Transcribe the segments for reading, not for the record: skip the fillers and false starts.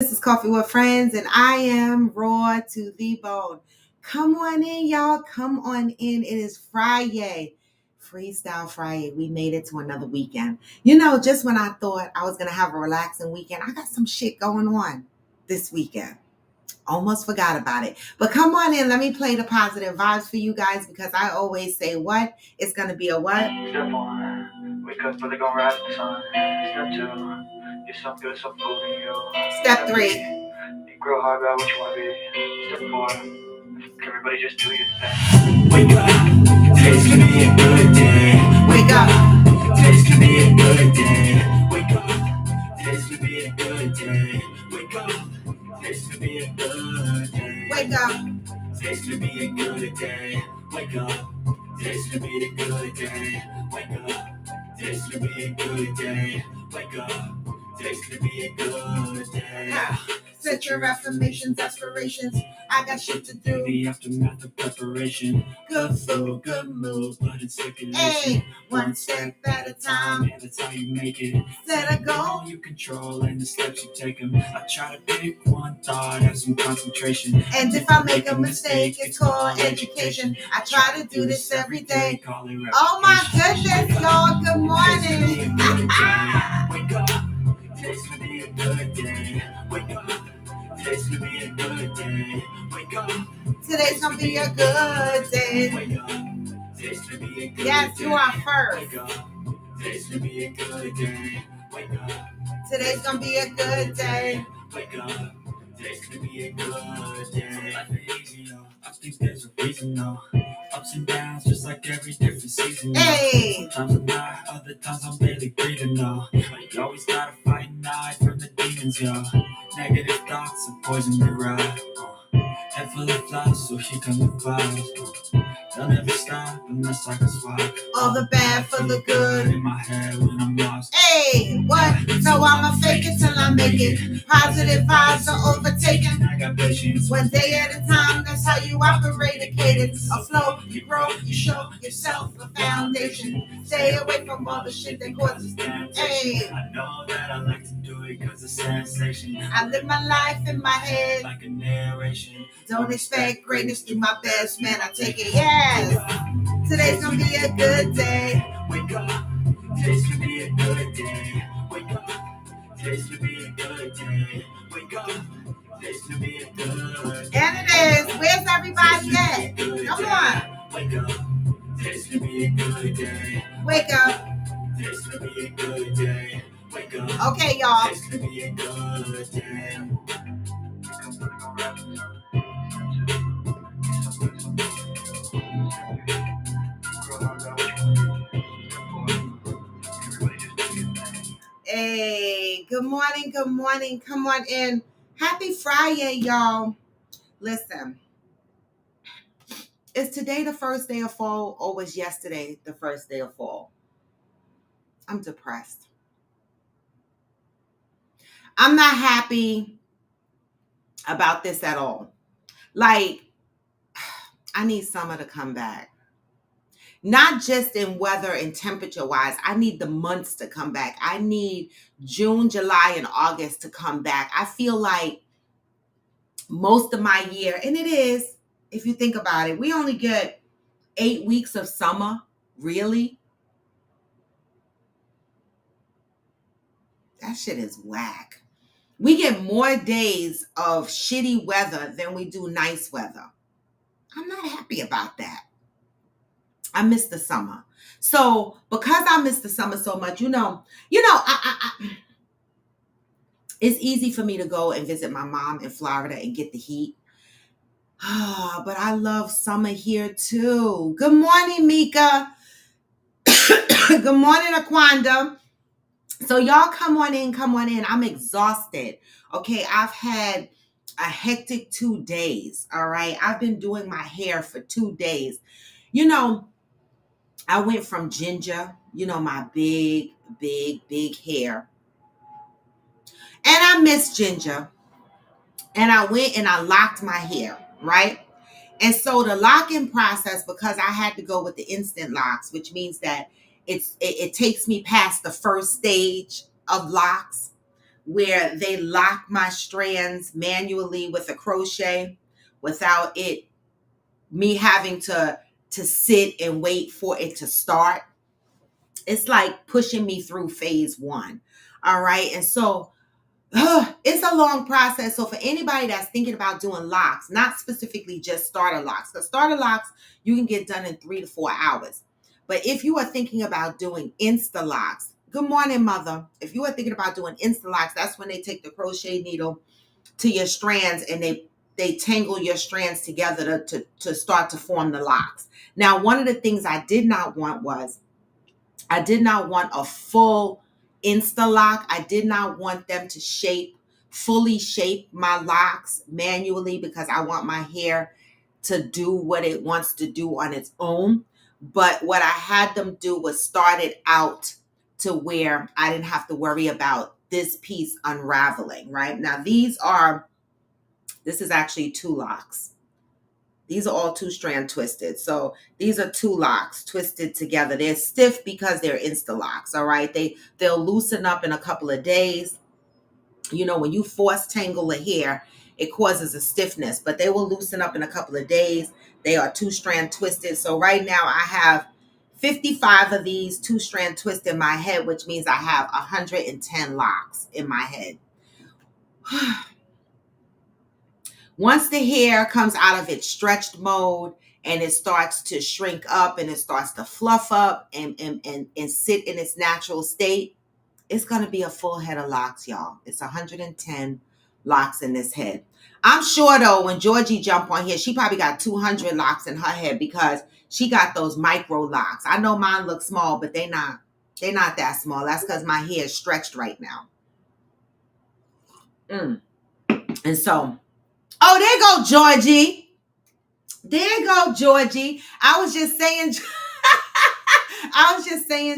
This is Coffee with Friends, and I am raw to the bone. Come on in, y'all. Come on in. It is Friday, Freestyle Friday. We made it to another weekend. Just when I thought I was going to have a relaxing weekend, I got some shit going on this weekend. Almost forgot about it. But come on in. Let me play the positive vibes for you guys because I always say what? It's going to be a what? Step one, wake up early, gonna rise with the sun. Step two, get some good, some food in you. Step three. You grow hard about what you wanna be. Step four, everybody just do your thing. Wake up, today's gonna be a good day. Wake up. Today's gonna be a good day. Wake up, today's gonna be a good day. Wake up, today's gonna be a good day. Wake up. Today's gonna be a good day. Wake up. Today's gonna be a good day. Wake up. Today's gonna be a good day. Wake up. Today's gonna be a good day. Set your affirmations, aspirations. I got shit to do. The aftermath of preparation. Good Food, good mood, blood in circulation. Hey, one step at a time. Yeah, that's how you make it. Set a goal. You control and the steps you take them. I try to pick one thought, have some concentration. And if I make a mistake, it's called education. I try to do this every day. Oh my goodness, y'all. Good morning. Wake up. Today's gonna be a good day. Wake up. Today's gonna be a good day. Wake up. Today's gonna be a good day. Wake up. Today's gonna be a good day. Yes, you are first. Wake up. Today's gonna be a good day. Wake up. Today's gonna be a good day. Wake up. Today's gonna be a good day. Life is easy, yo. I think there's a reason, though. Ups and downs, just like every different season. Yo. Hey. Sometimes I'm not, other times I'm barely breathing, though. But you always gotta fight and hide from the demons, yo. Negative thoughts are poison the ride. Head full of flies, so here come the clouds. They'll never stop unless I can swap. All the bad for the good. In my head when I'm lost. Hey, what? So I'ma fake it till I make it. Positive vibes are overtaken. I got patience. One day at a time, that's how you operate a cadence. Afloat, you grow, you show yourself a foundation. Stay away from all the shit that causes hey. I know that I like to do it cause it's sensation. I live my life in my head. Like a narration. Don't expect greatness, do my best, man, I take it, yes. Today's gonna be a good day. Wake up. Today's gonna be a good day. Wake up. Today's gonna be a good day. Wake up. Today's gonna be a good day. And it is. Where's everybody at? Come on. Wake up. Today's gonna be a good day. Wake up. Today's gonna be a good day. Wake up. Okay, y'all. Today's gonna be a good day. Hey, good morning, good morning. Come on in. Happy Friday, y'all. Listen, is today the first day of fall or was yesterday the first day of fall? I'm depressed. I'm not happy about this at all. Like, I need summer to come back. Not just in weather and temperature wise. I need the months to come back. I need June, July, and August to come back. I feel like most of my year, and it is, if you think about it, we only get 8 weeks of summer, really. That shit is whack. We get more days of shitty weather than we do nice weather. I'm not happy about that. I miss the summer. So because I miss the summer so much, it's easy for me to go and visit my mom in Florida and get the heat. But I love summer here too. Good morning, Mika. Good morning, Aquanda. So y'all come on in. I'm exhausted. Okay, I've had a hectic 2 days. All right, I've been doing my hair for 2 days. I went from ginger, my big hair. And I miss ginger. And I went and I locked my hair, right? And so the locking process, because I had to go with the instant locks, which means that it takes me past the first stage of locks, where they lock my strands manually with a crochet without me having to sit and wait for it to start. It's like pushing me through phase one. All right. And so it's a long process. So for anybody that's thinking about doing locks, not specifically just starter locks, because starter locks you can get done in 3 to 4 hours. But if you are thinking about doing insta locks, good morning, mother. If you are thinking about doing insta locks, that's when they take the crochet needle to your strands and they tangle your strands together to start to form the locks. Now, one of the things I did not want was I did not want a full insta lock. I did not want them to fully shape my locks manually because I want my hair to do what it wants to do on its own. But what I had them do was start it out to where I didn't have to worry about this piece unraveling, right? Now, this is actually 2 locks. These are all 2-strand twisted. So these are 2 locks twisted together. They're stiff because they're insta locks. All right. They'll loosen up in a couple of days. You know, when you force tangle a hair, it causes a stiffness, but they will loosen up in a couple of days. They are 2-strand twisted. So right now I have 55 of these 2-strand twisted in my head, which means I have 110 locks in my head. Once the hair comes out of its stretched mode and it starts to shrink up and it starts to fluff up and sit in its natural state, it's going to be a full head of locks, y'all. It's 110 locks in this head. I'm sure, though, when Georgie jump on here, she probably got 200 locks in her head because she got those micro locks. I know mine look small, but they're not that small. That's because my hair is stretched right now. And so... oh, there go Georgie. There go Georgie. I was just saying,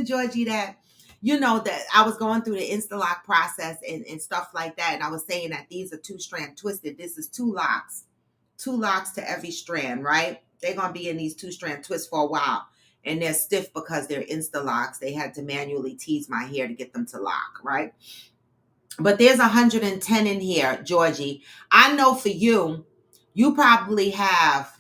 Georgie, that, you know, that I was going through the Instalock process and stuff like that. And I was saying that these are 2-strand twisted. This is 2 locks. 2 locks to every strand, right? They're going to be in these 2-strand twists for a while. And they're stiff because they're Instalocks. They had to manually tease my hair to get them to lock, right? But there's 110 in here, Georgie. I know for you, you probably have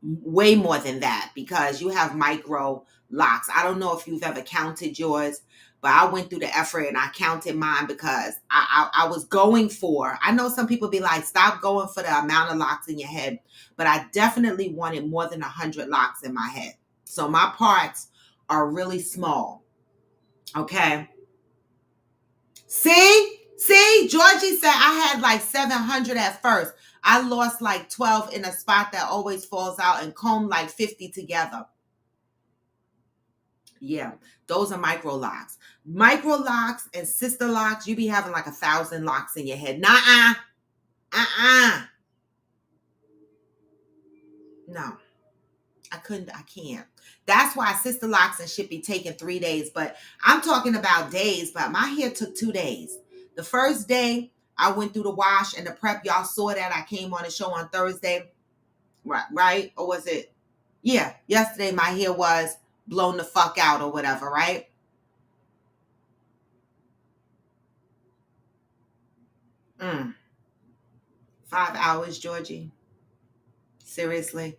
way more than that because you have micro locks. I don't know if you've ever counted yours, but I went through the effort and I counted mine because I was going for, I know some people be like, stop going for the amount of locks in your head, but I definitely wanted more than 100 locks in my head. So my parts are really small. Okay. See, Georgie said I had like 700 at first. I lost like 12 in a spot that always falls out and comb like 50 together. Yeah, those are micro locks. Micro locks and sister locks, you be having like 1,000 locks in your head. Nuh-uh. No, I can't. That's why sister locks and shit be taking 3 days. But I'm talking about days, but my hair took 2 days. The first day I went through the wash and the prep, y'all saw that. I came on the show on Thursday. Right? Or was it? Yeah, yesterday my hair was blown the fuck out or whatever, right? Mm. 5 hours, Georgie. Seriously?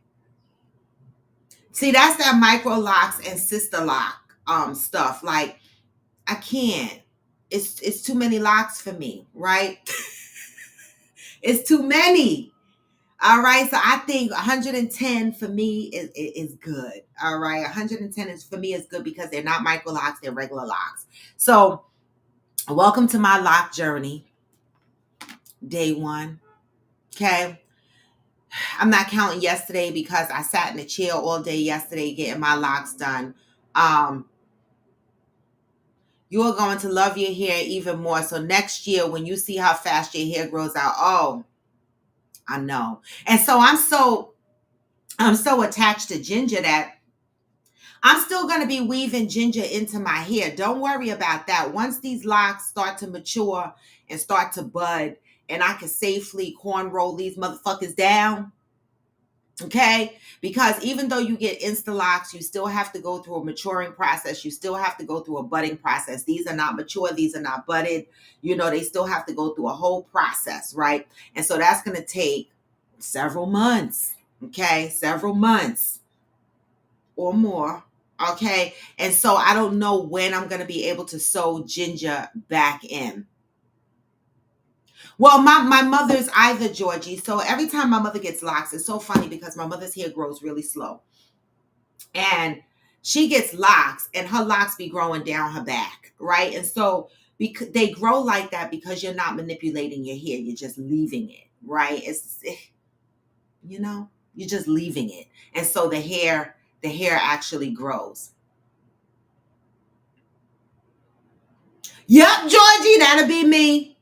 See, that's that micro locks and sister lock stuff. Like, I can't. It's too many locks for me, right? It's too many. All right. So I think 110 for me is good. All right. 110 is for me is good because they're not micro locks, they're regular locks. So welcome to my lock journey. Day 1. Okay. I'm not counting yesterday because I sat in the chair all day yesterday getting my locks done. You are going to love your hair even more. So next year, when you see how fast your hair grows out, oh, I know. And so I'm so attached to ginger that I'm still going to be weaving ginger into my hair. Don't worry about that. Once these locks start to mature and start to bud and I can safely cornroll these motherfuckers down, Okay, because even though you get insta locks, you still have to go through a maturing process. You still have to go through a budding process. These are not mature, these are not budded. You know, they still have to go through a whole process, right? And so that's going to take several months. Okay, several months or more. Okay, and so I don't know when I'm going to be able to sew ginger back in. Well, my mother's either, Georgie. So every time my mother gets locks, it's so funny because my mother's hair grows really slow. And she gets locks and her locks be growing down her back, right? And so because they grow like that because you're not manipulating your hair, you're just leaving it, right? You know, you're just leaving it. And so the hair actually grows. Yep, Georgie, that'll be me.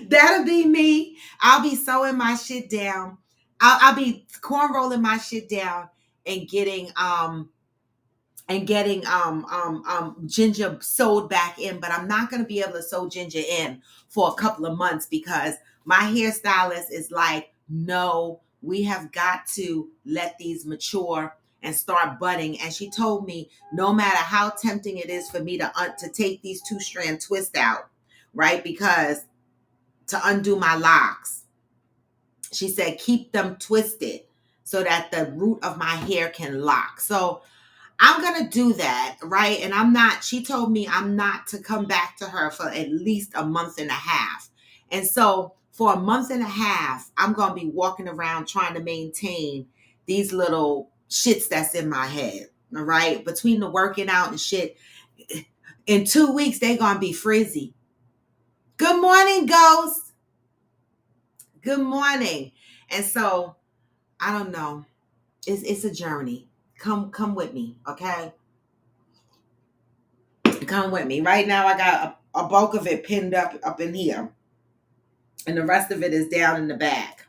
That'll be me. I'll be sewing my shit down. I'll be corn rolling my shit down and getting ginger sewed back in, but I'm not going to be able to sew ginger in for a couple of months because my hairstylist is like, no, we have got to let these mature and start budding. And she told me no matter how tempting it is for me to take these 2-strand twists out, right? Because to undo my locks, she said keep them twisted so that the root of my hair can lock. So I'm going to do that, right? And she told me I'm not to come back to her for at least a month and a half. And so for a month and a half, I'm going to be walking around trying to maintain these little shits that's in my head, all right? Between the working out and shit, in 2 weeks, they're going to be frizzy. Good morning, Ghost. Good morning. And so, I don't know. It's a journey. Come with me, okay? Come with me. Right now, I got a bulk of it pinned up in here, and the rest of it is down in the back.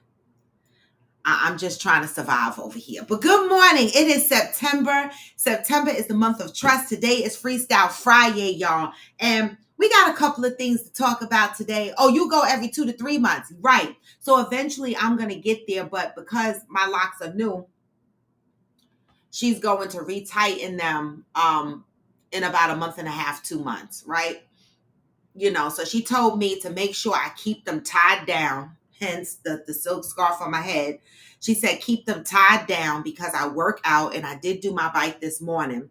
I'm just trying to survive over here. But good morning. It is September. September is the month of trust. Today is Freestyle Friday, y'all. And we got a couple of things to talk about today. Oh, you go every 2 to 3 months. Right. So eventually I'm going to get there. But because my locks are new, she's going to retighten them in about a month and a half, 2 months. Right. You know, so she told me to make sure I keep them tied down, hence the silk scarf on my head. She said, keep them tied down because I work out and I did do my bike this morning.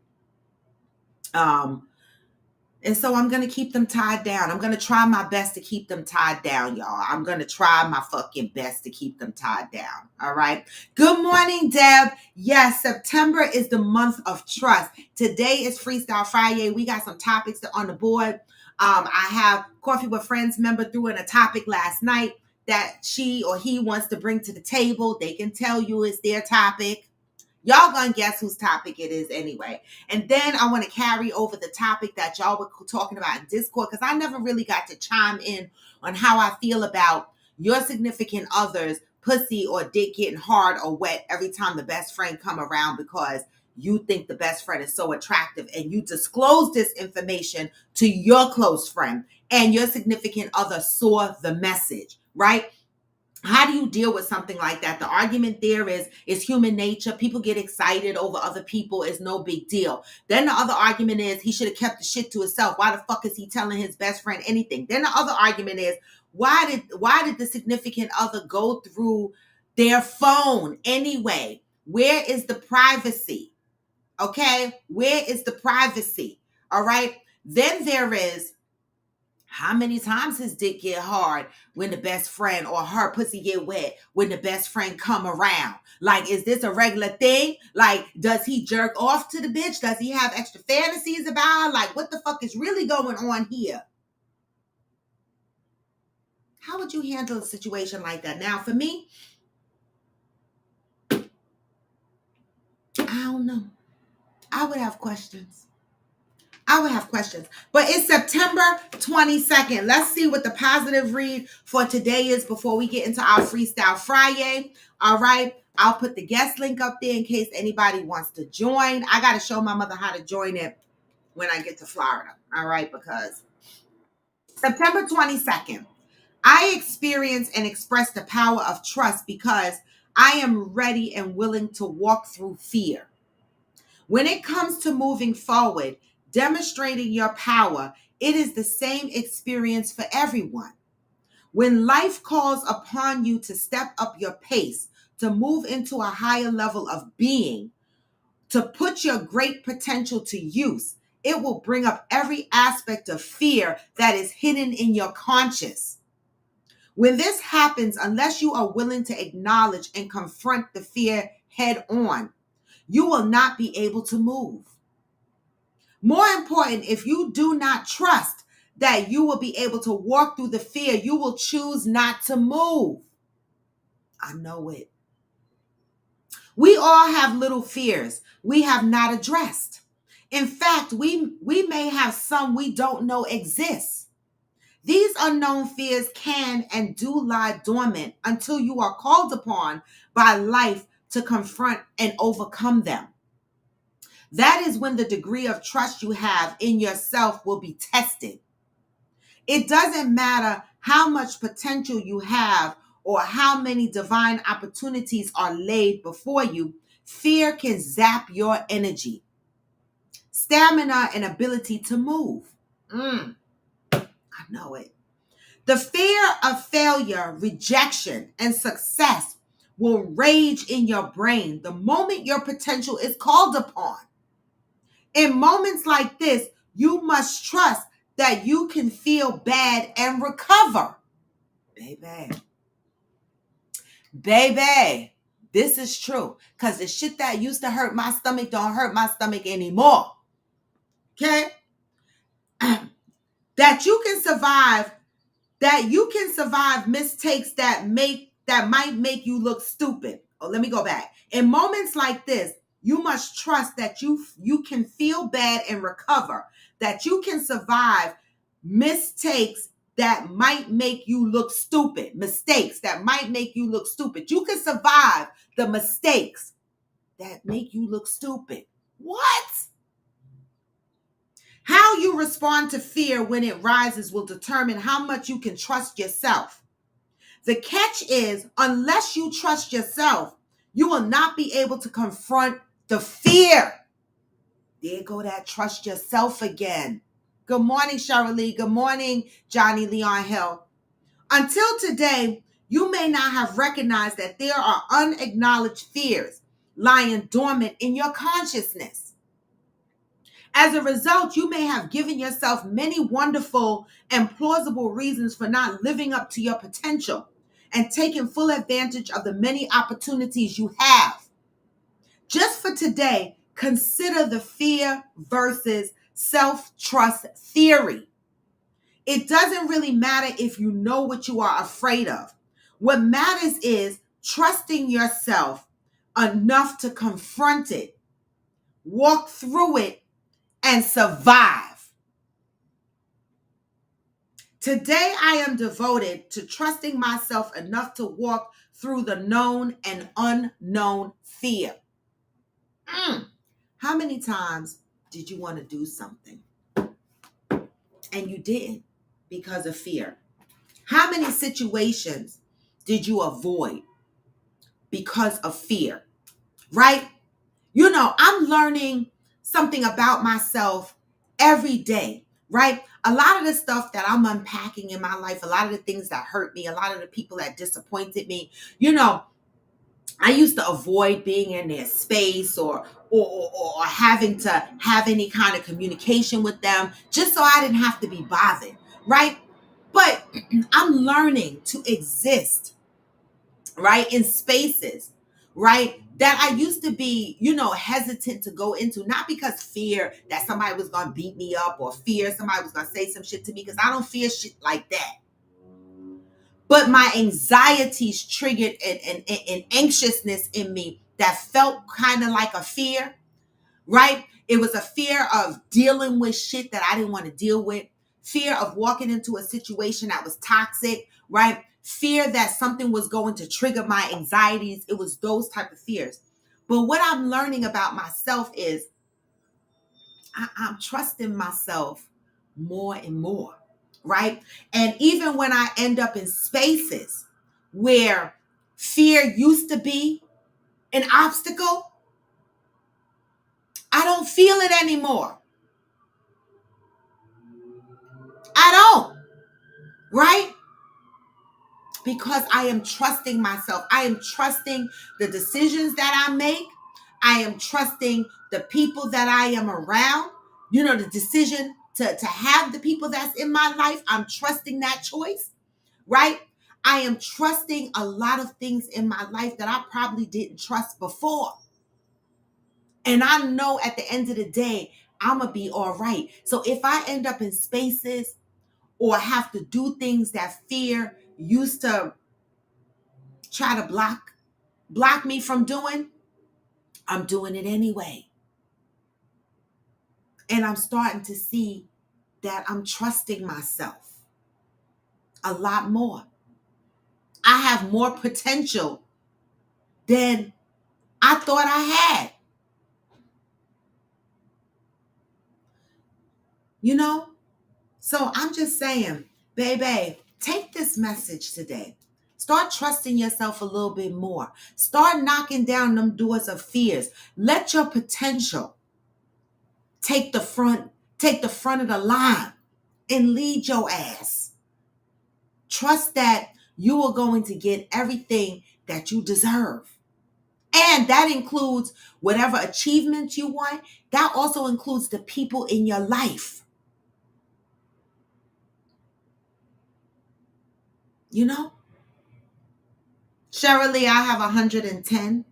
And so I'm going to keep them tied down. I'm going to try my best to keep them tied down, y'all. I'm going to try my fucking best to keep them tied down. All right. Good morning, Deb. Yes, September is the month of trust. Today is Freestyle Friday. We got some topics on the board. I have Coffee with Friends member threw in a topic last night that she or he wants to bring to the table. They can tell you it's their topic. Y'all gonna guess whose topic it is anyway. And then I want to carry over the topic that y'all were talking about in Discord because I never really got to chime in on how I feel about your significant other's pussy or dick getting hard or wet every time the best friend come around because you think the best friend is so attractive and you disclose this information to your close friend and your significant other saw the message, right? How do you deal with something like that? The argument there is human nature. People get excited over other people. It's no big deal. Then the other argument is he should have kept the shit to himself. Why the fuck is he telling his best friend anything? Then the other argument is why did the significant other go through their phone anyway? Where is the privacy? Okay? Where is the privacy? All right? Then there is how many times his dick get hard when the best friend or her pussy get wet when the best friend come around? Like, is this a regular thing? Like, does he jerk off to the bitch? Does he have extra fantasies about her? Like, what the fuck is really going on here? How would you handle a situation like that? Now, for me, I don't know. I would have questions. But it's September 22nd. Let's see what the positive read for today is before we get into our Freestyle Friday. All right. I'll put the guest link up there in case anybody wants to join. I got to show my mother how to join it when I get to Florida. All right. Because September 22nd, I experience and express the power of trust because I am ready and willing to walk through fear. When it comes to moving forward, demonstrating your power, it is the same experience for everyone. When life calls upon you to step up your pace, to move into a higher level of being, to put your great potential to use, it will bring up every aspect of fear that is hidden in your conscious. When this happens, unless you are willing to acknowledge and confront the fear head on, you will not be able to move. More important, if you do not trust that you will be able to walk through the fear, you will choose not to move. I know it. We all have little fears we have not addressed. In fact, we may have some we don't know exist. These unknown fears can and do lie dormant until you are called upon by life to confront and overcome them. That is when the degree of trust you have in yourself will be tested. It doesn't matter how much potential you have or how many divine opportunities are laid before you. Fear can zap your energy, stamina, and ability to move. I know it. The fear of failure, rejection, and success will rage in your brain the moment your potential is called upon. In moments like this, you must trust that you can feel bad and recover. Baby, this is true. Because the shit that used to hurt my stomach don't hurt my stomach anymore. Okay? That you can survive mistakes that might make you look stupid. Oh, let me go back. In moments like this, you must trust that you can feel bad and recover, that you can survive mistakes that might make you look stupid. Mistakes that might make you look stupid. You can survive the mistakes that make you look stupid. What? How you respond to fear when it rises will determine how much you can trust yourself. The catch is, unless you trust yourself, you will not be able to confront the fear. There go that trust yourself again. Good morning, Cheryl. Good morning, Johnny Leon Hill. Until today, you may not have recognized that there are unacknowledged fears lying dormant in your consciousness. As a result, you may have given yourself many wonderful and plausible reasons for not living up to your potential and taking full advantage of the many opportunities you have. Just for today, consider the fear versus self-trust theory. It doesn't really matter if you know what you are afraid of. What matters is trusting yourself enough to confront it, walk through it, and survive. Today, I am devoted to trusting myself enough to walk through the known and unknown fear. How many times did you want to do something and you didn't because of fear? How many situations did you avoid because of fear? Right? You know, I'm learning something about myself every day, right? A lot of the stuff that I'm unpacking in my life, a lot of the things that hurt me, a lot of the people that disappointed me, you know, I used to avoid being in their space or having to have any kind of communication with them just so I didn't have to be bothered, right? But I'm learning to exist, right, in spaces, right, that I used to be, you know, hesitant to go into, not because fear that somebody was going to beat me up or fear somebody was going to say some shit to me, because I don't fear shit like that. But my anxieties triggered an anxiousness in me that felt kind of like a fear, right? It was a fear of dealing with shit that I didn't want to deal with. Fear of walking into a situation that was toxic, right? Fear that something was going to trigger my anxieties. It was those type of fears. But what I'm learning about myself is I'm trusting myself more and more, right? And even when I end up in spaces where fear used to be an obstacle, I don't feel it anymore. I don't, right? Because I am trusting myself. I am trusting the decisions that I make. I am trusting the people that I am around. You know, the decision to have the people that's in my life. I'm trusting that choice, right? I am trusting a lot of things in my life that I probably didn't trust before. And I know at the end of the day, I'm going to be all right. So if I end up in spaces or have to do things that fear used to try to block me from doing, I'm doing it anyway. And I'm starting to see that I'm trusting myself a lot more. I have more potential than I thought I had. You know? So I'm just saying, baby, take this message today. Start trusting yourself a little bit more. Start knocking down them doors of fears. Let your potential take the front of the line and lead your ass. Trust that you are going to get everything that you deserve. And that includes whatever achievements you want. That also includes the people in your life. You know? Cheryl Lee, I have 110.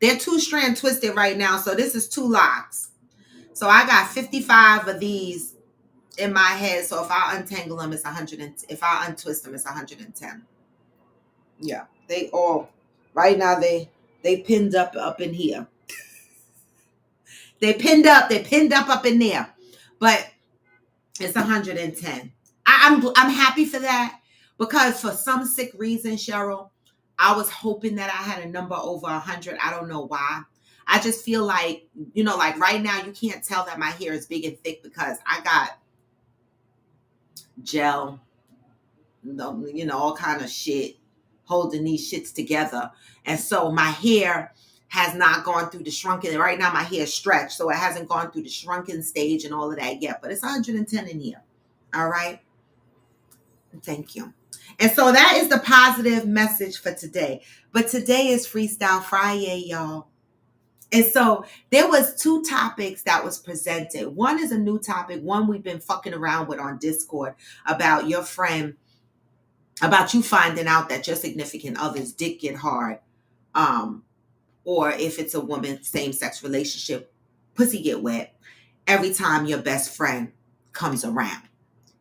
They're 2-strand twisted right now, so this is 2 locks. So I got 55 of these in my head. So if I untangle them, it's 100. If I untwist them, it's 110. Yeah, they all right now. They pinned up in here. They pinned up in there, but it's 110. I'm happy for that because for some sick reason, Cheryl, I was hoping that I had a number over 100. I don't know why. I just feel like, like right now you can't tell that my hair is big and thick because I got gel, all kind of shit holding these shits together. And so my hair has not gone through the shrunken. Right now my hair is stretched, so it hasn't gone through the shrunken stage and all of that yet. But it's 110 in here. All right. Thank you. And so that is the positive message for today. But today is Freestyle Friday, y'all. And so there was 2 topics that was presented. One is a new topic. One we've been fucking around with on Discord about your friend, about you finding out that your significant other's dick get hard. Or if it's a woman, same-sex relationship, pussy get wet every time your best friend comes around.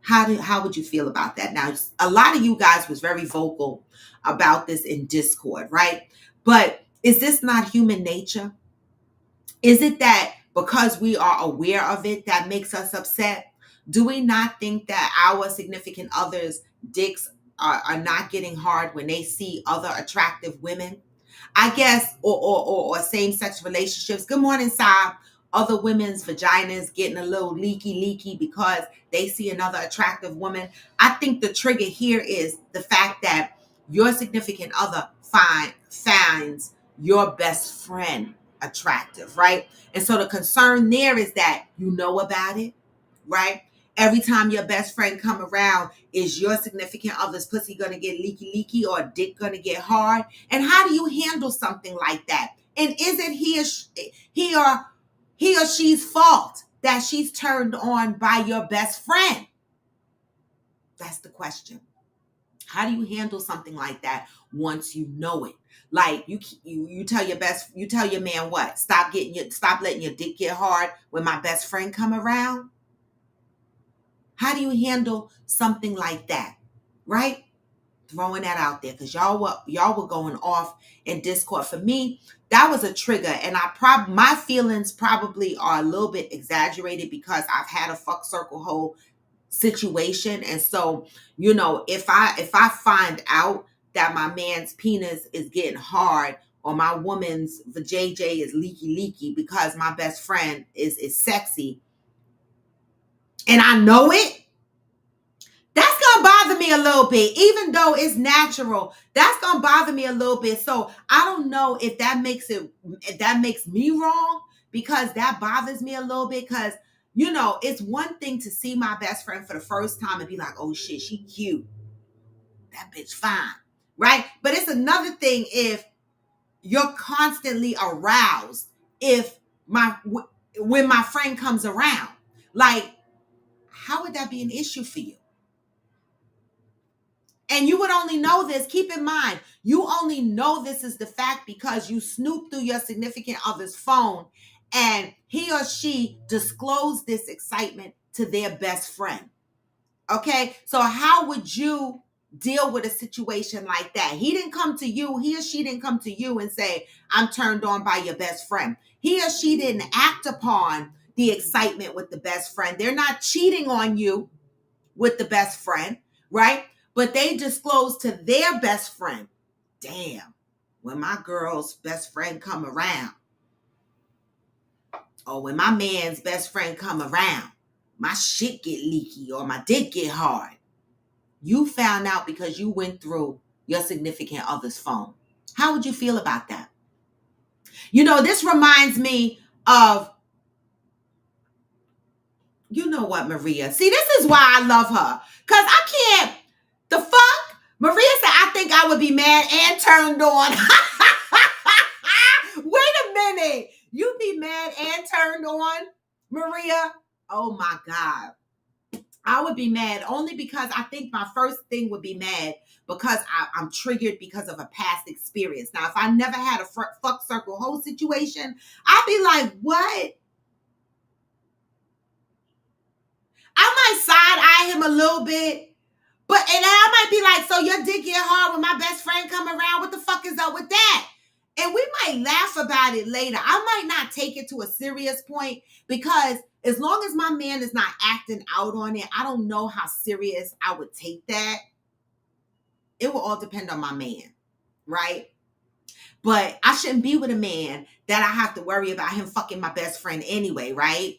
How would you feel about that? Now, a lot of you guys was very vocal about this in Discord, right? But is this not human nature? Is it that because we are aware of it, that makes us upset? Do we not think that our significant others' dicks are not getting hard when they see other attractive women? I guess, or same-sex relationships. Good morning, Sai. Other women's vaginas getting a little leaky because they see another attractive woman. I think the trigger here is the fact that your significant other finds your best friend attractive, right? And so the concern there is that you know about it, right? Every time your best friend come around, is your significant other's pussy going to get leaky or dick going to get hard? And how do you handle something like that? And is it he or she's fault that she's turned on by your best friend? That's the question. How do you handle something like that once you know it? Like you tell your man what? Stop letting your dick get hard when my best friend come around? How do you handle something like that? Right? Throwing that out there because y'all were going off in Discord. For me, that was a trigger, and my feelings probably are a little bit exaggerated because I've had a fuck circle hole situation, and so if I find out that my man's penis is getting hard or my woman's vajayjay is leaky because my best friend is sexy, and I know it, that's gonna bother me me a little bit, even though it's natural. That's gonna bother me a little bit. So I don't know if that makes me wrong, because that bothers me a little bit. Because it's one thing to see my best friend for the first time and be like, oh shit, she cute. That bitch fine, right? But it's another thing if you're constantly aroused when my friend comes around. Like, how would that be an issue for you? And you would only know this, keep in mind, you only know this is the fact because you snoop through your significant other's phone and he or she disclosed this excitement to their best friend. Okay? So how would you deal with a situation like that? He or she didn't come to you and say, I'm turned on by your best friend. He or she didn't act upon the excitement with the best friend. They're not cheating on you with the best friend, right? But they disclose to their best friend, damn, when my girl's best friend come around, or when my man's best friend come around, my shit get leaky or my dick get hard. You found out because you went through your significant other's phone. How would you feel about that? This reminds me of, you know what, Maria? See, this is why I love her. Because I can't, the fuck? Maria said, I think I would be mad and turned on. Wait a minute. You be mad and turned on, Maria? Oh my God. I would be mad only because I think my first thing would be mad because I'm triggered because of a past experience. Now, if I never had a fuck circle hoe situation, I'd be like, what? I might side eye him a little bit, and I might be like, so your dick get hard when my best friend come around? What the fuck is up with that? And we might laugh about it later. I might not take it to a serious point because as long as my man is not acting out on it, I don't know how serious I would take that. It will all depend on my man, right? But I shouldn't be with a man that I have to worry about him fucking my best friend anyway, right?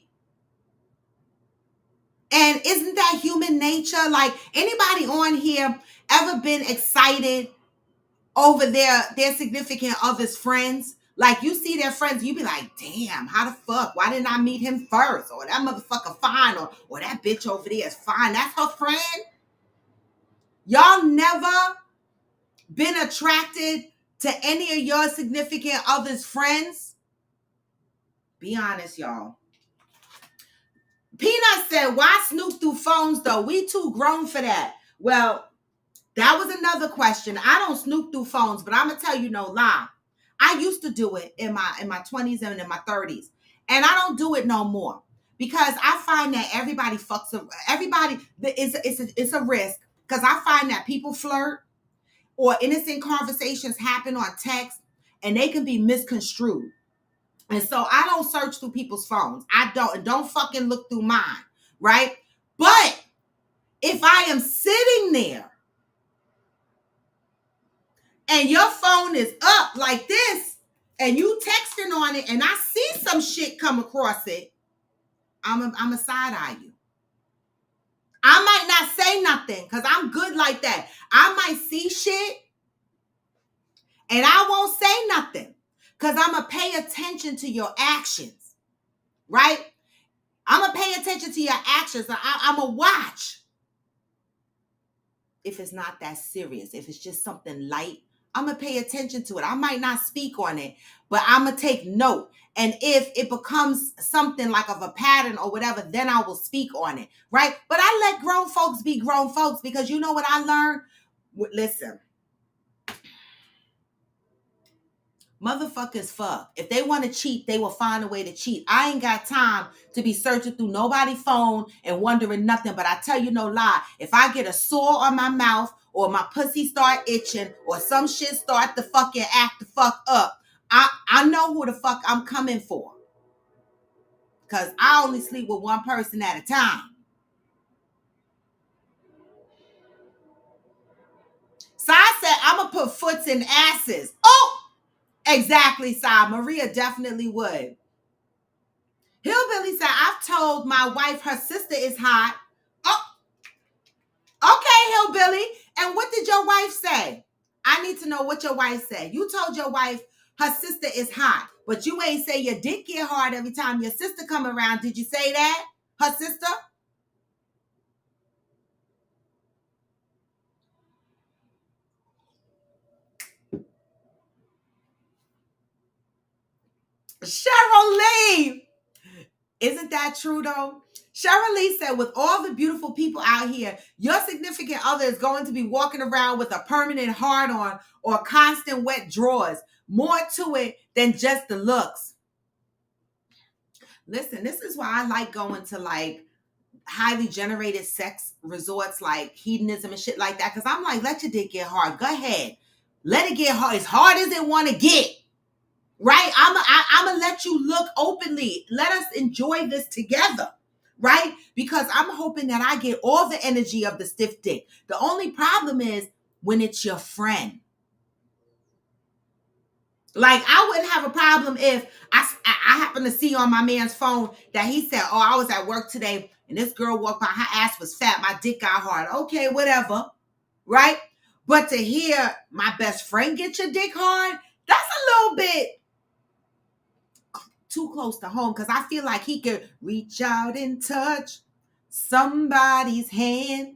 And isn't that human nature? Like, anybody on here ever been excited over their significant other's friends? Like, you see their friends, you be like, damn, how the fuck? Why didn't I meet him first? Or that motherfucker fine, or that bitch over there is fine. That's her friend? Y'all never been attracted to any of your significant other's friends? Be honest, y'all. Peanut said, why snoop through phones though? We too grown for that. Well, that was another question. I don't snoop through phones, but I'm gonna tell you no lie. I used to do it in my 20s and in my 30s, and I don't do it no more because I find that everybody fucks up. Everybody, it's a risk because I find that people flirt or innocent conversations happen on text and they can be misconstrued. And so I don't search through people's phones. I don't fucking look through mine, right? But if I am sitting there and your phone is up like this and you texting on it and I see some shit come across it, I'm a side eye you. I might not say nothing because I'm good like that. I might see shit and I won't say nothing because I'm going to pay attention to your actions, right? I'm going to pay attention to your actions. I'm going to watch. If it's not that serious, if it's just something light, I'm going to pay attention to it. I might not speak on it, but I'm going to take note. And if it becomes something like of a pattern or whatever, then I will speak on it, right? But I let grown folks be grown folks because you know what I learned? Listen, motherfuckers fuck. If they want to cheat, they will find a way to cheat. I ain't got time to be searching through nobody's phone and wondering nothing. But I tell you no lie, if I get a sore on my mouth or my pussy start itching or some shit start to fucking act the fuck up, I know who the fuck I'm coming for. Because I only sleep with one person at a time. Sai said, I'm going to put foots in asses. Oh, exactly, Sai. Maria definitely would. Hillbilly said, I've told my wife her sister is hot. Oh, okay, Hillbilly. And what did your wife say? I need to know what your wife said. You told your wife her sister is hot, but you ain't say your dick get hard every time your sister come around. Did you say that? Her sister? Freestylllleee. Isn't that true though? Freestylllleee said, with all the beautiful people out here, your significant other is going to be walking around with a permanent hard on or constant wet drawers. More to it than just the looks. Listen, this is why I like going to like highly generated sex resorts like hedonism and shit like that. Cause I'm like, let your dick get hard. Go ahead. Let it get hard as it want to get. Right? I'm gonna let you look openly. Let us enjoy this together. Right? Because I'm hoping that I get all the energy of the stiff dick. The only problem is when it's your friend. Like, I wouldn't have a problem if I happen to see on my man's phone that he said, oh, I was at work today and this girl walked by, her ass was fat, my dick got hard. Okay, whatever. Right? But to hear my best friend get your dick hard, that's a little bit too close to home, because I feel like he could reach out and touch somebody's hand.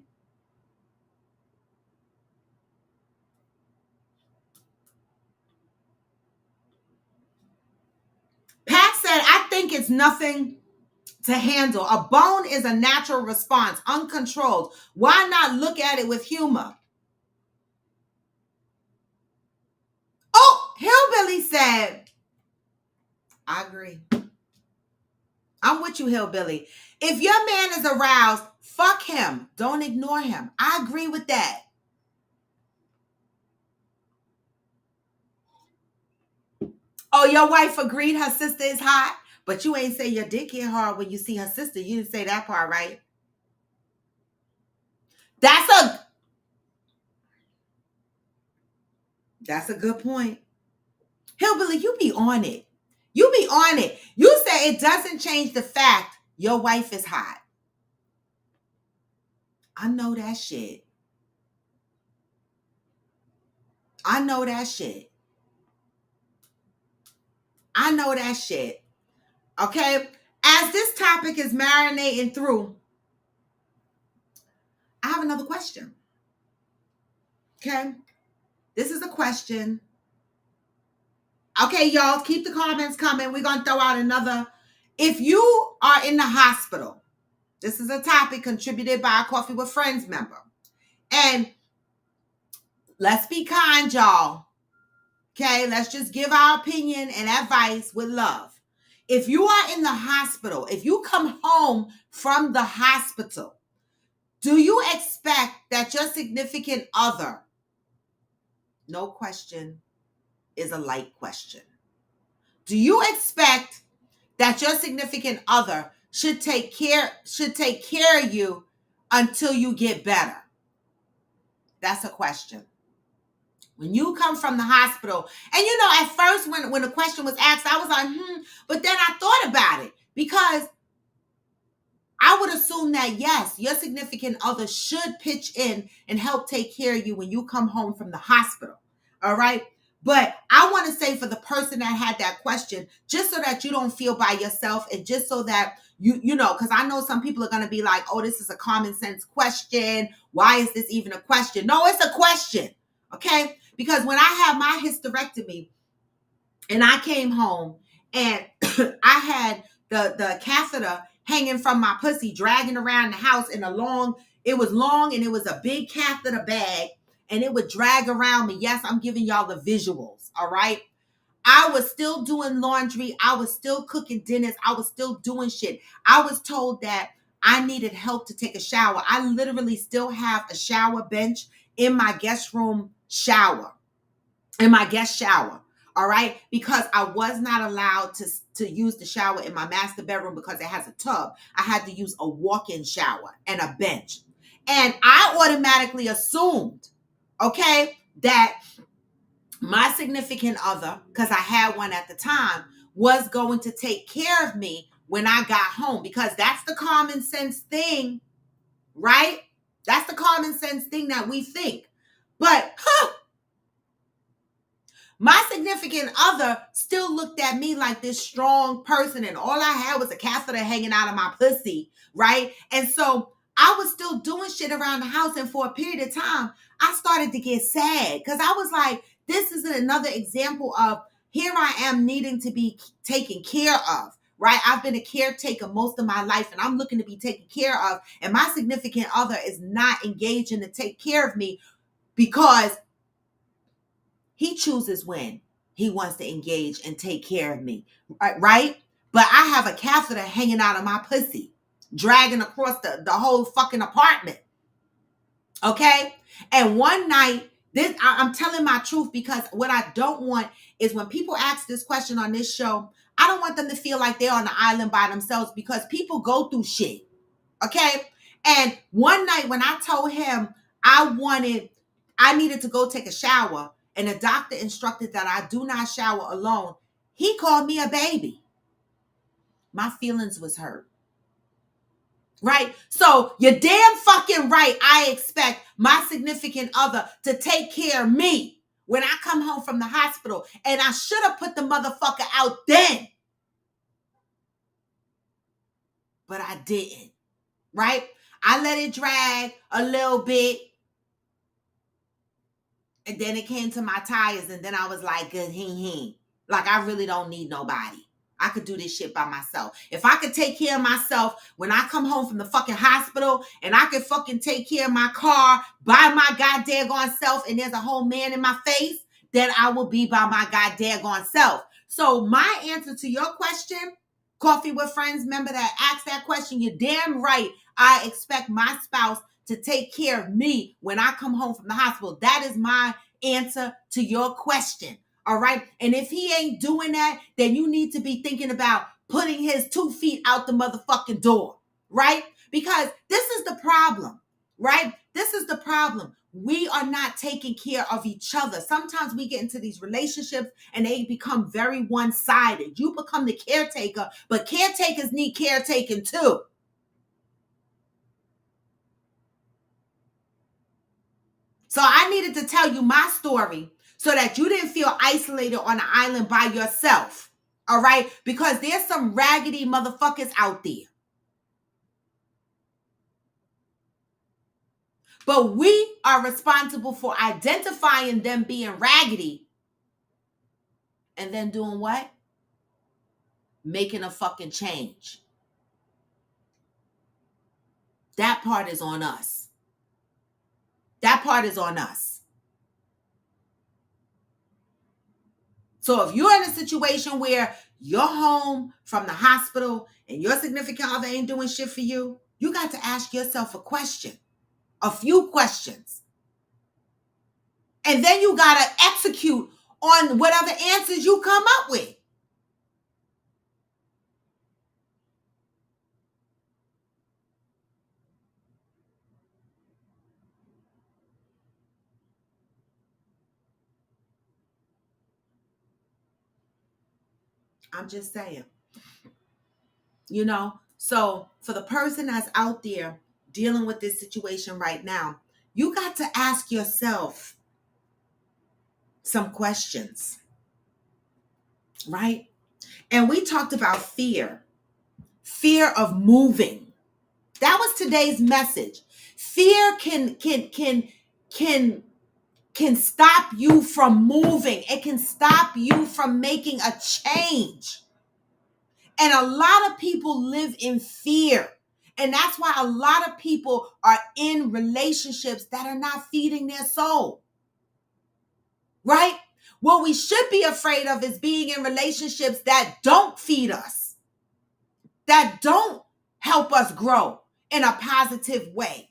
Pat said, I think it's nothing to handle. A bone is a natural response, uncontrolled. Why not look at it with humor? Oh, Hillbilly said, I agree. I'm with you, Hillbilly. If your man is aroused, fuck him. Don't ignore him. I agree with that. Oh, your wife agreed her sister is hot, but you ain't say your dick get hard when you see her sister. You didn't say that part, right? That's a good point. Hillbilly, you be on it. You be on it. You say it doesn't change the fact your wife is hot. I know that shit. I know that shit. I know that shit. Okay? As this topic is marinating through, I have another question. Okay? This is a question. Okay, y'all, keep the comments coming. We're going to throw out another. If you are in the hospital, this is a topic contributed by a Coffee with Friends member. And let's be kind, y'all. Okay, let's just give our opinion and advice with love. If you are in the hospital, if you come home from the hospital, do you expect that your significant other, no question is a light question, do you expect that your significant other should take care of you until you get better? That's a question. When you come from the hospital, and you know, at first when the question was asked, I was like, but then I thought about it, because I would assume that, yes, your significant other should pitch in and help take care of you when you come home from the hospital. All right. But I want to say, for the person that had that question, just so that you don't feel by yourself, and just so that you know, because I know some people are going to be like, oh, this is a common sense question. Why is this even a question? No, it's a question. Okay. Because when I had my hysterectomy and I came home and I had the catheter hanging from my pussy, dragging around the house in it was long and it was a big catheter bag, and it would drag around me. Yes, I'm giving y'all the visuals. All right. I was still doing laundry. I was still cooking dinners. I was still doing shit. I was told that I needed help to take a shower. I literally still have a shower bench in my guest room shower, in my guest shower. All right. Because I was not allowed to use the shower in my master bedroom because it has a tub. I had to use a walk-in shower and a bench. And I automatically assumed, okay, that my significant other, because I had one at the time, was going to take care of me when I got home, because that's the common sense thing, right? That's the common sense thing that we think. But my significant other still looked at me like this strong person, and all I had was a catheter hanging out of my pussy, right? And so I was still doing shit around the house, and for a period of time, I started to get sad because I was like, this is another example of here I am needing to be taken care of, right? I've been a caretaker most of my life, and I'm looking to be taken care of, and my significant other is not engaging to take care of me because he chooses when he wants to engage and take care of me, right? But I have a catheter hanging out of my pussy, dragging across the whole fucking apartment, okay? And one night, I'm telling my truth because what I don't want is when people ask this question on this show, I don't want them to feel like they're on the island by themselves because people go through shit, okay? And one night when I told him I needed to go take a shower, and the doctor instructed that I do not shower alone, he called me a baby. My feelings was hurt. Right? So you're damn fucking right. I expect my significant other to take care of me when I come home from the hospital. And I should have put the motherfucker out then. But I didn't. Right? I let it drag a little bit. And then it came to my tires, and then I was like, good, like I really don't need nobody. I could do this shit by myself. If I could take care of myself when I come home from the fucking hospital, and I could fucking take care of my car by my goddamn self, and there's a whole man in my face, then I will be by my goddamn self. So my answer to your question, Coffee with Friends member that asked that question, you're damn right. I expect my spouse to take care of me when I come home from the hospital. That is my answer to your question. All right. And if he ain't doing that, then you need to be thinking about putting his 2 feet out the motherfucking door. Right? Because this is the problem. Right? This is the problem. We are not taking care of each other. Sometimes we get into these relationships and they become very one-sided. You become the caretaker, but caretakers need caretaking too. So I needed to tell you my story so that you didn't feel isolated on the island by yourself. All right? Because there's some raggedy motherfuckers out there. But we are responsible for identifying them being raggedy and then doing what? Making a fucking change. That part is on us. That part is on us. So if you're in a situation where you're home from the hospital and your significant other ain't doing shit for you, you got to ask yourself a few questions. And then you got to execute on whatever answers you come up with. I'm just saying. You know, so for the person that's out there dealing with this situation right now, you got to ask yourself some questions, right? And we talked about fear of moving. That was today's message. Fear can stop you from moving. It can stop you from making a change. And a lot of people live in fear. And that's why a lot of people are in relationships that are not feeding their soul. Right? What we should be afraid of is being in relationships that don't feed us, that don't help us grow in a positive way.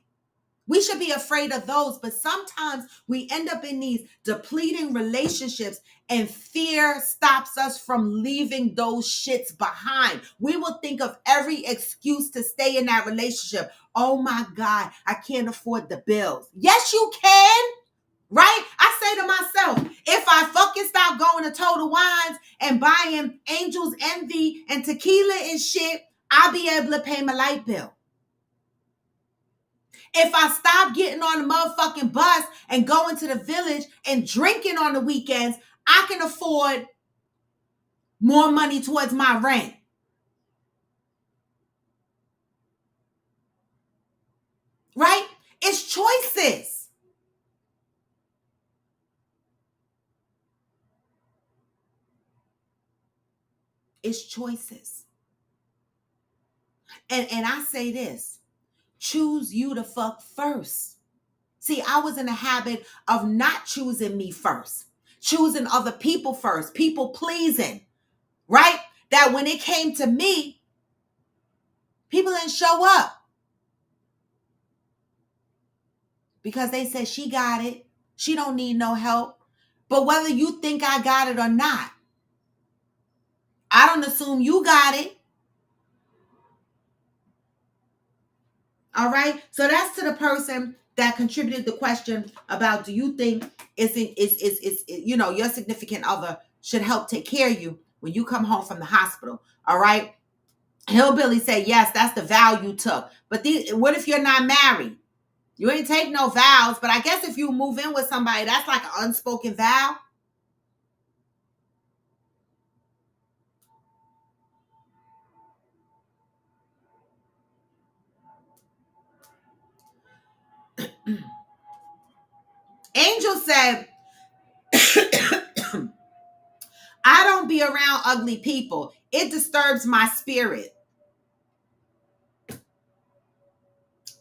We should be afraid of those, but sometimes we end up in these depleting relationships and fear stops us from leaving those shits behind. We will think of every excuse to stay in that relationship. Oh my God, I can't afford the bills. Yes, you can, right? I say to myself, if I fucking stop going to Total Wines and buying Angel's Envy and tequila and shit, I'll be able to pay my light bill. If I stop getting on the motherfucking bus and going to the village and drinking on the weekends, I can afford more money towards my rent. Right? It's choices. It's choices. And I say this, choose you to fuck first. See, I was in the habit of not choosing me first, choosing other people first, people pleasing, right? That when it came to me, people didn't show up because they said she got it. She don't need no help. But whether you think I got it or not, I don't assume you got it. All right. So that's to the person that contributed the question about, do you think your significant other should help take care of you when you come home from the hospital? All right. Hillbilly said, yes, that's the vow you took. But what if you're not married? You ain't take no vows, but I guess if you move in with somebody, that's like an unspoken vow. Angel said, I don't be around ugly people. It disturbs my spirit.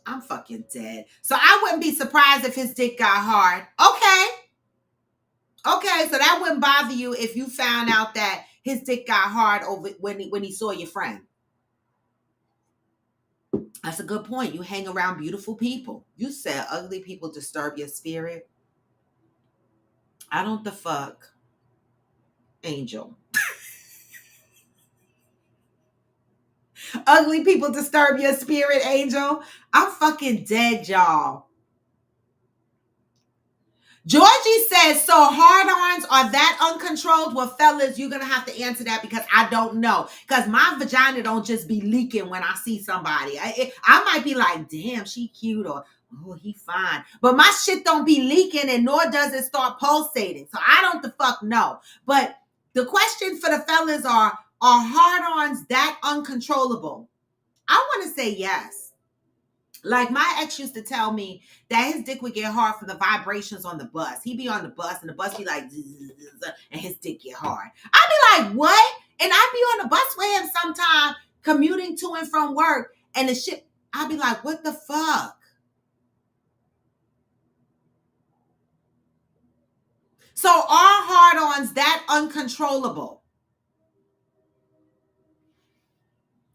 I'm fucking dead. So I wouldn't be surprised if his dick got hard. Okay, so that wouldn't bother you if you found out that his dick got hard over when he saw your friend. That's a good point. You hang around beautiful people. You said ugly people disturb your spirit. I don't the fuck, Angel. Ugly people disturb your spirit, Angel. I'm fucking dead, y'all. Georgie says, so hard-ons are that uncontrolled? Well, fellas, you're going to have to answer that because I don't know. Because my vagina don't just be leaking when I see somebody. I might be like, damn, she cute, or, oh, he fine. But my shit don't be leaking, and nor does it start pulsating. So I don't the fuck know. But the question for the fellas are hard-ons that uncontrollable? I want to say yes. Like my ex used to tell me that his dick would get hard from the vibrations on the bus. He'd be on the bus and the bus be like, and his dick get hard. I'd be like, what? And I'd be on the bus with him sometime commuting to and from work, and the shit, I'd be like, what the fuck? So are hard-ons that uncontrollable?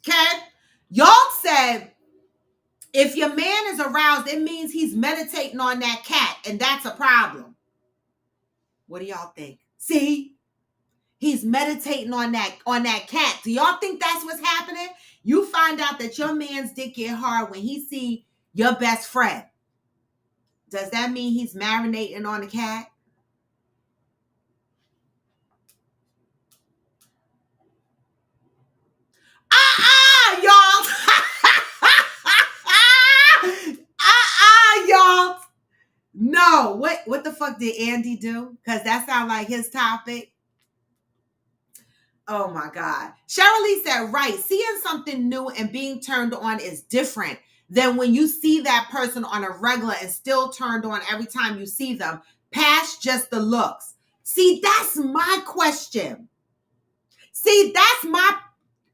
Okay? Y'all said, if your man is aroused, it means he's meditating on that cat, and that's a problem. What do y'all think? See? He's meditating on that cat. Do y'all think that's what's happening? You find out that your man's dick get hard when he see your best friend. Does that mean he's marinating on the cat? Y'all. Y'all. No. What the fuck did Andy do? Because that sounds like his topic. Oh my God. Cheryl said, right. Seeing something new and being turned on is different than when you see that person on a regular and still turned on every time you see them, past just the looks. See, that's my question. See,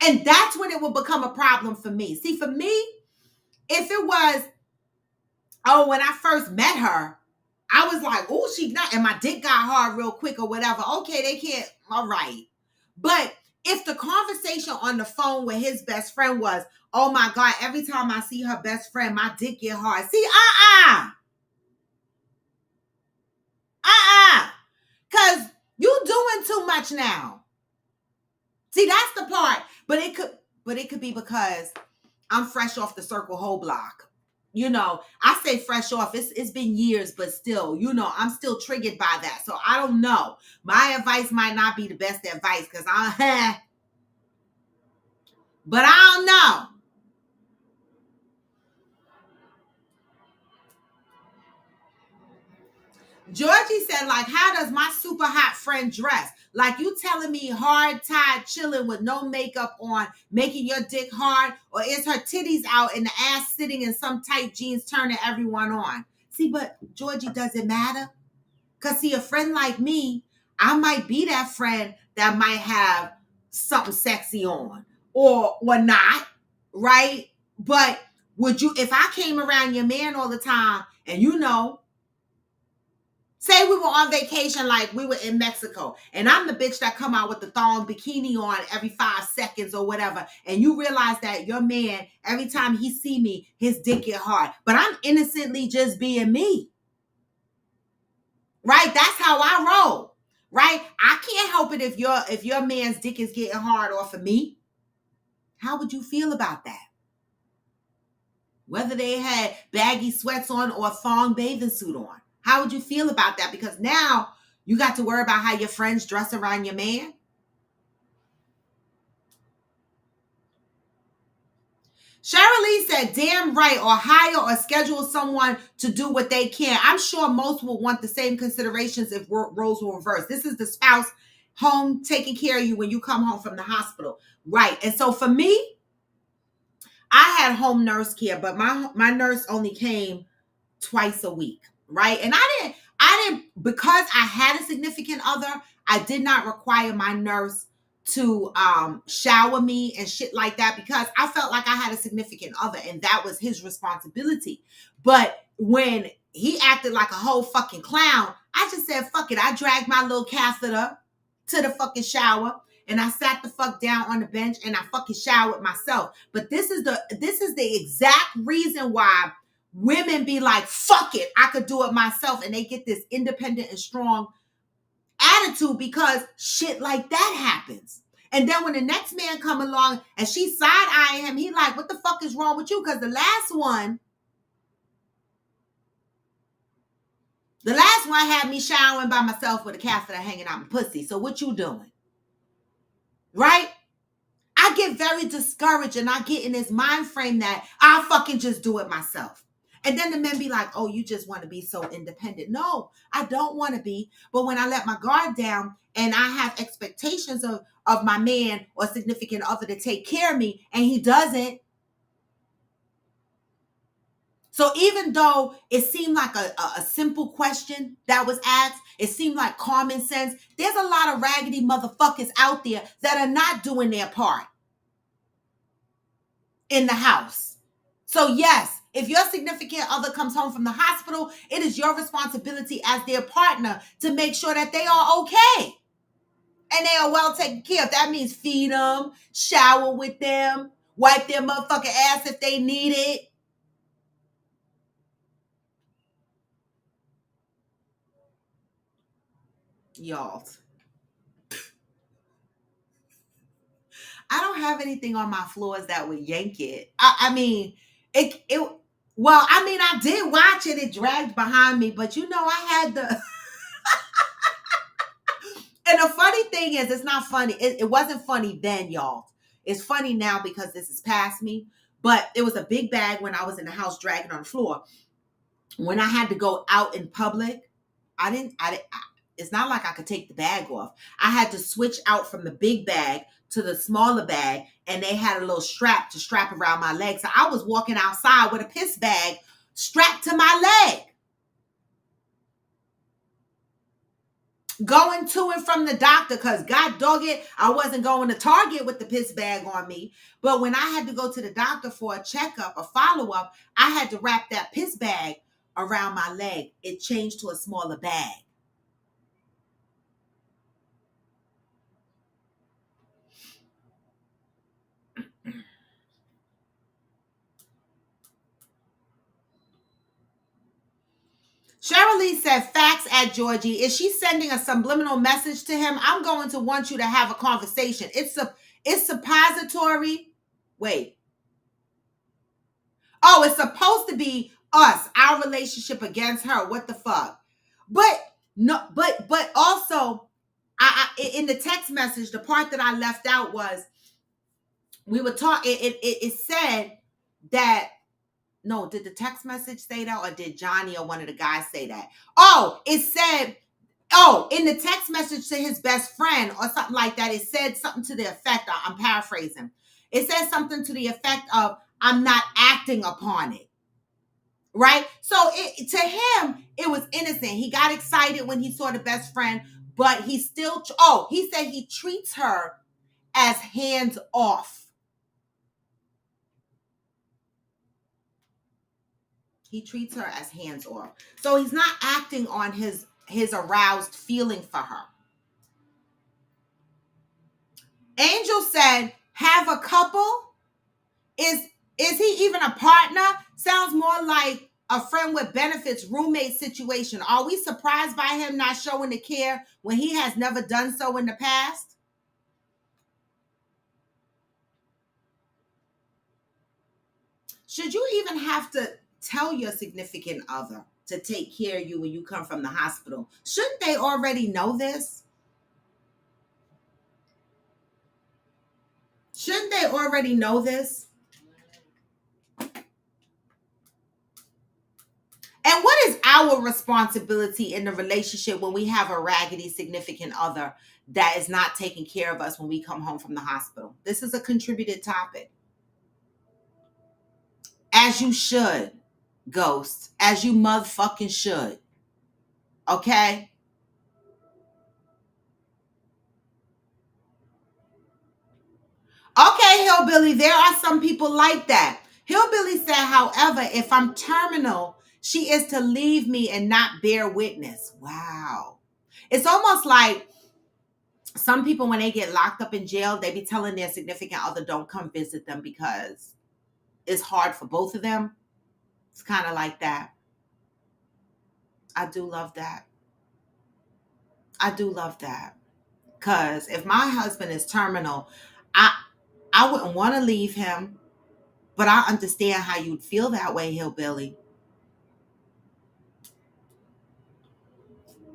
and that's when it will become a problem for me. See, for me, if it was, oh, when I first met her, I was like, oh, she's not, and my dick got hard real quick or whatever. Okay, they can't, all right. But if the conversation on the phone with his best friend was, oh my God, every time I see her best friend, my dick get hard. See, because you doing too much now. See, that's the part. But it could be because I'm fresh off the Circle Whole block. You know, I say fresh off. It's been years, but still, you know, I'm still triggered by that. So I don't know. My advice might not be the best advice because but I don't know. Georgie said, like, how does my super hot friend dress? Like, you telling me hard tied, chilling with no makeup on, making your dick hard, or is her titties out and the ass sitting in some tight jeans turning everyone on? See, but Georgie, does it matter? Because see, a friend like me, I might be that friend that might have something sexy on or not, right? But would you, if I came around your man all the time and say we were on vacation, like we were in Mexico, and I'm the bitch that come out with the thong bikini on every 5 seconds or whatever, and you realize that your man, every time he see me, his dick get hard, but I'm innocently just being me, right? That's how I roll, right? I can't help it if your man's dick is getting hard off of me. How would you feel about that? Whether they had baggy sweats on or a thong bathing suit on. How would you feel about that? Because now you got to worry about how your friends dress around your man. Cheryl said, damn right, or hire or schedule someone to do what they can. I'm sure most will want the same considerations if roles were reversed. This is the spouse home taking care of you when you come home from the hospital. Right. And so for me, I had home nurse care, but my nurse only came twice a week, right? And I didn't because I had a significant other, I did not require my nurse to shower me and shit like that because I felt like I had a significant other and that was his responsibility. But when he acted like a whole fucking clown, I just said, fuck it. I dragged my little catheter to the fucking shower and I sat the fuck down on the bench and I fucking showered myself. But this is the exact reason why women be like, fuck it, I could do it myself. And they get this independent and strong attitude because shit like that happens. And then when the next man come along and she side-eyeing him, he like, what the fuck is wrong with you? Because the last one had me showering by myself with a catheter hanging out my pussy. So what you doing? Right? I get very discouraged and I get in this mind frame that I'll fucking just do it myself. And then the men be like, oh, you just want to be so independent. No, I don't want to be. But when I let my guard down and I have expectations of my man or significant other to take care of me and he doesn't. So even though it seemed like a simple question that was asked, it seemed like common sense, there's a lot of raggedy motherfuckers out there that are not doing their part in the house. So yes, if your significant other comes home from the hospital, it is your responsibility as their partner to make sure that they are okay. And they are well taken care of. That means feed them, shower with them, wipe their motherfucking ass if they need it. Y'all. I don't have anything on my floors that would yank it. I mean, well, I mean, I did watch it. It dragged behind me, but I had the... And the funny thing is, it's not funny. It wasn't funny then, y'all. It's funny now because this is past me. But it was a big bag when I was in the house dragging on the floor. When I had to go out in public, it's not like I could take the bag off. I had to switch out from the big bag to the smaller bag, and they had a little strap to strap around my leg. So I was walking outside with a piss bag strapped to my leg. Going to and from the doctor because God dog it, I wasn't going to Target with the piss bag on me. But when I had to go to the doctor for a checkup, a follow-up, I had to wrap that piss bag around my leg. It changed to a smaller bag. Cheryl Lee said, facts at Georgie. Is she sending a subliminal message to him? I'm going to want you to have a conversation. It's suppository. Wait. Oh, it's supposed to be us, our relationship against her. What the fuck? But no, but also, I in the text message, the part that I left out was we were talking. It said that No, did the text message say that, or did Johnny or one of the guys say that? Oh, it said, oh, in the text message to his best friend or something like that, it said something to the effect, I'm paraphrasing. It said something to the effect of, I'm not acting upon it. Right? So to him, it was innocent. He got excited when he saw the best friend, but he still, he said he treats her as hands off. He treats her as hands off. So he's not acting on his aroused feeling for her. Angel said, have a couple? Is he even a partner? Sounds more like a friend with benefits roommate situation. Are we surprised by him not showing the care when he has never done so in the past? Should you even have to tell your significant other to take care of you when you come from the hospital? Shouldn't they already know this? Shouldn't they already know this? And what is our responsibility in the relationship when we have a raggedy significant other that is not taking care of us when we come home from the hospital? This is a contributed topic. As you should, Ghost. As you motherfucking should. Okay? Okay, Hillbilly, there are some people like that. Hillbilly said, however, if I'm terminal, she is to leave me and not bear witness. Wow. It's almost like some people, when they get locked up in jail, they be telling their significant other, don't come visit them because it's hard for both of them. It's kind of like that. I do love that. I do love that. Because if my husband is terminal, I wouldn't want to leave him, but I understand how you'd feel that way, Hillbilly.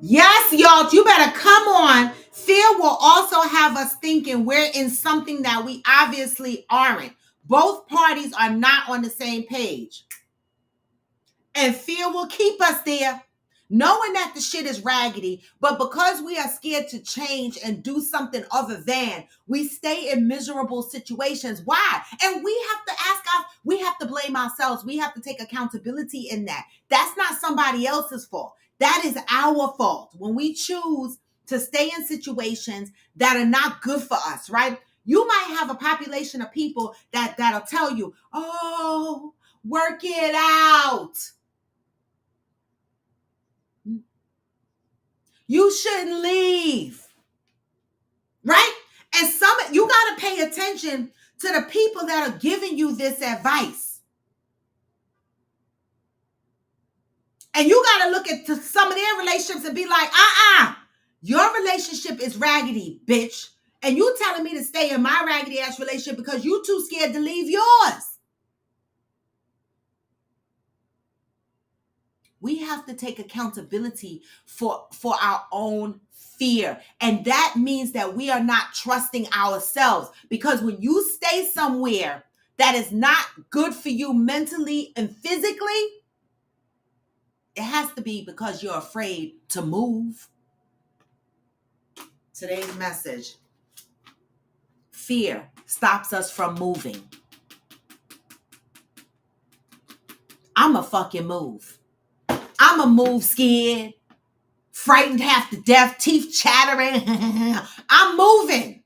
Yes, y'all, you better come on. Fear will also have us thinking we're in something that we obviously aren't. Both parties are not on the same page. And fear will keep us there, knowing that the shit is raggedy, but because we are scared to change and do something other than, we stay in miserable situations. Why? And we have to we have to blame ourselves. We have to take accountability in that. That's not somebody else's fault. That is our fault when we choose to stay in situations that are not good for us, right? You might have a population of people that'll tell you, oh, work it out. You shouldn't leave, right? And you got to pay attention to the people that are giving you this advice. And you got to look at some of their relationships and be like, your relationship is raggedy, bitch. And you telling me to stay in my raggedy ass relationship because you too scared to leave yours. We have to take accountability for our own fear. And that means that we are not trusting ourselves. Because when you stay somewhere that is not good for you mentally and physically, it has to be because you're afraid to move. Today's message: fear stops us from moving. I'ma fucking move. I'ma move scared, frightened half to death, teeth chattering. I'm moving.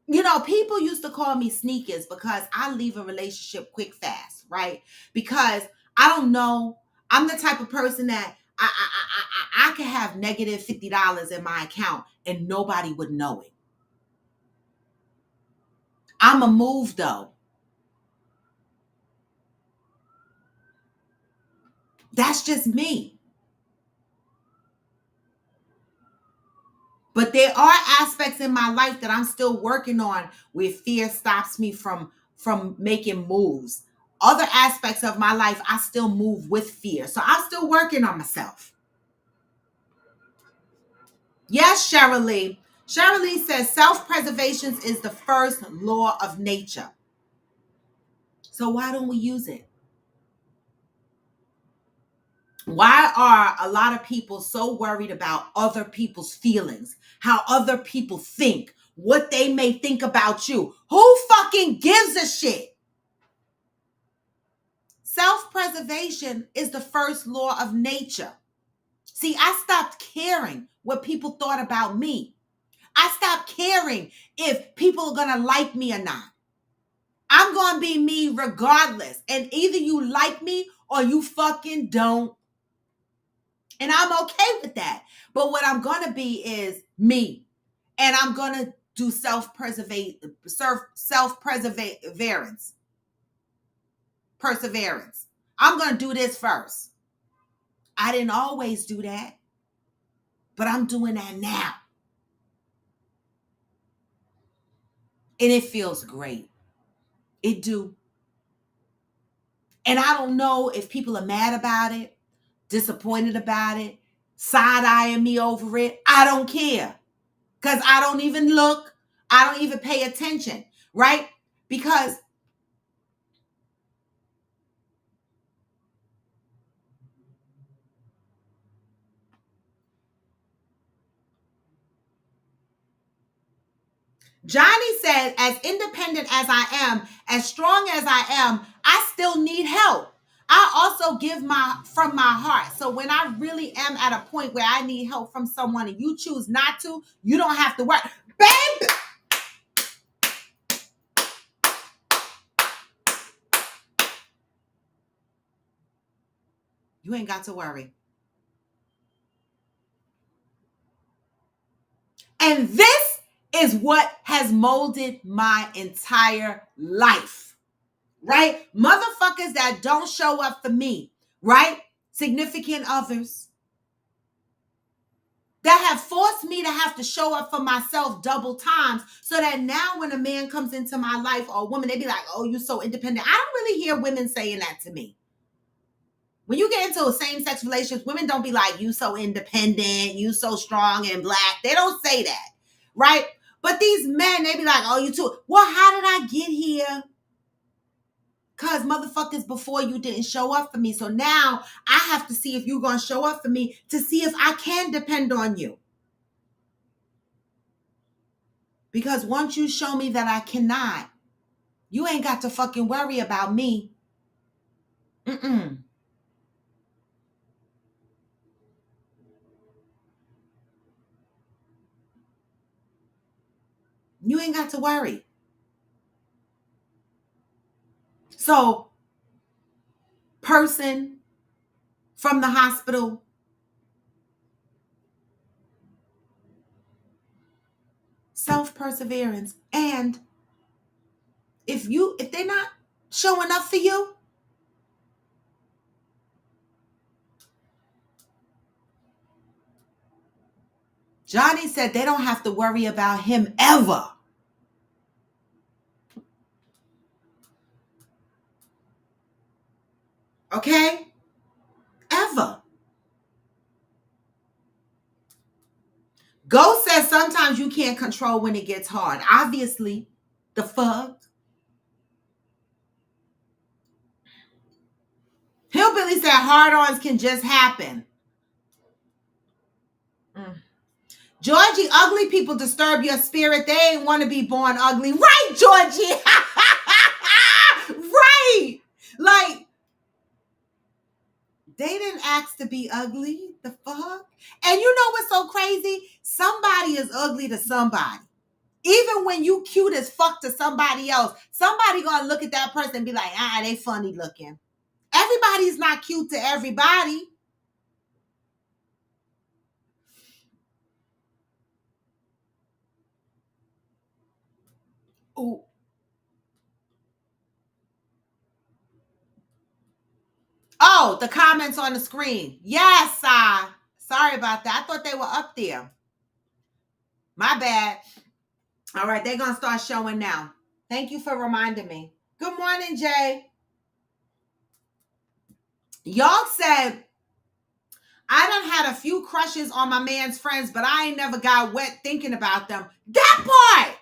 You know, people used to call me sneakers because I leave a relationship quick, fast, right? Because I don't know. I'm the type of person that I could have negative $50 in my account and nobody would know it. I'm a move though. That's just me. But there are aspects in my life that I'm still working on where fear stops me from making moves. Other aspects of my life, I still move with fear. So I'm still working on myself. Yes, Cheryl Lee. Cheryl Lee says self-preservation is the first law of nature. So why don't we use it? Why are a lot of people so worried about other people's feelings, how other people think, what they may think about you? Who fucking gives a shit? Self-preservation is the first law of nature. See, I stopped caring what people thought about me. I stopped caring if people are going to like me or not. I'm going to be me regardless. And either you like me or you fucking don't. And I'm okay with that. But what I'm going to be is me. And I'm going to do self-perseverance. Perseverance. I'm going to do this first. I didn't always do that. But I'm doing that now. And it feels great. It do. And I don't know if people are mad about it, disappointed about it, side-eyeing me over it. I don't care. Because I don't even look. I don't even pay attention. Right? Because Johnny said, as independent as I am, as strong as I am, I still need help. I also give from my heart. So when I really am at a point where I need help from someone and you choose not to, you don't have to worry. Babe! You ain't got to worry. And this is what has molded my entire life, right? Motherfuckers that don't show up for me, right? Significant others that have forced me to have to show up for myself double times, so that now when a man comes into my life or a woman, they be like, oh, you're so independent. I don't really hear women saying that to me. When you get into a same-sex relationship, women don't be like, you so independent, you so strong and black. They don't say that, right? But these men, they be like, oh, you too. Well, how did I get here? Because motherfuckers before you didn't show up for me. So now I have to see if you're going to show up for me to see if I can depend on you. Because once you show me that I cannot, you ain't got to fucking worry about me. Mm-mm. You ain't got to worry. So, person from the hospital, self-perseverance. And if they're not showing up for you, Johnny said they don't have to worry about him ever. Okay? Ever. Ghost says sometimes you can't control when it gets hard. Obviously, the fuck. Hillbilly said hard-ons can just happen. Georgie, ugly people disturb your spirit. They ain't want to be born ugly. Right, Georgie? Right. Like, they didn't ask to be ugly. The fuck? And you know what's so crazy? Somebody is ugly to somebody. Even when you cute as fuck to somebody else, somebody gonna look at that person and be like, they funny looking. Everybody's not cute to everybody. Ooh. Oh, the comments on the screen. Yes, sorry about that. I thought they were up there. My bad. All right, they're gonna start showing now. Thank you for reminding me. Good morning, Jay. Y'all said I done had a few crushes on my man's friends, but I ain't never got wet thinking about them. That part!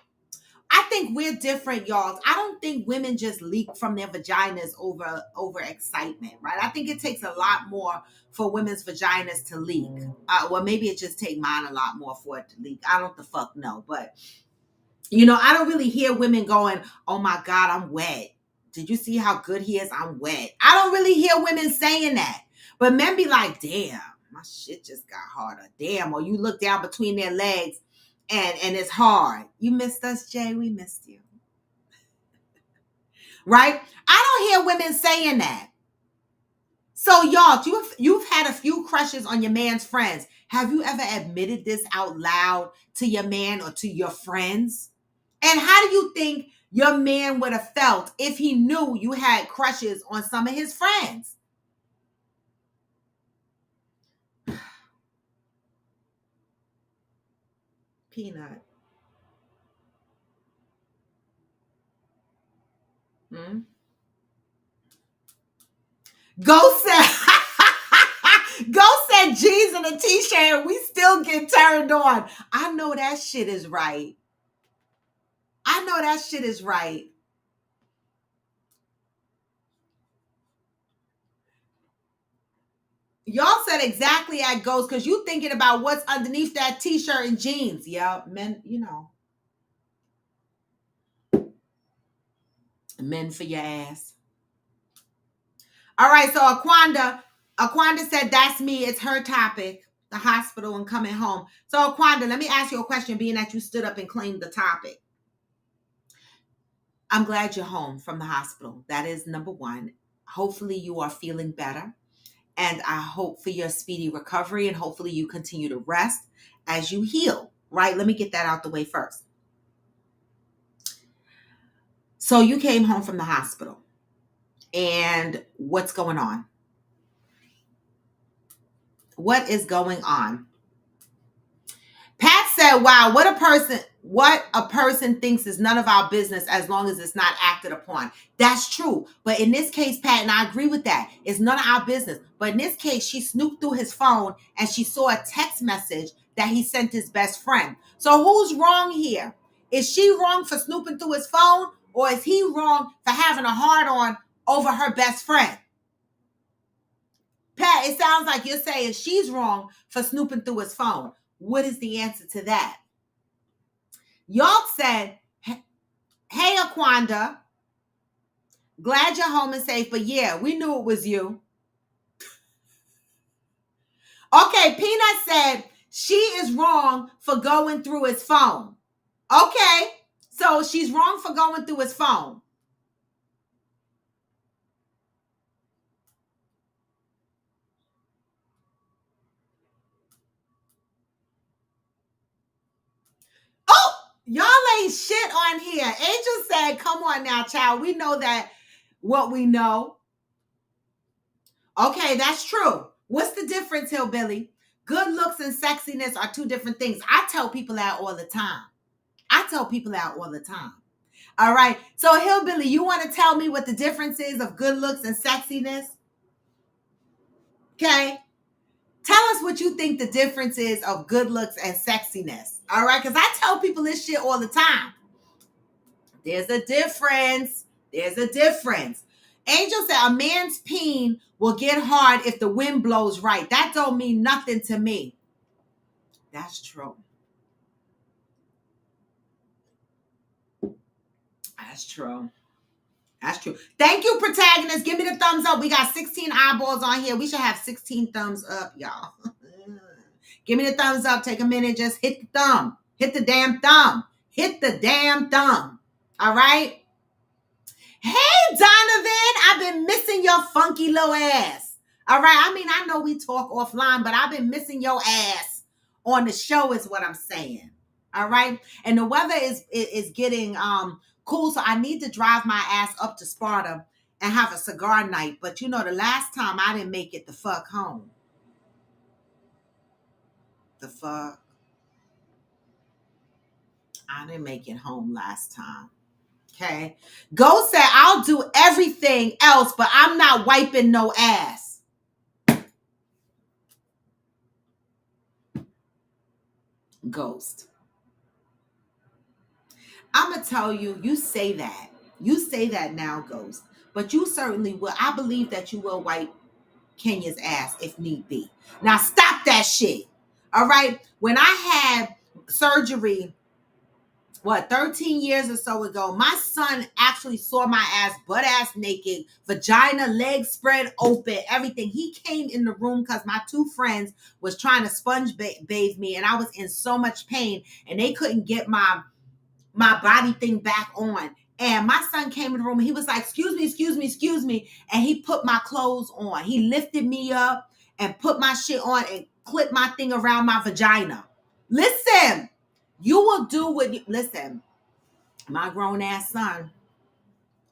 I think we're different, y'all. I don't think women just leak from their vaginas over excitement, right? I think it takes a lot more for women's vaginas to leak. Well, maybe it just take mine a lot more for it to leak. I don't the fuck know, but I don't really hear women going, "Oh my God, I'm wet. Did you see how good he is? I'm wet." I don't really hear women saying that, but men be like, "Damn, my shit just got harder." Damn, or you look down between their legs. And it's hard. You missed us, Jay. We missed you. Right? I don't hear women saying that. So y'all, you've had a few crushes on your man's friends. Have you ever admitted this out loud to your man or to your friends? And how do you think your man would have felt if he knew you had crushes on some of his friends? Peanut. Hmm? Ghost said, Ghost said jeans and a t-shirt and we still get turned on. I know that shit is right. I know that shit is right. Y'all said exactly at Ghost because you thinking about what's underneath that t-shirt and jeans. Yeah, men, men for your ass. All right, so Aquanda said that's me. It's her topic, the hospital and coming home. So Aquanda, let me ask you a question, being that you stood up and claimed the topic. I'm glad you're home from the hospital. That is number one. Hopefully you are feeling better. And I hope for your speedy recovery and hopefully you continue to rest as you heal, right? Let me get that out the way first. So you came home from the hospital and what's going on? What is going on? Pat said, wow, what a person thinks is none of our business as long as it's not acted upon. That's true. But in this case, Pat, and I agree with that, it's none of our business. But in this case, she snooped through his phone and she saw a text message that he sent his best friend. So who's wrong here? Is she wrong for snooping through his phone, or is he wrong for having a hard on over her best friend? Pat, it sounds like you're saying she's wrong for snooping through his phone. What is the answer to that? Y'all said, hey, Aquanda, glad you're home and safe, but yeah, we knew it was you. Okay, Peanut said she is wrong for going through his phone. Okay, so she's wrong for going through his phone. Oh, y'all ain't shit on here. Angel said, come on now, child. We know that what we know. Okay, that's true. What's the difference, Hillbilly? Good looks and sexiness are two different things. I tell people that all the time. All right. So, Hillbilly, you want to tell me what the difference is of good looks and sexiness? Okay. Tell us what you think the difference is of good looks and sexiness. All right. Because I tell people this shit all the time. There's a difference. Angel said a man's peen will get hard if the wind blows right. That don't mean nothing to me. That's true. That's true. Thank you, protagonist. Give me the thumbs up. We got 16 eyeballs on here. We should have 16 thumbs up, y'all. Give me the thumbs up. Take a minute. Just hit the thumb. Hit the damn thumb. All right. Hey, Donovan. I've been missing your funky little ass. All right. I mean, I know we talk offline, but I've been missing your ass on the show is what I'm saying. All right. And the weather is getting cool. So I need to drive my ass up to Sparta and have a cigar night. But the last time I didn't make it the fuck home. The fuck. I didn't make it home last time. Okay. Ghost said, I'll do everything else, but I'm not wiping no ass. Ghost. I'm gonna tell you, you say that. You say that now, Ghost. But you certainly will. I believe that you will wipe Kenya's ass if need be. Now stop that shit. All right. When I had surgery, what, 13 years or so ago, my son actually saw my ass butt ass naked, vagina, legs spread open, everything. He came in the room because my two friends was trying to sponge bathe me, and I was in so much pain, and they couldn't get my body thing back on. And my son came in the room and he was like, excuse me, excuse me, excuse me. And he put my clothes on. He lifted me up and put my shit on and clipped my thing around my vagina. Listen, you will do what you, listen, my grown ass son,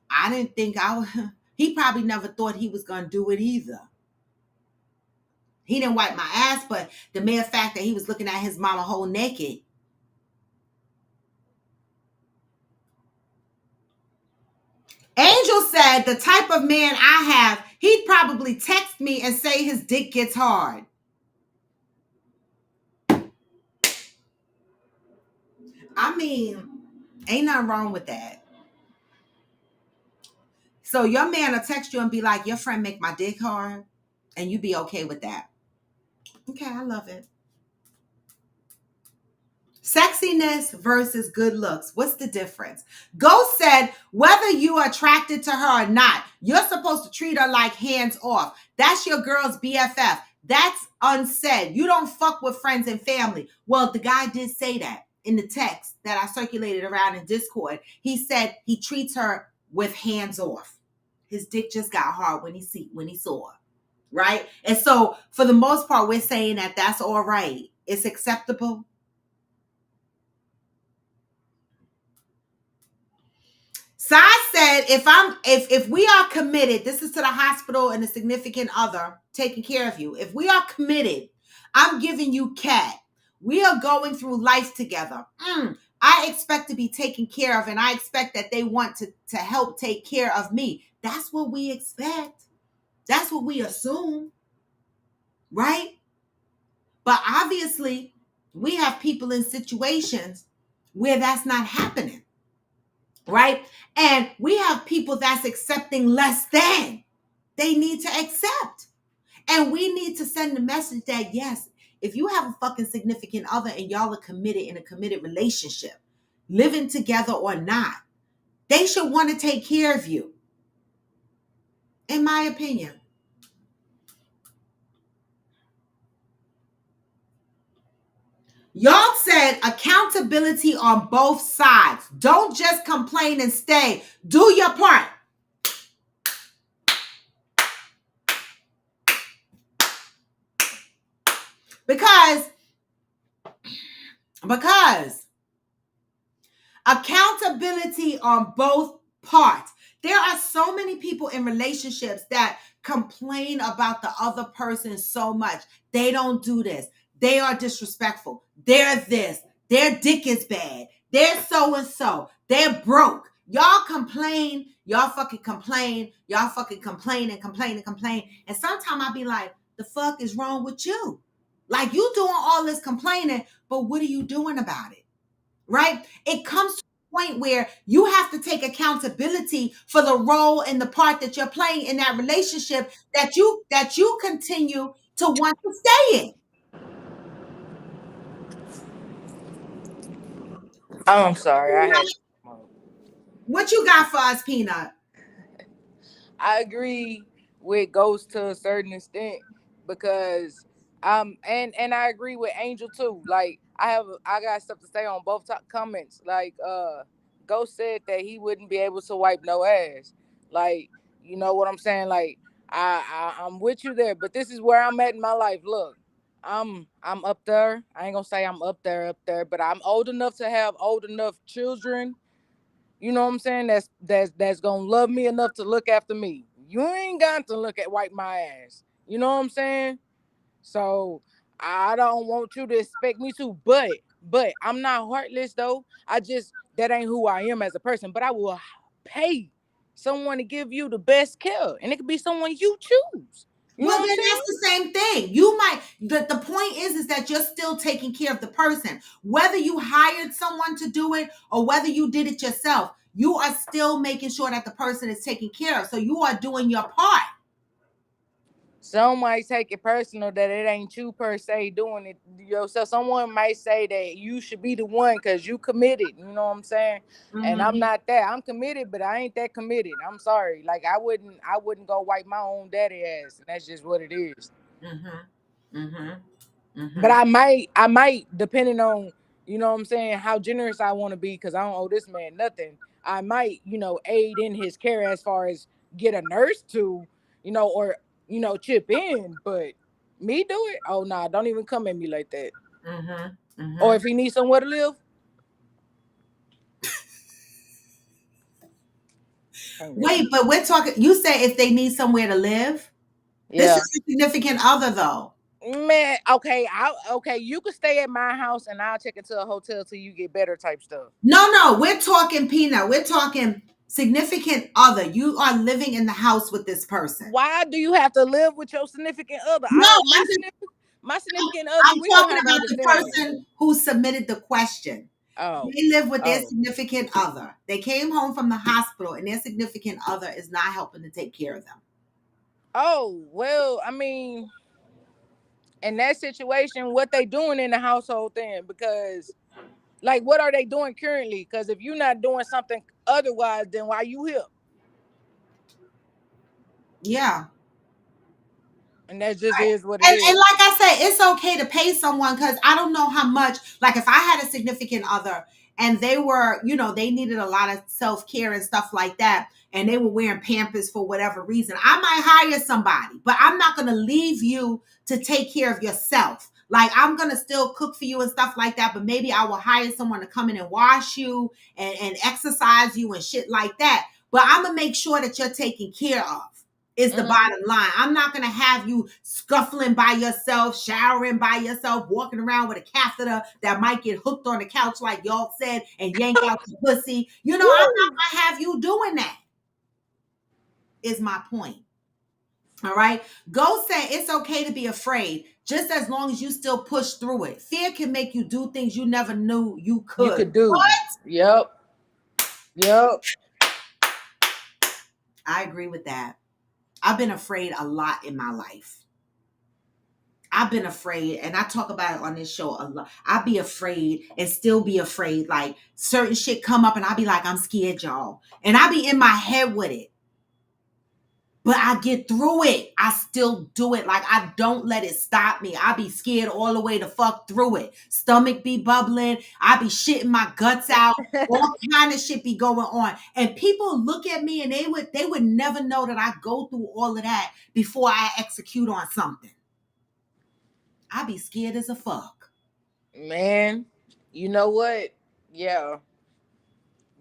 I didn't think I would, he probably never thought he was going to do it either. He didn't wipe my ass, but the mere fact that he was looking at his mama whole naked. Angel said the type of man I have, he'd probably text me and say his dick gets hard. I mean, ain't nothing wrong with that. So your man will text you and be like, your friend make my dick hard, and you be okay with that. Okay, I love it. Sexiness versus good looks. What's the difference? Ghost said, whether you are attracted to her or not, you're supposed to treat her like hands off. That's your girl's BFF. That's unsaid. You don't fuck with friends and family. Well, the guy did say that in the text that I circulated around in Discord. He said he treats her with hands off. His dick just got hard when he saw her. Right? And so for the most part, we're saying that that's all right. It's acceptable. Sai said, if we are committed, this is to the hospital and a significant other taking care of you. If we are committed, I'm giving you cat. We are going through life together. I expect to be taken care of, and I expect that they want to help take care of me. That's what we expect. That's what we assume, right? But obviously, we have people in situations where that's not happening. Right? And we have people that's accepting less than they need to accept. And we need to send the message that, yes, if you have a fucking significant other and y'all are committed in a committed relationship, living together or not, they should want to take care of you. In my opinion. Y'all said accountability on both sides. Don't just complain and stay. Do your part. Because accountability on both parts. There are so many people in relationships that complain about the other person so much. They don't do this. They are disrespectful. They're this. Their dick is bad. They're so and so. They're broke. Y'all complain. Y'all fucking complain. Y'all fucking complain and complain and complain. And sometimes I'll be like, the fuck is wrong with you? Like, you doing all this complaining, but what are you doing about it? Right? It comes to a point where you have to take accountability for the role and the part that you're playing in that relationship that you continue to want to stay in. Oh, I'm sorry. I had. What you got for us, Peanut? I agree with Ghost to a certain extent because and I agree with Angel too. Like I got stuff to say on both comments. Like Ghost said that he wouldn't be able to wipe no ass. Like, you know what I'm saying? Like I'm with you there, but this is where I'm at in my life. Look, I'm up there. I ain't gonna say I'm up there, but I'm old enough to have old enough children. You know what I'm saying? That's gonna love me enough to look after me. You ain't got to look at wipe my ass. You know what I'm saying? So I don't want you to expect me to, but I'm not heartless though. I just that ain't who I am as a person. But I will pay someone to give you the best care, and it could be someone you choose. You know Well, what then I'm saying? that's the same thing. You might, the point is that you're still taking care of the person. Whether you hired someone to do it or whether you did it yourself, you are still making sure that the person is taken care of. So you are doing your part. Some might take it personal that it ain't you per se doing it yourself. Someone might say that you should be the one because you committed. You know what I'm saying? And I'm Mm-hmm. not that. I'm committed, but I ain't that committed. I'm sorry. Like I wouldn't go wipe my own daddy ass, and that's just what it is. Mm-hmm. Mm-hmm. But Mm-hmm. I might, depending on, you know what I'm saying, how generous I want to be, because I don't owe this man nothing. I might, aid in his care as far as get a nurse to, or chip in. But me do it? Oh nah, don't even come at me like that. Mm-hmm. Or Mm-hmm. if he needs somewhere to live, can't get Wait, me. but we're talking, you say if they need somewhere to live? This Yeah. is a significant other though. Man, okay, okay, you could stay at my house and I'll check into a hotel till you get better type stuff. No, we're talking Peanut. We're talking significant other. You are living in the house with this person. Why do you have to live with your significant other? No, I don't I'm just my significant other, I'm we gonna talking have an about the understanding. person who submitted the question. Oh, They live with their oh, significant other. They came home from the hospital and their significant other is not helping to take care of them. oh. Well, I mean, in that situation, what they doing in the household then? Because, like, what are they doing currently? Because if you're not doing something otherwise, then why you here? Yeah. And that just Right. is what it And is. like I said, it's okay to pay someone because I don't know how much. Like if I had a significant other and they were, they needed a lot of self care and stuff like that, and they were wearing Pampers for whatever reason, I might hire somebody, but I'm not going to leave you to take care of yourself. Like I'm gonna still cook for you and stuff like that, but maybe I will hire someone to come in and wash you and exercise you and shit like that. But I'm gonna make sure that you're taken care of is the Hmm. bottom line. I'm not going to have you scuffling by yourself, showering by yourself, walking around with a catheter that might get hooked on the couch, like y'all said, and yank out the pussy. I'm not Woo! going to have you doing that, is my point. All right. Go say it's okay to be afraid, just as long as you still push through it. Fear can make you do things you never knew you You could. could do. What? Yep. Yep. I agree with that. I've been afraid a lot in my life. I've been afraid, and I talk about it on this show a lot. I be afraid and still be afraid. Like certain shit come up, and I be like, I'm scared, y'all. And I be in my head with it. But I get through it. I still do it. Like I don't let it stop me. I be scared all the way to fuck through it. Stomach be bubbling. I be shitting my guts out. All kind of shit be going on. And people look at me and they would never know that I go through all of that before I execute on something. I be scared as a fuck. Man, you know what? Yeah.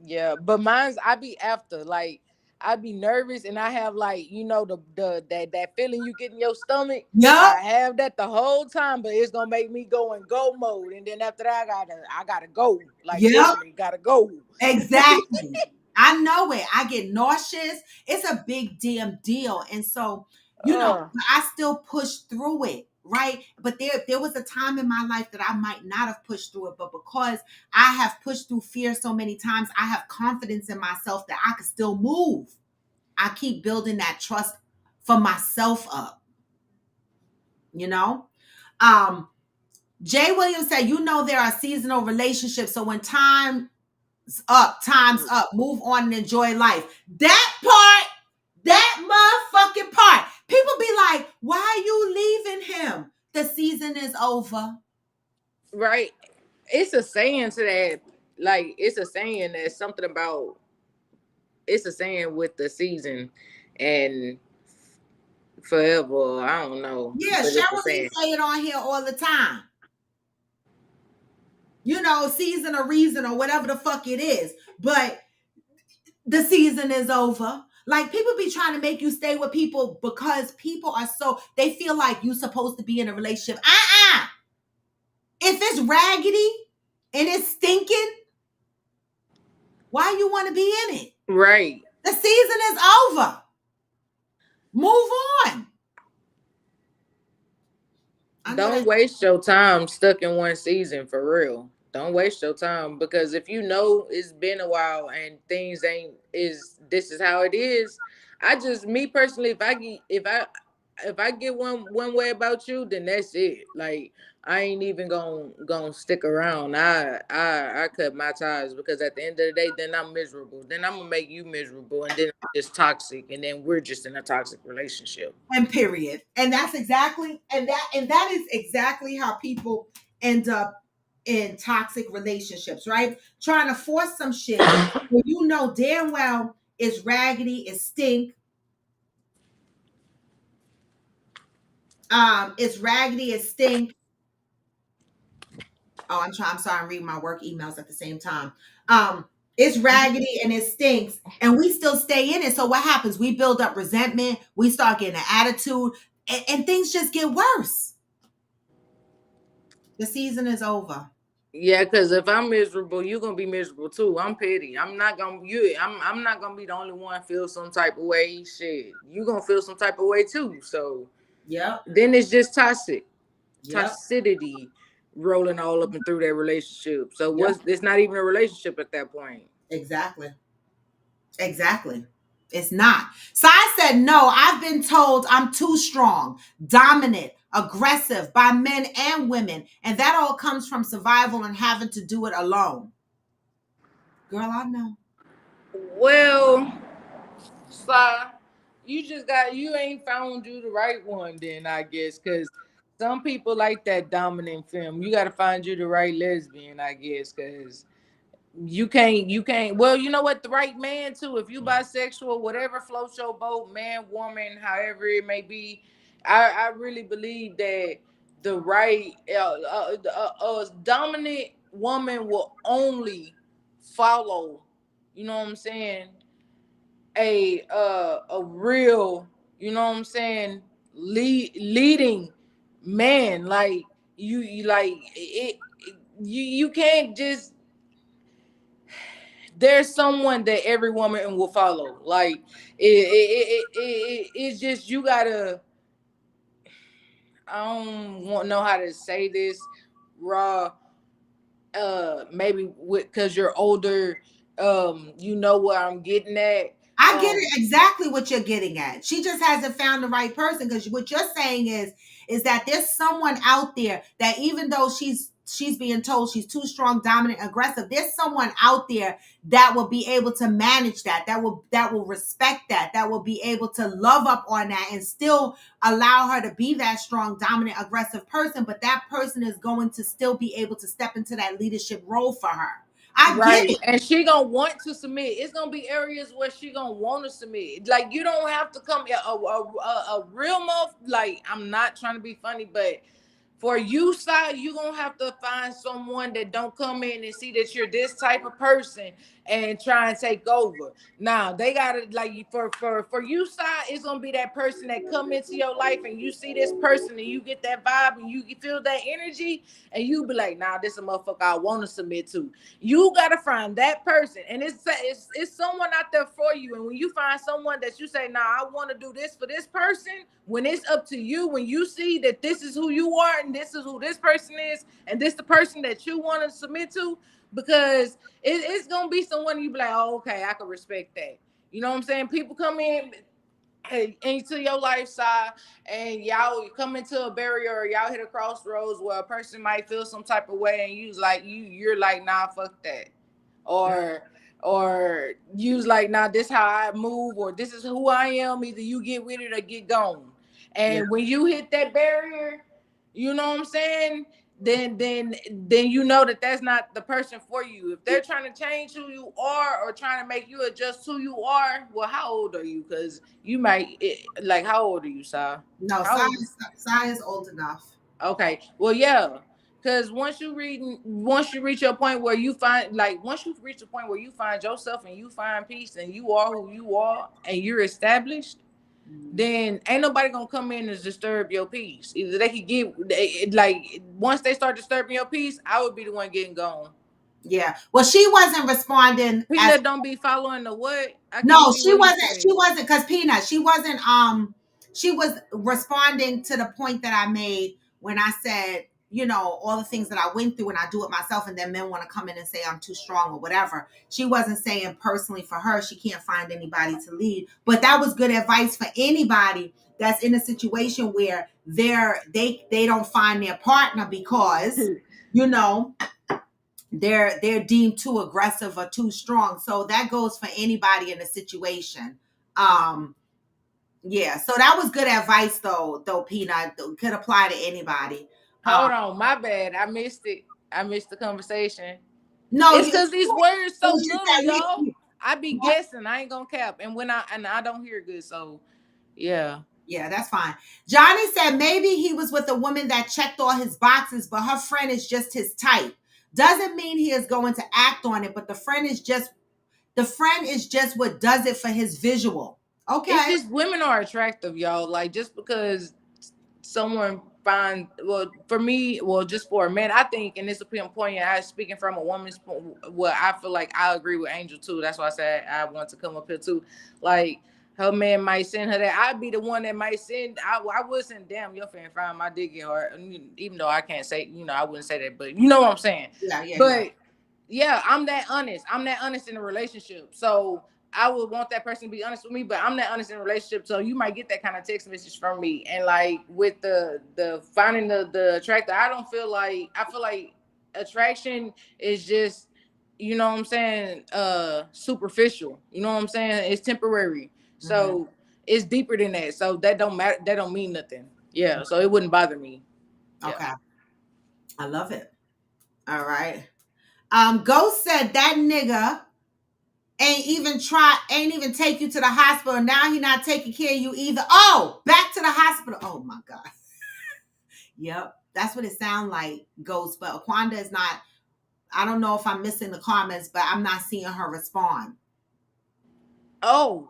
Yeah, but mine's I be after, like, I be nervous and I have, like, that feeling you get in your stomach. Yup. I have that the whole time, but it's gonna make me go in go mode, and then after that I gotta go, like Yep, literally gotta go. exactly. I know it. I get nauseous. It's a big damn deal. And so, uh, I still push through it, right? But there was a time in my life that I might not have pushed through it, but because I have pushed through fear so many times, I have confidence in myself that I can still move. I keep building that trust for myself up, you know? Um, Jay Williams said, there are seasonal relationships. So when time's up, move on and enjoy life. That motherfucking part. People be like, why are you leaving him? The season is over. right. It's a saying to that, like it's a saying that something about it's a saying with the season and forever. I don't know, Yeah, but it's a Cheryl Lee saying. say it on here all the time. Season or reason or whatever the fuck it is. But the season is over. Like people be trying to make you stay with people because people are they feel like you supposed to be in a relationship. If it's raggedy and it's stinking, why you want to be in it? Right. The season is over. Move on. I know Don't that. waste your time stuck in one season for real. Don't waste your time because if you know it's been a while and things ain't is this is how it is. I just me personally, if I get one way about you, then that's it. Like I ain't even gonna stick around. I cut my ties because at the end of the day, then I'm miserable. Then I'm gonna make you miserable, and then I'm just toxic, and then we're just in a toxic relationship. And period. And that's exactly and that is exactly how people end up in toxic relationships, right? Trying to force some shit when you know damn well it's raggedy, it's stink. It's raggedy, it's stink. Oh, I'm sorry, I'm reading my work emails at the same time. It's raggedy and it stinks, and we still stay in it. So what happens? We build up resentment, we start getting an attitude, and things just get worse. The season is over. Yeah, because if I'm miserable, you're gonna be miserable too. I'm petty. I'm not gonna you. I'm not gonna be the only one feel some type of way. Shit, you gonna feel some type of way too. So Yep. then it's just Yep. toxicity rolling all up and through that relationship. So Yep. what's it's not even a relationship at that point. Exactly. Exactly. It's not. So I said, no, I've been told I'm too strong, dominant, aggressive by men and women. And that all comes from survival and having to do it alone. Girl, I know. Well, so you ain't found you the right one then I guess because some people like that dominant film. You got to find you the right lesbian I guess because you can't well you know what the right man too if you bisexual whatever floats your boat man woman however it may be. I really believe that the right dominant woman will only follow, you know what I'm saying, a real, you know what I'm saying, leading man. Like you like you can't just, there's someone that every woman will follow. Like it's just you gotta. I don't want know how to say this raw. Maybe because you're older. You know where I'm getting at. I get it exactly what you're getting at. She just hasn't found the right person because what you're saying is that there's someone out there that even though she's being told she's too strong, dominant, aggressive, there's someone out there that will be able to manage that will respect that will be able to love up on that and still allow her to be that strong, dominant, aggressive person, but that person is going to still be able to step into that leadership role for her. I get Right, it. and she gonna want to submit. It's gonna be areas where she gonna want to submit. Like you don't have to come a real month. Like I'm not trying to be funny, but for you side, you gonna have to find someone that don't come in and see that you're this type of person and try and take over. Now they gotta like for you side, it's gonna be that person that come into your life and you see this person and you get that vibe and you feel that energy and you be like, nah, this is a motherfucker I want to submit to. You gotta find that person, and it's someone out there for you. And when you find someone that you say, nah, I want to do this for this person, when it's up to you, when you see that this is who you are and this is who this person is, and this the person that you want to submit to, because it's gonna be someone you be like, oh, okay, I can respect that. You know what I'm saying? People come in into your lifestyle and y'all come into a barrier or y'all hit a crossroads where a person might feel some type of way and you're like, nah, fuck that, or you's like, nah, this how I move, or this is who I am, either you get with it or get gone. Yeah. And when you hit that barrier, you know what I'm saying, then you know that that's not the person for you. If they're trying to change who you are or trying to make you adjust who you are, well, how old are you? Because you might like, how old are you, Sai? No, How old? Sai is old enough. Okay, well, yeah, because once you reach your point where you find, like, once you reach a point where you find yourself and you find peace and you are who you are and you're established, then ain't nobody gonna come in and disturb your peace. Either they could like once they start disturbing your peace, I would be the one getting gone. Yeah. Well, she wasn't responding as Peanut don't be following the what? I can't no, see what he she said. wasn't because Peanut, she wasn't she was responding to the point that I made when I said, you know, all the things that I went through and I do it myself, and then men want to come in and say I'm too strong or whatever. She wasn't saying personally for her, she can't find anybody to lead. But that was good advice for anybody that's in a situation where they don't find their partner because, you know, they're deemed too aggressive or too strong. So that goes for anybody in a situation. Yeah, so that was good advice though Peanut, could apply to anybody. Hold on, my bad. I missed it. I missed the conversation. No, It's you, because these words it so was just little, that y'all. I be guessing. I ain't gonna cap. And I don't hear good, so yeah. yeah, that's fine. Johnny said maybe he was with a woman that checked all his boxes, but her friend is just his type. Doesn't mean he is going to act on it, but the friend is just what does it for his visual. It's Okay. just women are attractive, y'all. Like just because someone find well for me, well just for a man, I think, and this is point. I speaking from a woman's point. Well, I feel like I agree with Angel too. That's why I said I want to come up here too. Like her man might send her that. I'd be the one that might send. I would send. Damn, your fan find my dick get hard. Even though I can't say, I wouldn't say that, but you know what I'm saying. Yeah. But yeah, I'm that honest. I'm that honest in a relationship. So I would want that person to be honest with me, but I'm that honest in a relationship. So you might get that kind of text message from me. And like with the finding the attractor, I feel like attraction is just, you know what I'm saying, superficial. You know what I'm saying? It's temporary. Mhm. So it's deeper than that. So that don't matter, that don't mean nothing. Yeah. So it wouldn't bother me. Yeah. Okay. I love it. All right. Ghost said that nigga ain't even take you to the hospital. Now he not taking care of you either. Oh, back to the hospital. Oh my God. Yep. That's what it sounds like, Ghost. But Aquanda is not, I don't know if I'm missing the comments, but I'm not seeing her respond. Oh,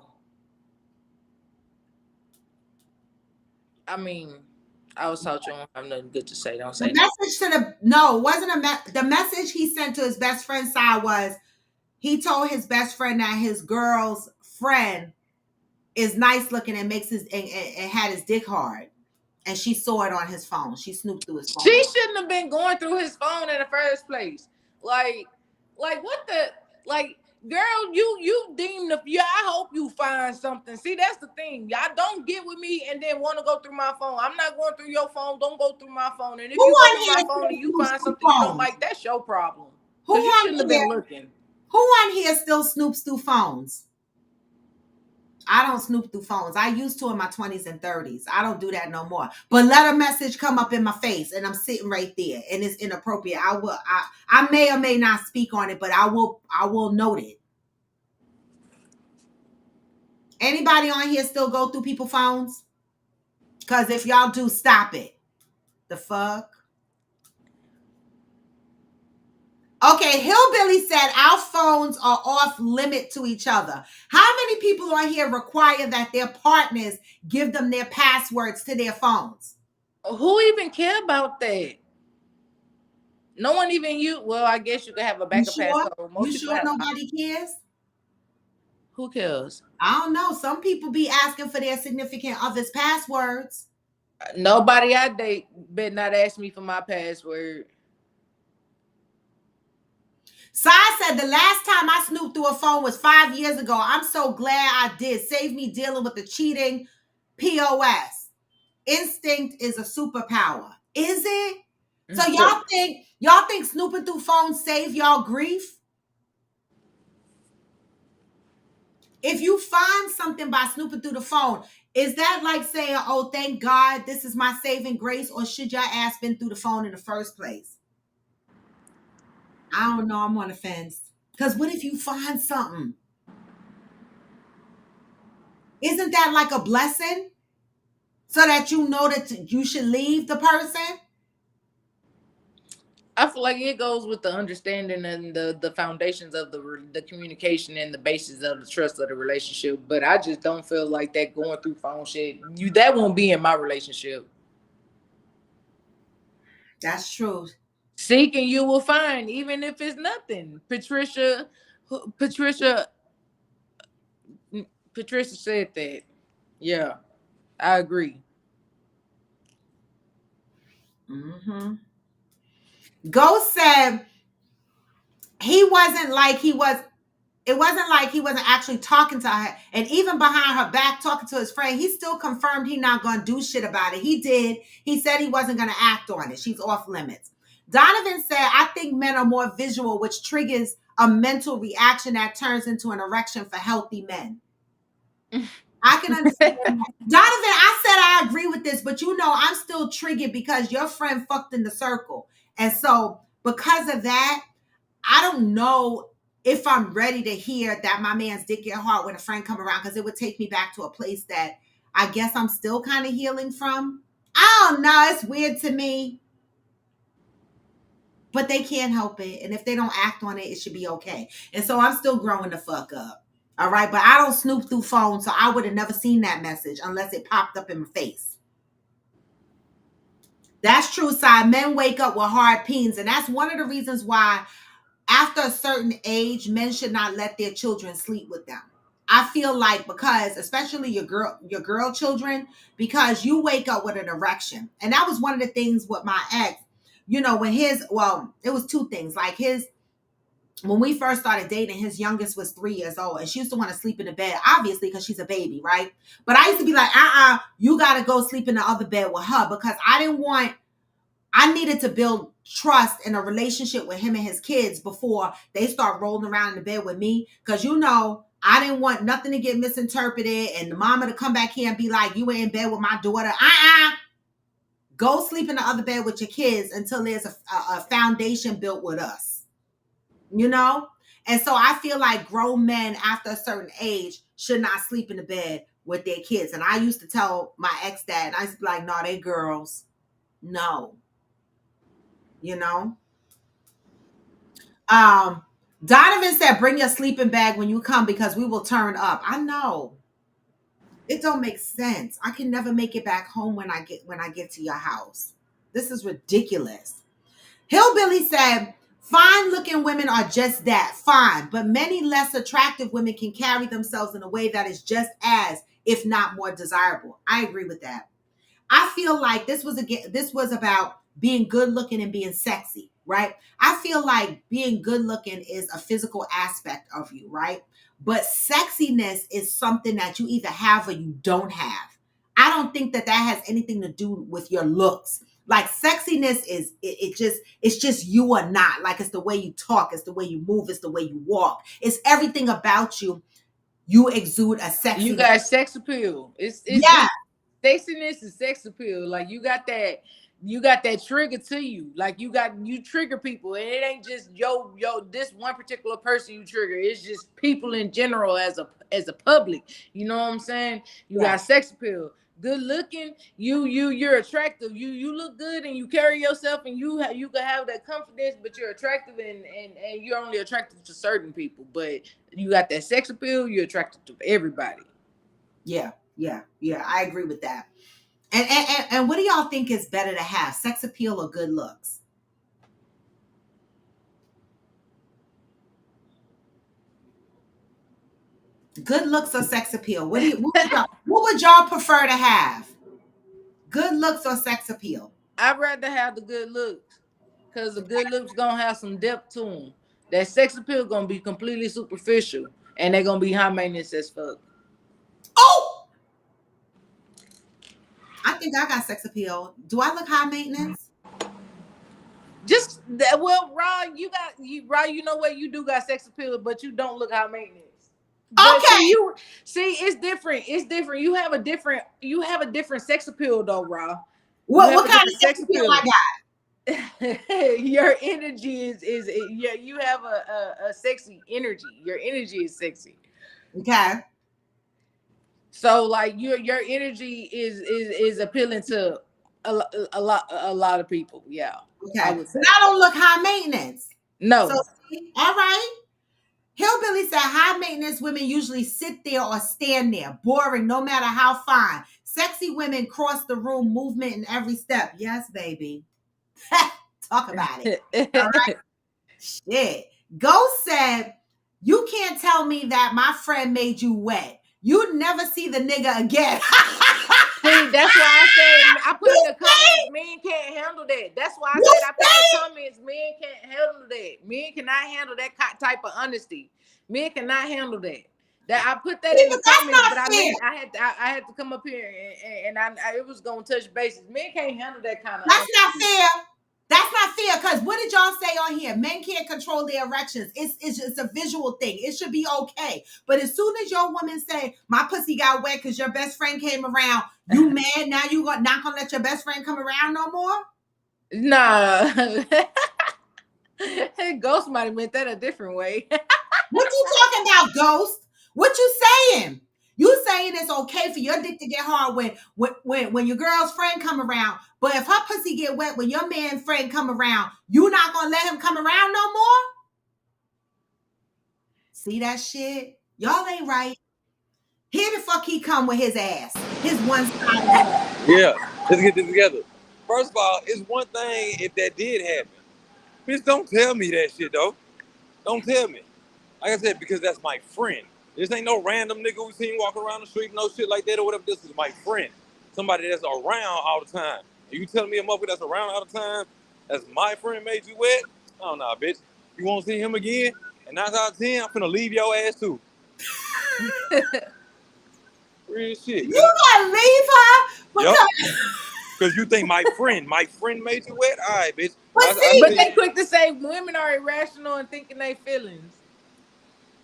I mean, I was taught you don't have nothing good to say. Don't The say nothing. message to the, no, it wasn't the message he sent to his best friend's side was he told his best friend that his girl's friend is nice looking and makes and had his dick hard. And she saw it on his phone. She snooped through his She phone. shouldn't have been going through his phone in the first place. Like, what the like, girl? You deemed the yeah. I hope you find something. See, that's the thing. Y'all don't get with me and then want to go through my phone. I'm not going through your phone. Don't go through my phone. And Who if you go on through here my phone still and you snoops find through something you don't phones? like, that's your problem. Who Cause you on shouldn't have here? been looking. Who on here still snoops through phones? I don't snoop through phones. I used to in my 20s and 30s. I don't do that no more. But let a message come up in my face and I'm sitting right there and it's inappropriate. I may or may not speak on it, but I will note it. Anybody on here still go through people's phones? Because if y'all do, stop it. The fuck? Okay, Hillbilly said our phones are off limit to each other. How many people on here require that their partners give them their passwords to their phones? Who even care about that? No one even you. Well, I guess you could have a You backup sure? passcode. You Most people sure have. nobody cares? Who cares? I don't know. Some people be asking for their significant other's passwords. Nobody I date better not ask me for my password. Sai said the last time I snooped through a phone was 5 years ago. I'm so glad I did. Save me dealing with the cheating POS. Instinct is a superpower. Is it? So y'all think snooping through phones save y'all grief? If you find something by snooping through the phone, is that like saying, "Oh, thank God, this is my saving grace," or should your ass been through the phone in the first place? I don't know. I'm on the fence. Because what if you find something? Isn't that like a blessing? So that you know that you should leave the person? I feel like it goes with the understanding and the foundations of the communication and the basis of the trust of the relationship. But I just don't feel like that going through phone shit. That won't be in my relationship. That's true. Seeking you will find, even if it's nothing. Patricia, Patricia said that. Yeah, I agree. Mm-hmm. Ghost said he wasn't like he was. It wasn't like he wasn't actually talking to her, and even behind her back, talking to his friend, he still confirmed he not gonna do shit about it. He did. He said he wasn't gonna act on it. She's off limits. Donovan said, "I think men are more visual, which triggers a mental reaction that turns into an erection for healthy men." I can understand that. Donovan, I said I agree with this, but I'm still triggered because your friend fucked in the circle. And so because of that, I don't know if I'm ready to hear that my man's dick get hard when a friend come around, because it would take me back to a place that I guess I'm still kind of healing from. I don't know. It's weird to me. But they can't help it. And if they don't act on it, it should be okay. And so I'm still growing the fuck up. All right. But I don't snoop through phones, so I would have never seen that message unless it popped up in my face. That's true, side. Men wake up with hard peens. And that's one of the reasons why after a certain age, men should not let their children sleep with them. I feel like, because especially your girl children, because you wake up with an erection. And that was one of the things with my ex, when it was two things. Like when we first started dating, his youngest was 3 years old, and she used to want to sleep in the bed, obviously, because she's a baby, right? But I used to be like, you got to go sleep in the other bed with her, because I needed to build trust in a relationship with him and his kids before they start rolling around in the bed with me. Because, I didn't want nothing to get misinterpreted and the mama to come back here and be like, you were in bed with my daughter. Go sleep in the other bed with your kids until there's a foundation built with us, And so I feel like grown men after a certain age should not sleep in the bed with their kids. And I used to tell my ex-dad, and I used to be like, no, they girls. No. Donovan said, bring your sleeping bag when you come because we will turn up. I know. It don't make sense. I can never make it back home when I get to your house. This is ridiculous. Hillbilly said, fine looking women are just that, fine, but many less attractive women can carry themselves in a way that is just as, if not more desirable. I agree with that. I feel like this was about being good looking and being sexy, right? I feel like being good looking is a physical aspect of you, right? But sexiness is something that you either have or you don't have. I don't think that has anything to do with your looks. Like sexiness is it's just you or not. Like it's the way you talk, it's the way you move, it's the way you walk. It's everything about you. You exude a sexy. You got sex appeal. It's yeah. Sexiness is sex appeal. Like you got that trigger to you. Like you trigger people, and it ain't just yo this one particular person you trigger. It's just people in general as a public. You know what I'm saying? You got sex appeal. Good looking, you're attractive. You look good and you carry yourself, and you can have that confidence, but you're attractive and you're only attractive to certain people. But you got that sex appeal, you're attracted to everybody. Yeah. I agree with that. And what do y'all think is better to have, sex appeal or good looks? Good looks or sex appeal? What would y'all prefer to have? Good looks or sex appeal? I'd rather have the good looks, because the good looks gonna have some depth to them. That sex appeal gonna be completely superficial, and they're gonna be high maintenance as fuck. Oh, I think I got sex appeal. Do I look high maintenance? Just that. Well, Rod, you know what? You do got sex appeal, but you don't look high maintenance. But okay. See, it's different. It's different. You have a different sex appeal though, Rod. What kind of sex appeal I got? Your energy is you have a sexy energy. Your energy is sexy. Okay. So like your energy is appealing to a lot of people. Yeah. Okay. But I don't look high maintenance. No. So, all right. Hillbilly said high maintenance women usually sit there or stand there, boring no matter how fine. Sexy women cross the room, movement in every step. Yes, baby. Talk about it. All right. Shit. Ghost said, you can't tell me that my friend made you wet. You'd never see the nigga again. See, that's why I said, I put in the comments, men can't handle that. That's why I You said I put in the say comments, men can't handle that. Men cannot handle that type of honesty. Men cannot handle that. That I put that see, in the but that's comments, not but I fair. meant I had to come up here and it was gonna touch bases. Men can't handle that kind of That's not honesty. fair. That's not fair. Because what did y'all say on here? Men can't control their erections. It's just a visual thing. It should be okay. But as soon as your woman say, my pussy got wet because your best friend came around, you mad now? You not gonna let your best friend come around no more? Nah. Ghost might have meant that a different way. What you talking about, Ghost? What you saying? You saying it's okay for your dick to get hard when your girl's friend come around, but if her pussy get wet when your man friend come around, you not gonna let him come around no more? See that shit? Y'all ain't right. Here the fuck he come with his ass, his one side. Yeah, let's get this together. First of all, it's one thing if that did happen. Bitch, don't tell me that shit though. Don't tell me. Like I said, because that's my friend. This ain't no random nigga we seen walking around the street, no shit like that or whatever. This is my friend. Somebody that's around all the time. And you telling me a motherfucker that's around all the time, that's my friend made you wet? Oh no, bitch. You won't see him again? And 9 out of 10, I'm finna leave your ass too. Real shit. You gonna leave her? Yup. Because, Because you think my friend made you wet? All right, bitch. but I see, But see. they quick to say women are irrational and thinking they feelings.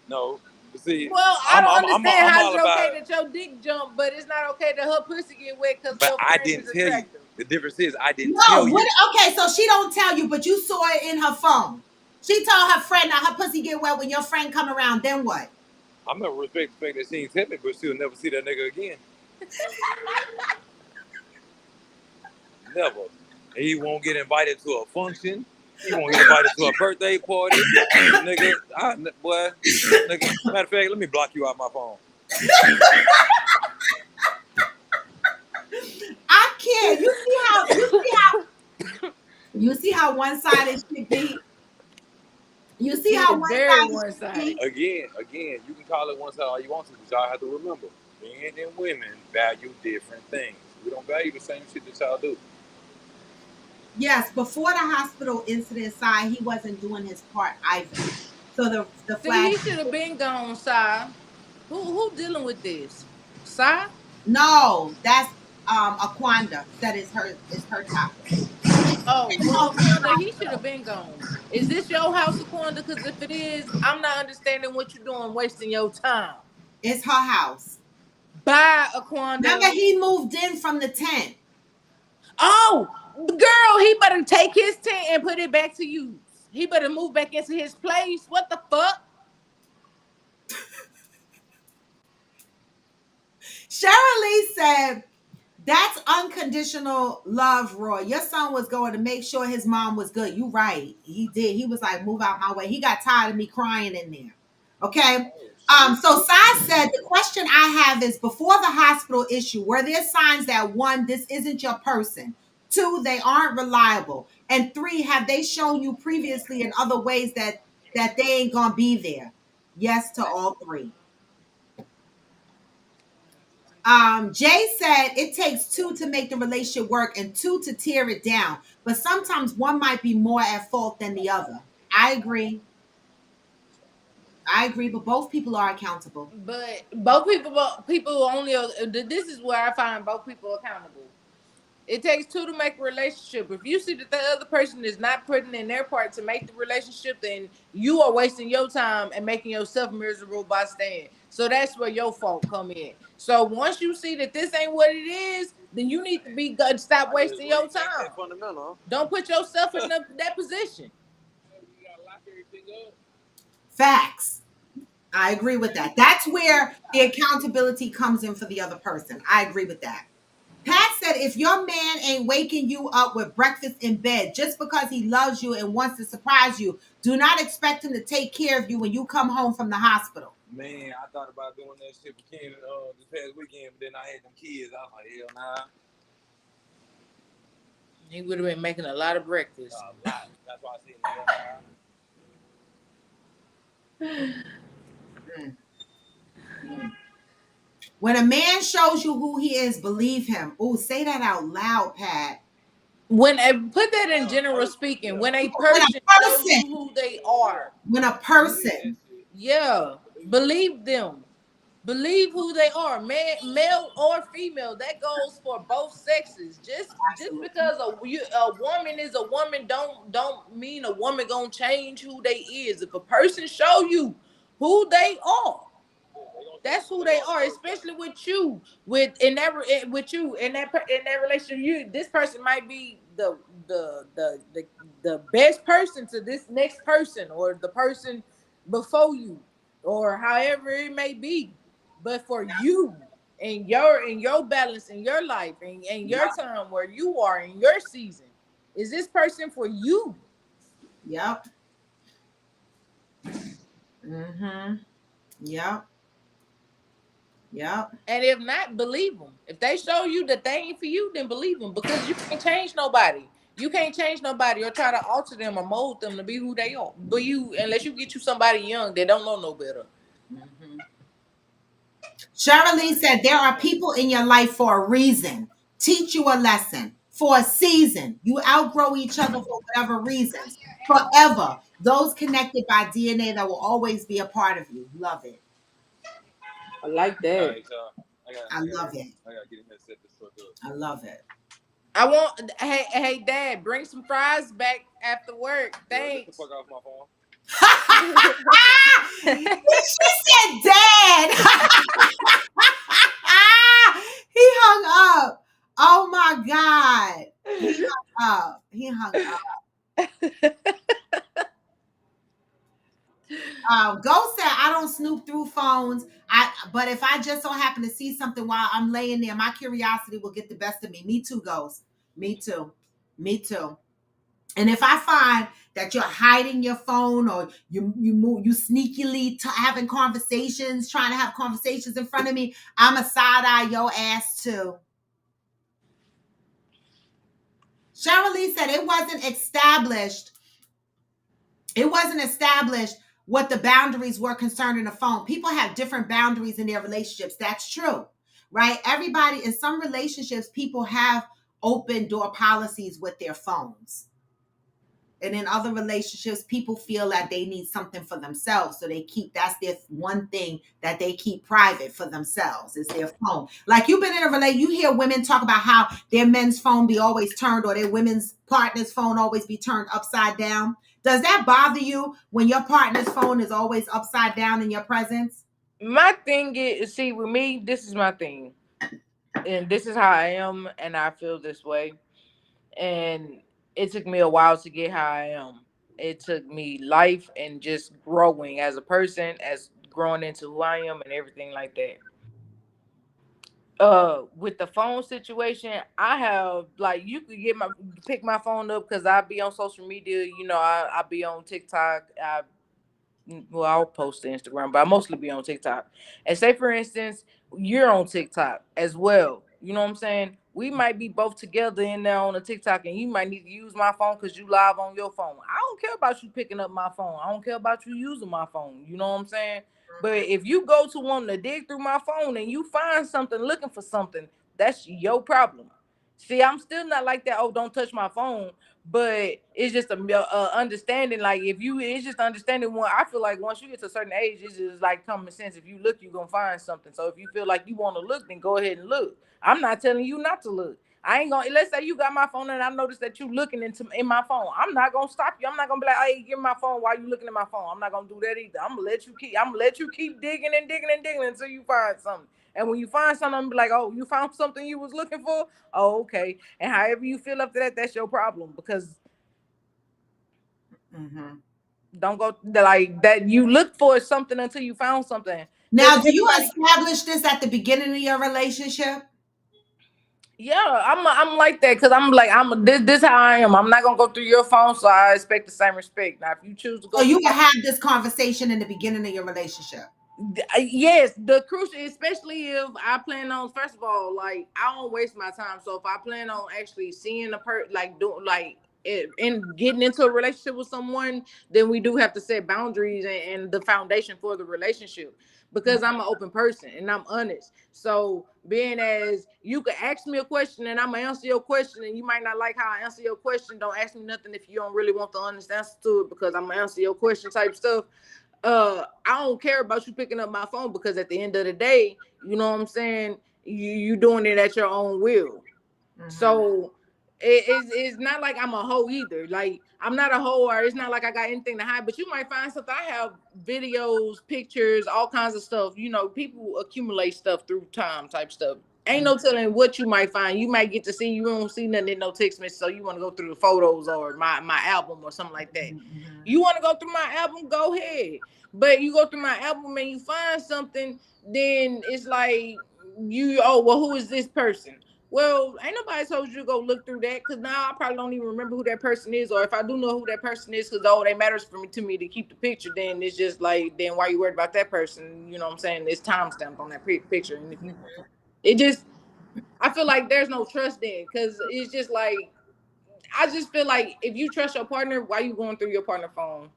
No. But see, Well, I don't understand I'm how all it's about okay it. that your dick jump, but it's not okay that her pussy get wet because But your I friend didn't is tell you. attractive. The difference is I didn't no, tell what? you. Okay, so she don't tell you, but you saw it in her phone. She told her friend that her pussy get wet when your friend come around. Then what? I'm gonna respect the fact that she ain't tell me, but she'll never see that nigga again. Never. He won't get invited to a function. He won't get invited to a birthday party. Nigga, boy, nigga. Matter of fact, let me block you out my phone. I can't. You see how one-sided shit be? You see It how is very one-sided one shit sided. be? Again, you can call it one side all you want to, but y'all have to remember, men and women value different things. We don't value the same shit that y'all do. Yes, before the hospital incident side, he wasn't doing his part either. So the See, flag. he should have been gone, Sai. Who dealing with this? Sai? No, that's Aquanda said it's her topic. Oh, well, Aquanda, he should have been gone. Is this your house, Aquanda? Because if it is, I'm not understanding what you're doing, wasting your time. It's her house. Bye, Remember, Aquanda. he moved in from the tent. Oh, girl, he better take his tent and put it back to use. He better move back into his place. What the fuck? Shirley said, that's unconditional love, Roy. Your son was going to make sure his mom was good. You right. He did. He was like, move out my way. He got tired of me crying in there. Okay. So Sai said the question I have is before the hospital issue, were there signs that one, this isn't your person? Two, they aren't reliable. And three, have they shown you previously in other ways that they ain't gonna be there? Yes to all three. Jay said it takes two to make the relationship work and two to tear it down. But sometimes one might be more at fault than the other. I agree. I agree, but both people are accountable. But both people only. This is where I find both people accountable. It takes two to make a relationship. If you see that the other person is not putting in their part to make the relationship, then you are wasting your time and making yourself miserable by staying. So that's where your fault come in. So once you see that this ain't what it is, then you need to be good. Stop I can wasting agree. your That's time. that fundamental. Don't put yourself in that position. Facts. I agree with that. That's where the accountability comes in for the other person. I agree with that. Pat said if your man ain't waking you up with breakfast in bed just because he loves you and wants to surprise you, do not expect him to take care of you when you come home from the hospital. Man, I thought about doing that shit for Ken this past weekend, but then I had them kids. I was like, hell nah. He would have been making a lot of breakfast. A lot. That's why I said hell Mm, mm. When a man shows you who he is, believe him. Oh, say that out loud, Pat. when put that in general speaking, when a When person a shows person, you who they are, when a person, yeah, believe them. Believe who they are, man, male or female. That goes for both sexes. Just absolutely. because a woman is a woman, don't mean a woman gonna change who they is. If a person show you who they are, that's who they are, especially with you, with you in that relationship. You, this person might be the best person to this next person, or the person before you, or however it may be. But for you and your balance in your life, and your Yep, time where you are in your season, is this person for you? yep, mm-hmm, yep, yep. And if not, believe them. If they show you that they ain't for you, then believe them, because you can't change nobody. You can't change nobody or try to alter them or mold them to be who they are. But you, unless you get you somebody young that don't know no better. Mm-hmm. Shirley said, there are people in your life for a reason, teach you a lesson for a season. You outgrow each other for whatever reasons. Forever. Those connected by DNA that will always be a part of you. Love it. I like All that. right, y'all. I love it. I gotta get in here and set this truck up. I love it. I want, hey Dad, bring some fries back after work. Girl, get the Thanks. fuck off my phone. She said, Dad. He hung up. Oh my God. He hung up. He hung up. Ghost said, I don't snoop through phones. But if I just so happen to see something while I'm laying there, my curiosity will get the best of me. Me too, Ghost. Me too. Me too. And if I find that you're hiding your phone, or you sneakily having conversations, trying to have conversations in front of me, I'm a side eye your ass too. Cheryl Lee said it wasn't established. It wasn't established what the boundaries were concerning the phone. People have different boundaries in their relationships. That's true, right? Everybody, in some relationships, people have open door policies with their phones. And in other relationships, people feel that they need something for themselves. So they keep, that's their one thing that they keep private for themselves, is their phone. Like, you've been in a relationship, you hear women talk about how their men's phone be always turned, or their women's partner's phone always be turned upside down. Does that bother you when your partner's phone is always upside down in your presence? My thing is, see, with me, this is my thing. And this is how I am, and I feel this way. And it took me a while to get how I am. It took me life and just growing as a person, as growing into who I am and everything like that. With the phone situation, I have, like, you could pick my phone up because I be on social media. I be on TikTok. I'll post to Instagram, but I mostly be on TikTok. And say, for instance, you're on TikTok as well. You know what I'm saying? We might be both together in there on the TikTok, and you might need to use my phone because you live on your phone. I don't care about you picking up my phone. I don't care about you using my phone. You know what I'm saying? But if you go to one to dig through my phone and you find something looking for something, that's your problem. See, I'm still not like that. Oh, don't touch my phone. But it's just a understanding. Like, if you, it's just understanding. One, I feel like once you get to a certain age, it's just like common sense. If you look, you're gonna find something. So if you feel like you want to look, then go ahead and look. I'm not telling you not to look. I ain't gonna. Let's say you got my phone and I noticed that you looking in my phone. I'm not gonna stop you. I'm not gonna be like, hey, give me my phone while you looking at my phone. I'm not gonna do that either. I'm gonna let you keep digging and digging and digging until you find something. And when you find something, I'm gonna be like, oh, you found something you was looking for? Oh, okay. And however you feel after that, that's your problem. Because Mm-hmm. don't go like that. You look for something until you found something. Because Now, do you everybody, establish this at the beginning of your relationship? yeah, I'm like that because I'm like, this how I am. I'm not gonna go through your phone, so I expect the same respect. Now, if you choose to So go you through will have this conversation in the beginning of your relationship. yes, the crucial, especially if I plan on, first of all, like, I don't waste my time. So if I plan on actually seeing the like, doing, like, in getting into a relationship with someone, then we do have to set boundaries and the foundation for the relationship. Because I'm an open person and I'm honest. So being as you could ask me a question and I'm gonna answer your question, and you might not like how I answer your question. Don't ask me nothing if you don't really want the honest answer to it, because I'm gonna answer your question type stuff. I don't care about you picking up my phone, because at the end of the day, you know what I'm saying, you doing it at your own will. Mhm. So it's not like I'm a hoe either. Like, I'm not a hoe, or it's not like I got anything to hide. But you might find something. I have videos, pictures, all kinds of stuff. You know, people accumulate stuff through time, type stuff. Ain't no telling what you might find. You might get to see, you don't see nothing in no text message, so you want to go through the photos or my album or something like that. Mhm. You want to go through my album, go ahead. But you go through my album and you find something, then it's like, oh well, who is this person? Well, ain't nobody told you to go look through that, because now I probably don't even remember who that person is. Or if I do know who that person is, because oh, that matters for me to keep the picture, then it's just like, then why you worried about that person? You know what I'm saying? It's time stamped on that picture. And if you, it just, I feel like there's no trust then, because it's just like, I just feel like if you trust your partner, why you going through your partner phone?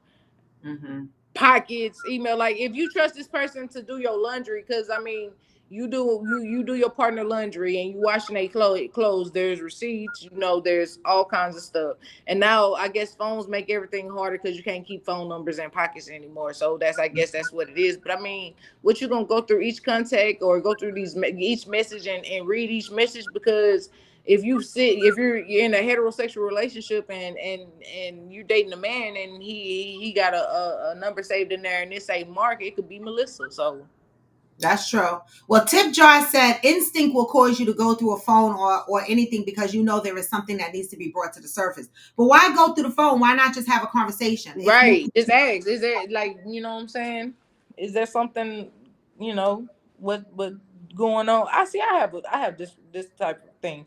Mhm. Pockets, email. Like, if you trust this person to do your laundry, because I mean, you do your partner laundry and you washing their clothes. There's receipts, you know. There's all kinds of stuff. And now I guess phones make everything harder, because you can't keep phone numbers in pockets anymore. So that's, I guess that's what it is. But I mean, what you gonna go through each contact, or go through each message, and read each message? Because if you're in a heterosexual relationship, and you're dating a man, and he got a number saved in there and it say Mark, it could be Melissa. So That's true. Well, Tip Jar said instinct will cause you to go through a phone or anything because you know there is something that needs to be brought to the surface. But why go through the phone? Why not just have a conversation? If you right, just ask, is there, like, you know what I'm saying, is there something, you know, what going on? I have this type of thing.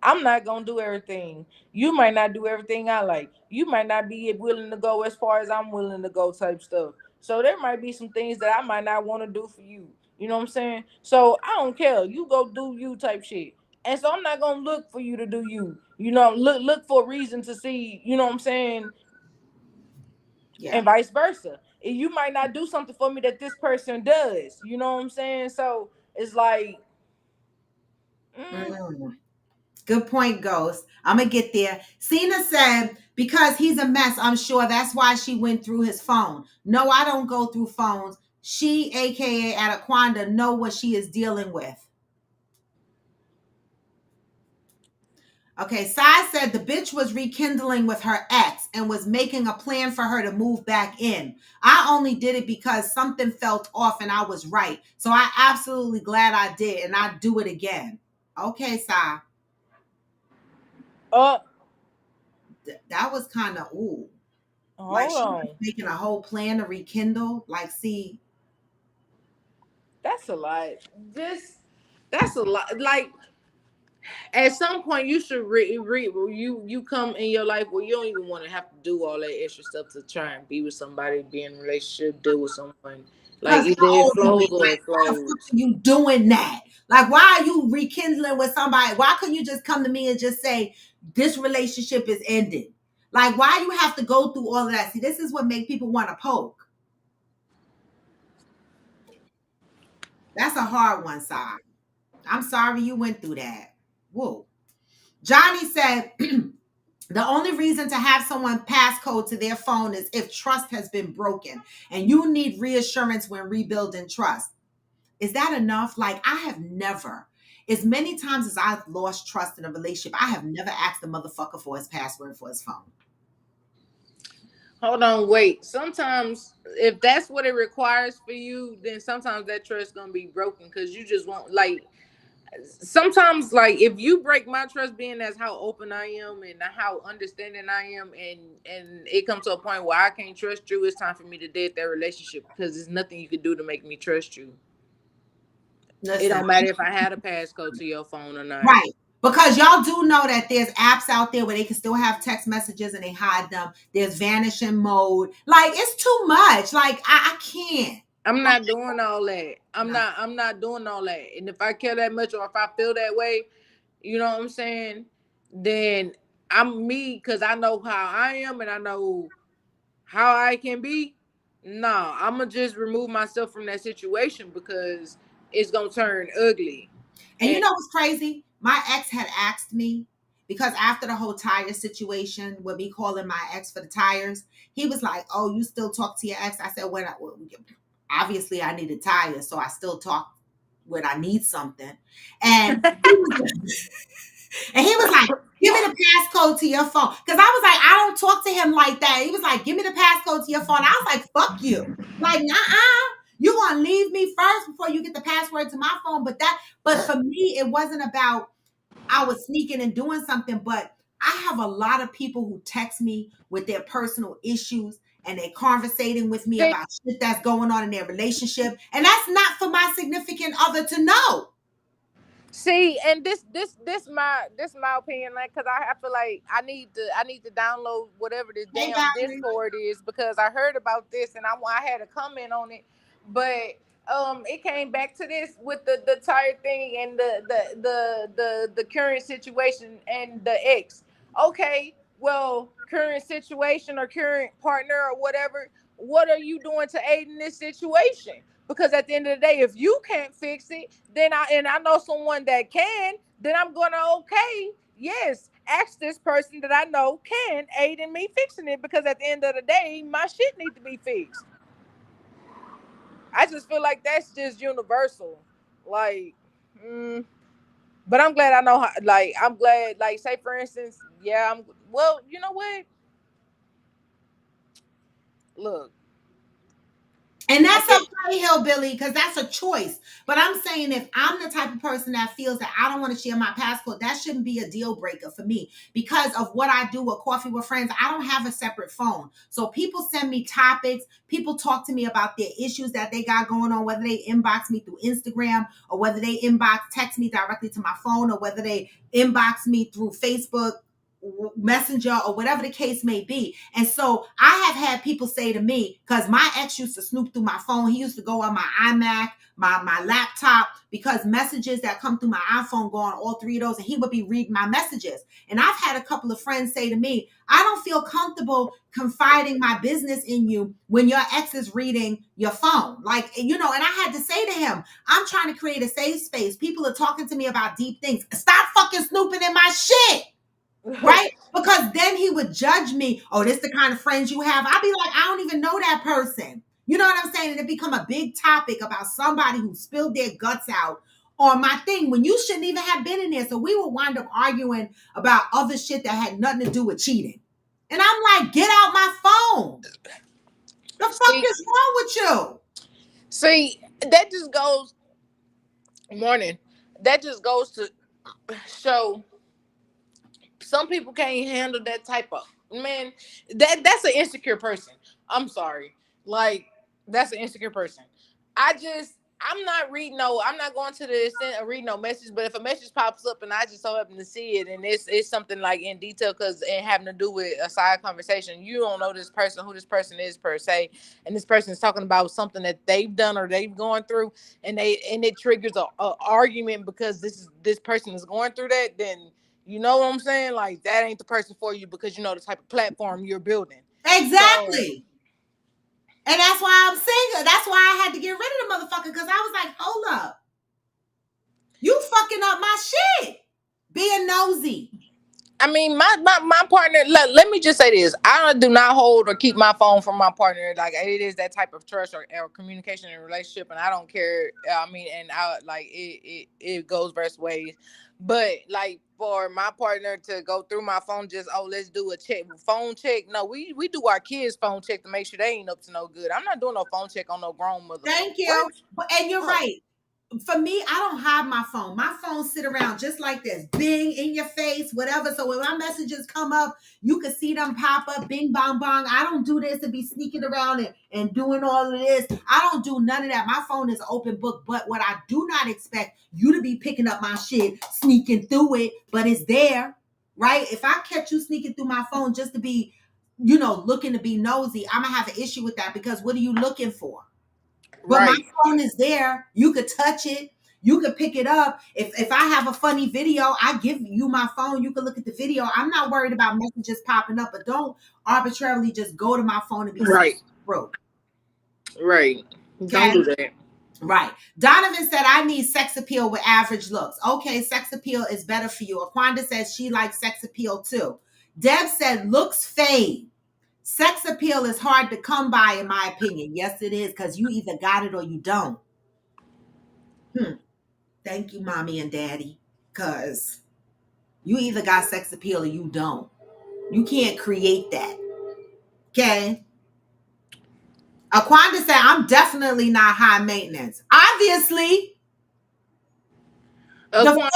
I'm not gonna do everything. You might not do everything I like. You might not be willing to go as far as I'm willing to go, type stuff. So there might be some things that I might not want to do for you. You know what I'm saying? So I don't care. You go do you, type shit. And so I'm not gonna look for you to do you. You know, look for a reason to see. You know what I'm saying? yeah. And vice versa. And you might not do something for me that this person does. You know what I'm saying? So it's like, mm, Mm. Good point, Ghost. I'm gonna get there. Cena said because he's a mess, I'm sure that's why she went through his phone. No, I don't go through phones. She, aka Adaquanda, know what she is dealing with. Okay, Sai said the bitch was rekindling with her ex and was making a plan for her to move back in. I only did it because something felt off and I was right. So I absolutely glad I did, and I'd do it again. Okay, Sai. uh, That was kind of ooh. Like hold she was on. making a whole plan to rekindle. Like, see, That's a lot. This that's a lot. Like, at some point you should you come in your life where you don't even want to have to do all that extra stuff to try and be with somebody, be in a relationship, deal with someone. Like, because either how it old you flows is? or Like, it why the fuck flows. are you doing that? Like, why are you rekindling with somebody? Why couldn't you just come to me and just say this relationship is ending? Like, why you have to go through all of that? See, this is what make people want to poke. That's a hard one, Si. I'm sorry you went through that. Whoa. Johnny said the only reason to have someone passcode to their phone is if trust has been broken and you need reassurance when rebuilding trust. Is that enough? Like, I have never, as many times as I've lost trust in a relationship, I have never asked the motherfucker for his password for his phone. Hold on, wait. Sometimes if that's what it requires for you, then sometimes that trust gonna be broken, because you just want, like, sometimes, like, if you break my trust, being as how open I am and how understanding I am, and it comes to a point where I can't trust you, it's time for me to dead that relationship, because there's nothing you can do to make me trust you. It Listen, don't matter if I had a passcode to your phone or not. right. Because y'all do know that there's apps out there where they can still have text messages and they hide them. There's vanishing mode. Like, it's too much. Like, I can't. I'm not doing all that. No. I'm not doing all that. And if I care that much, or if I feel that way, you know what I'm saying? Then I'm me because I know how I am and I know how I can be. Nah, I'm gonna just remove myself from that situation because it's gonna turn ugly. And you And know what's crazy? My ex had asked me, because after the whole tire situation with me calling my ex for the tires, he was like, "Oh, you still talk to your ex?" I said, obviously I needed tires, so I still talk when I need something." And he was like, "Give me the passcode to your phone." Because I was like, I don't talk to him like that. He was like, "Give me the passcode to your phone." I was like, "Fuck you." Like, you gonna leave me first before you get the password to my phone. But for me, it wasn't about I was sneaking and doing something, but I have a lot of people who text me with their personal issues and they conversating with me see, about shit that's going on in their relationship. And that's not for my significant other to know. see, and this my opinion, like, cause I feel like I need to download whatever this Hey, damn Valerie. Discord is because I heard about this and I had a comment on it, but it came back to this with the tire thing and the current situation and the ex. Okay, well, current situation or current partner or whatever. What are you doing to aid in this situation? Because at the end of the day, if you can't fix it, then I know someone that can, then I'm gonna, okay, yes, ask this person that I know can aid in me fixing it because at the end of the day, my shit need to be fixed. I just feel like that's just universal. Like, mm, but I'm glad I know how, like, I'm glad, like, say for instance, yeah, well, you know what? Look, And at that's the, okay, Hillbilly, because that's a choice. But I'm saying if I'm the type of person that feels that I don't want to share my passcode, that shouldn't be a deal breaker for me. Because of what I do with Coffee with Friends, I don't have a separate phone. So people send me topics, people talk to me about their issues that they got going on, whether they inbox me through Instagram or whether they text me directly to my phone or whether they inbox me through Facebook Messenger or whatever the case may be. And so I have had people say to me, because my ex used to snoop through my phone. He used to go on my iMac, my laptop, because messages that come through my iPhone go on all three of those, and he would be reading my messages. And I've had a couple of friends say to me, I don't feel comfortable confiding my business in you when your ex is reading your phone. Like, and I had to say to him, I'm trying to create a safe space. People are talking to me about deep things. Stop fucking snooping in my shit. Right? Because then he would judge me. Oh, this the kind of friends you have. I'd be like, I don't even know that person. You know what I'm saying? And it become a big topic about somebody who spilled their guts out on my thing when you shouldn't even have been in there. So we would wind up arguing about other shit that had nothing to do with cheating. And I'm like, get out my phone. The fuck see, is wrong with you? see, that just goes, morning. That just goes to show some people can't handle that type of, man. That's an insecure person. I'm sorry, like, that's an insecure person. I'm not reading I'm not going to the extent of reading no message, but if a message pops up and I just so happen to see it and it's something like in detail because it having to do with a side conversation, you don't know this person, who this person is per se, and this person is talking about something that they've done or they've gone through, and it triggers a argument because this person is going through that, then you know what I'm saying? Like, that ain't the person for you because you know the type of platform you're building. So, Exactly. And that's why I'm single. That's why I had to get rid of the motherfucker, because I was like, hold up. You fucking up my shit. Being nosy. I mean, my partner. Let me just say this: I do not hold or keep my phone from my partner. Like, it is that type of trust or communication and relationship, and I don't care. I mean, and I like it goes both ways. But like for my partner to go through my phone, just, oh, let's do a phone check. No, we do our kids' phone check to make sure they ain't up to no good. I'm not doing no phone check on no grown Thank motherfucker. What? you. And you're Oh, right. For me, I don't hide my phone. My phone sit around just like this, bing in your face, whatever. So when my messages come up, you can see them pop up, bing, bong, bong. I don't do this to be sneaking around and doing all of this. I don't do none of that. My phone is an open book. But what I do not expect you to be picking up my shit, sneaking through it, but it's there, right? If I catch you sneaking through my phone just to be, looking to be nosy, I'm gonna have an issue with that, because what are you looking for? But my right. phone is there. You could touch it. You could pick it up. If I have a funny video, I give you my phone. You can look at the video. I'm not worried about messages popping up, but don't arbitrarily just go to my phone and be Right. broke. Right. Don't Okay. do that. Right. Donovan said, I need sex appeal with average looks. Okay, sex appeal is better for you. Aquanda says she likes sex appeal too. Deb said, looks fade. Sex appeal is hard to come by, in my opinion. Yes, it is, because you either got it or you don't. Thank you, mommy and daddy, because you either got sex appeal or you don't. You can't create that. Okay? Aquanda said, I'm definitely not high maintenance. Obviously. Aquanda,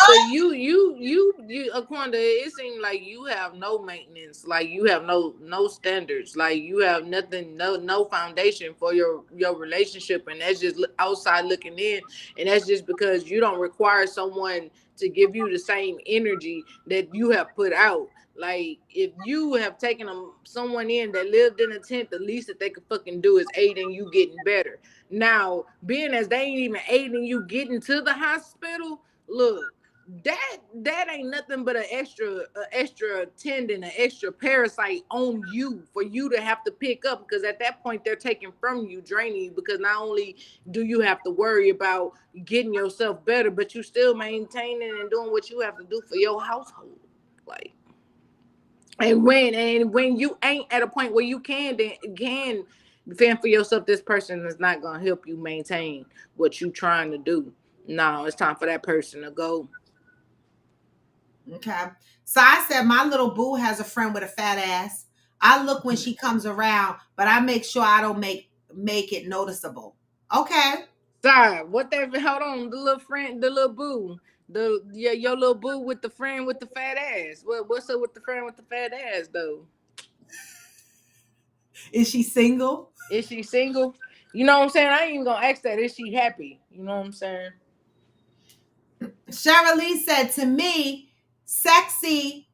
Aquanda, it seems like you have no maintenance, like you have no standards, like you have nothing, no foundation for your relationship, and that's just outside looking in, and that's just because you don't require someone to give you the same energy that you have put out. Like if you have taken someone in that lived in a tent, the least that they could fucking do is aid in you getting better. Now, being as they ain't even aiding you getting to the hospital, look, that ain't nothing but an extra tendon, an extra parasite on you for you to have to pick up, because at that point they're taking from you, draining you, because not only do you have to worry about getting yourself better, but you still maintaining and doing what you have to do for your household. Like, and when you ain't at a point where you can fend for yourself, this person is not gonna help you maintain what you trying to do. No, it's time for that person to go. Okay. So I said, my little boo has a friend with a fat ass. I look when she comes around, but I make sure I don't make it noticeable. Okay. Sorry, what that? Hold on, the little friend, the little boo, your little boo with the friend with the fat ass. What's up with the friend with the fat ass though? Is she single? Is she single? You know what I'm saying? I ain't even gonna ask that. Is she happy? You know what I'm saying? Cheryl said, to me, sexy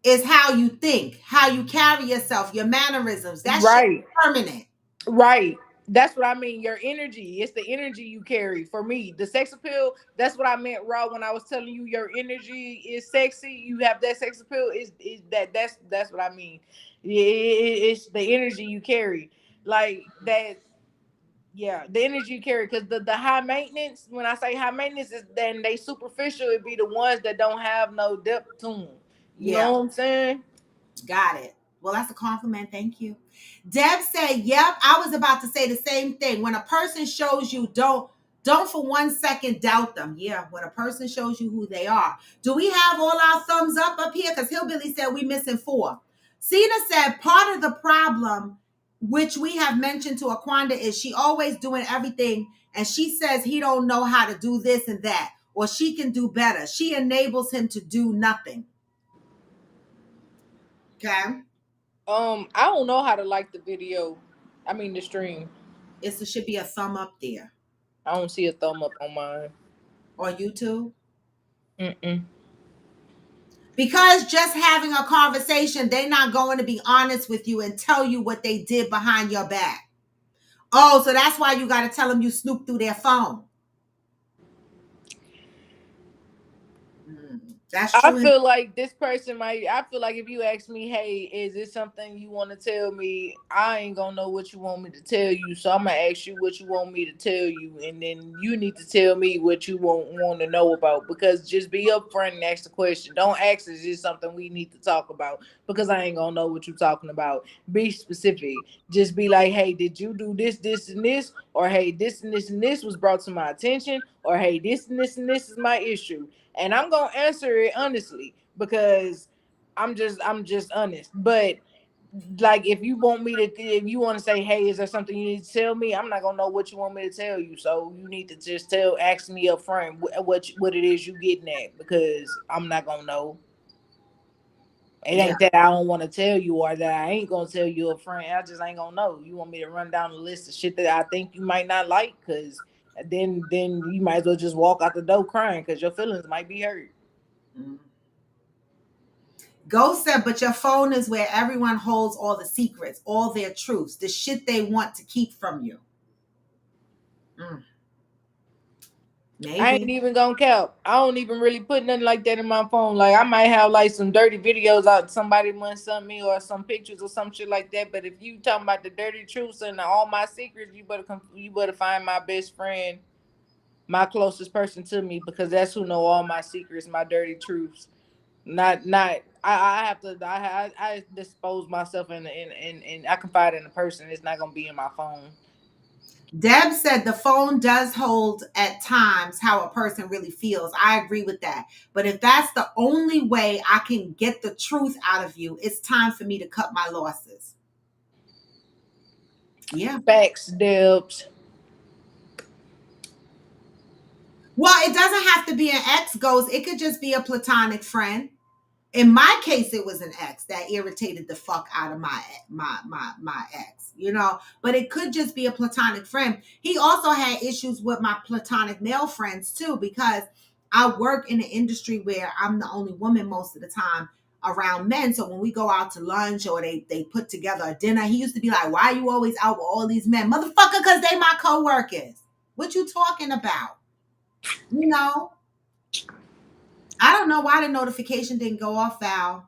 is how you think, how you carry yourself, your mannerisms. That shit Right. permanent. Right. That's what I mean. Your energy. It's the energy you carry. For me, the sex appeal, that's what I meant, Raw, when I was telling you your energy is sexy. You have that sex appeal. Is that's what I mean. Yeah, it's the energy you carry. Like that, yeah, the energy you carry. Because the high maintenance, when I say high maintenance, is then they superficial, it'd be the ones that don't have no depth to them. You Yeah. know what I'm saying? Got it. Well, that's a compliment. Thank you. Deb said, yep, I was about to say the same thing. When a person shows you, don't for 1 second doubt them. Yeah, when a person shows you who they are. Do we have all our thumbs up here? Because Hillbilly said we missing 4. Cena said part of the problem, which we have mentioned to Aquanda, is she always doing everything, and she says he don't know how to do this and that, or she can do better. She enables him to do nothing. Okay. I don't know how to like the video. I mean the stream. It should be a thumb up there. I don't see a thumb up on mine. On YouTube. Mm-mm. Because just having a conversation, they're not going to be honest with you and tell you what they did behind your back. Oh, so that's why you got to tell them you snooped through their phone. That's I true. feel like this person might. I feel like if you ask me, "Hey, is this something you want to tell me?" I ain't gonna know what you want me to tell you, so I'm gonna ask you what you want me to tell you, and then you need to tell me what you want to know about. Because just be upfront and ask the question. Don't ask, "Is this something we need to talk about?" Because I ain't gonna know what you're talking about. Be specific. Just be like, "Hey, did you do this, this, and this?" Or, "Hey, this and this and this was brought to my attention." Or, "Hey, this and this is my issue." And I'm gonna answer it honestly because I'm just honest. But like if you want me to, if you want to say, "Hey, is there something you need to tell me?" I'm not gonna know what you want me to tell you. So you need to just ask me up front what it is you getting at, because I'm not gonna know. It Yeah. ain't that I don't want to tell you or that I ain't gonna tell you up front. I just ain't gonna know. You want me to run down the list of shit that I think you might not like, because then you might as well just walk out the door crying because your feelings might be hurt. Ghost said, but your phone is where everyone holds all the secrets, all their truths, the shit they want to keep from you. I ain't Maybe. even gonna count. I don't even really put nothing like that in my phone. Like I might have like some dirty videos out somebody once sent me or some pictures or some shit like that. But if you talking about the dirty truths and all my secrets, you better find my best friend, my closest person to me, because that's who know all my secrets, my dirty truths. Not I have to I dispose myself in I confide in a person. It's not gonna be in my phone. Deb said the phone does hold at times how a person really feels. I agree with that. But if that's the only way I can get the truth out of you, it's time for me to cut my losses. Yeah. Facts, Debs. Well, it doesn't have to be an ex ghost. It could just be a platonic friend. In my case, it was an ex that irritated the fuck out of my ex, you know. But it could just be a platonic friend. He also had issues with my platonic male friends too, because I work in an industry where I'm the only woman most of the time around men. So when we go out to lunch or they put together a dinner, he used to be like, "Why are you always out with all these men, motherfucker? Because they my coworkers. What you talking about?" You know. I don't know why the notification didn't go off, Val.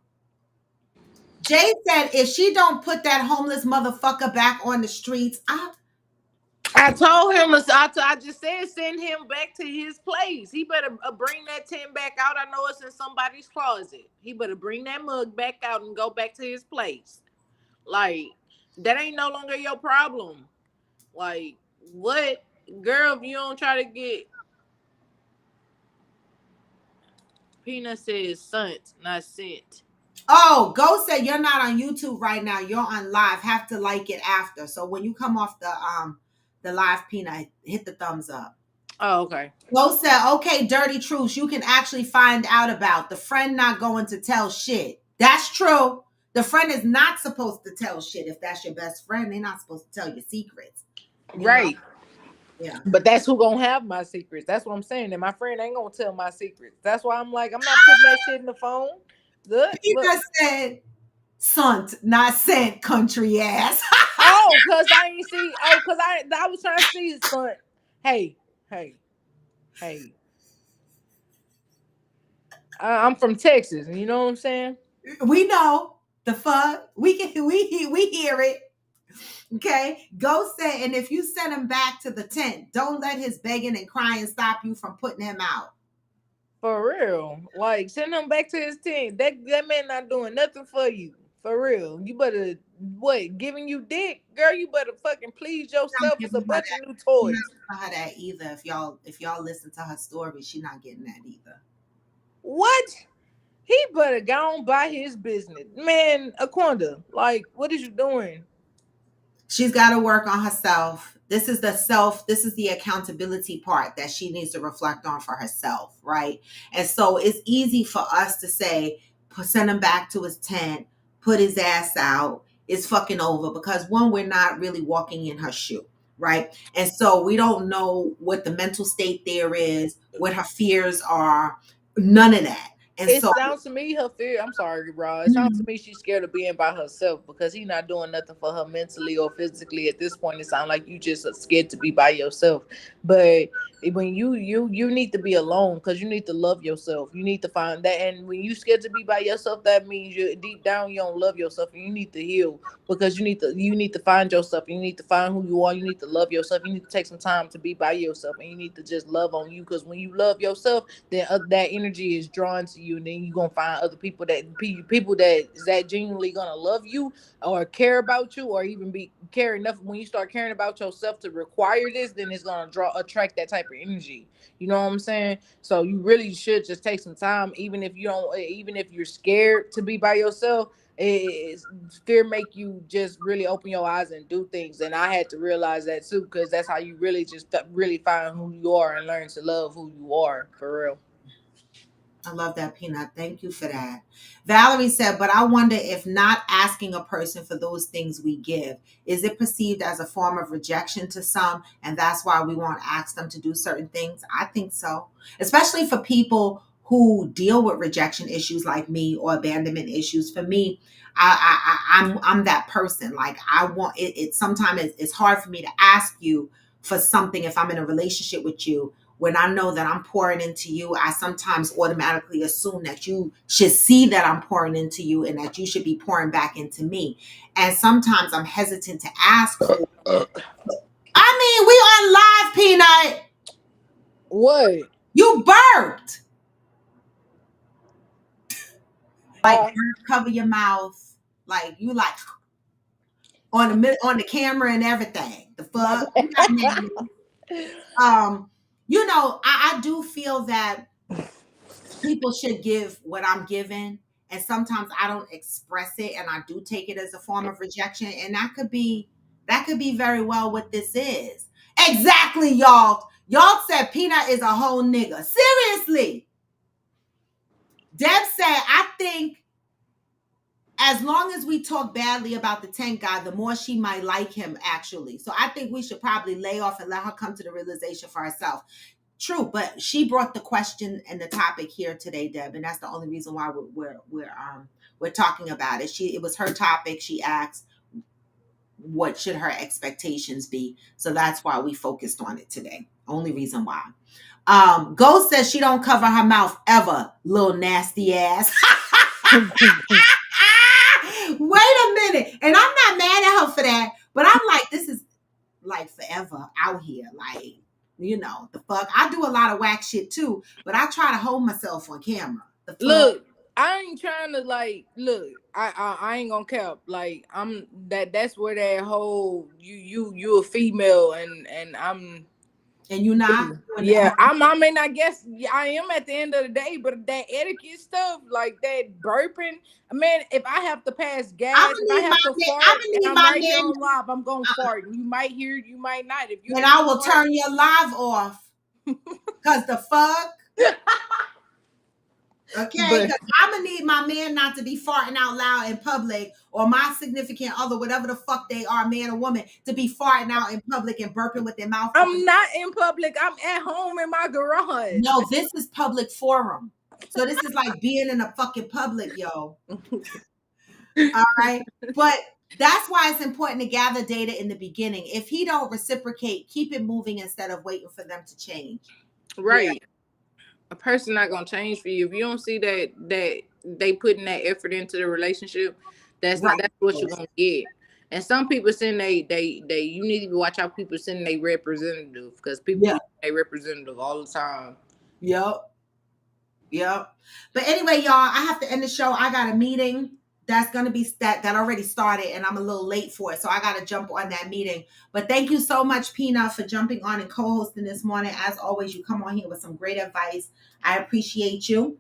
Jay said if she don't put that homeless motherfucker back on the streets, I told him, I just said send him back to his place. He better bring that tin back out. I know it's in somebody's closet. He better bring that mug back out and go back to his place. Like, that ain't no longer your problem. Like, what? Girl, if you don't try to get. Peanut says sunt, not sent. oh, Ghost said you're not on YouTube right now. You're on live. Have to like it after. So when you come off the live, Peanut, hit the thumbs up. Oh, okay. Ghost said, okay, dirty truths you can actually find out about. The friend not going to tell shit. That's true. The friend is not supposed to tell shit. If that's your best friend, they're not supposed to tell your secrets. You know? Right. Yeah. But that's who gonna have my secrets. That's what I'm saying. And my friend ain't gonna tell my secrets. That's why I'm like, I'm not putting that shit in the phone. Look. Peanut said, sunt, not sent, country ass. Oh, cause I ain't see. Oh, cause I was trying to see his son. Hey, hey, hey. I'm from Texas. You know what I'm saying? We know the fuck. We hear it. Okay. Ghost said, and if you send him back to the tent, don't let his begging and crying stop you from putting him out. For real. Like send him back to his team. That man not doing nothing for you. For real. You better what? Giving you dick, girl. You better fucking please I'm yourself. It's a giving her bunch of that. new I'm not toys. giving her that either. If y'all listen to her story, she's not getting that either. What? He better go on by his business, man. Aquanda, like, what is you doing? She's got to work on herself. This is the accountability part that she needs to reflect on for herself, right? And so it's easy for us to say, send him back to his tent, put his ass out, it's fucking over. Because one, we're not really walking in her shoe, right? And so we don't know what the mental state there is, what her fears are, none of that. And It so, sounds to me her fear. I'm sorry, bro. It sounds to mhm, me she's scared of being by herself because he's not doing nothing for her mentally or physically. At this point, it sounds like you just are scared to be by yourself. But when you need to be alone because you need to love yourself. You need to find that. And when you scared to be by yourself, that means you deep down you don't love yourself and you need to heal because you need to find yourself. You need to find who you are. You need to love yourself. You need to take some time to be by yourself and you need to just love on you because when you love yourself then that energy is drawn to you, and then you're gonna find other people people that is that genuinely gonna love you or care about you, or even be care enough. When you start caring about yourself to require this, then it's gonna attract that type of energy. You know what I'm saying? So you really should just take some time, even if you don't, even if you're scared to be by yourself. It's, fear make you just really open your eyes and do things, and I had to realize that too, because that's how you really just really find who you are and learn to love who you are for real. I love that, Peanut. Thank you for that. Valerie said, but I wonder if not asking a person for those things we give, is it perceived as a form of rejection to some? And that's why we won't ask them to do certain things? I think so. Especially for people who deal with rejection issues like me or abandonment issues. For me, I'm that person. Like I want it. Sometimes it's hard for me to ask you for something if I'm in a relationship with you when I know that I'm pouring into you, I sometimes automatically assume that you should see that I'm pouring into you and that you should be pouring back into me. And sometimes I'm hesitant to ask for. I mean, we on live, Peanut. What? You burped. Like Uh, cover your mouth. Like you like on the camera and everything. The my fuck? You got bad. mad. I do feel that people should give what I'm giving. And sometimes I don't express it and I do take it as a form of rejection. And that could be very well what this is. Exactly, y'all. Y'all said Peanut is a whole nigga. Seriously. Deb said, I think as long as we talk badly about the tank guy, the more she might like him, actually. So I think we should probably lay off and let her come to the realization for herself. True, but she brought the question and the topic here today, Deb, and that's the only reason why we're talking about it. It was her topic. She asked, what should her expectations be? So that's why we focused on it today. Only reason why. Ghost says she don't cover her mouth ever, little nasty ass. Wait a minute. And I'm not mad at her for that, but I'm like, this is like forever out here. Like, the fuck. I do a lot of whack shit too, but I try to hold myself on camera. The fuck. Look, I ain't trying to look. I ain't gonna cap. Like that's where that whole you a female and I'm. And you not? Yeah, I mean, I guess I am at the end of the day, but that etiquette stuff, like that burping, man, if I have to pass gas, if I have to fart, and I'm right here on live, I'm going to fart. You might hear it, you might not. If you and I will turn your live off. Because the fuck? Okay, because I'm going to need my man not to be farting out loud in public, or my significant other, whatever the fuck they are, man or woman, to be farting out in public and burping with their mouth open. I'm not in public. I'm at home in my garage. No, this is public forum. So this is like being in a fucking public, yo. All right. But that's why it's important to gather data in the beginning. If he don't reciprocate, keep it moving instead of waiting for them to change. Right. Yeah. A person not gonna change for you if you don't see that they putting that effort into the relationship. That's what you're gonna get. And some people send they you need to watch out people sending their representative because people be a representative all the time. Yep. But anyway, y'all, I have to end the show. I got a meeting that's gonna be that already started, and I'm a little late for it, so I gotta jump on that meeting. But thank you so much, Peanut, for jumping on and co-hosting this morning. As always, you come on here with some great advice. I appreciate you.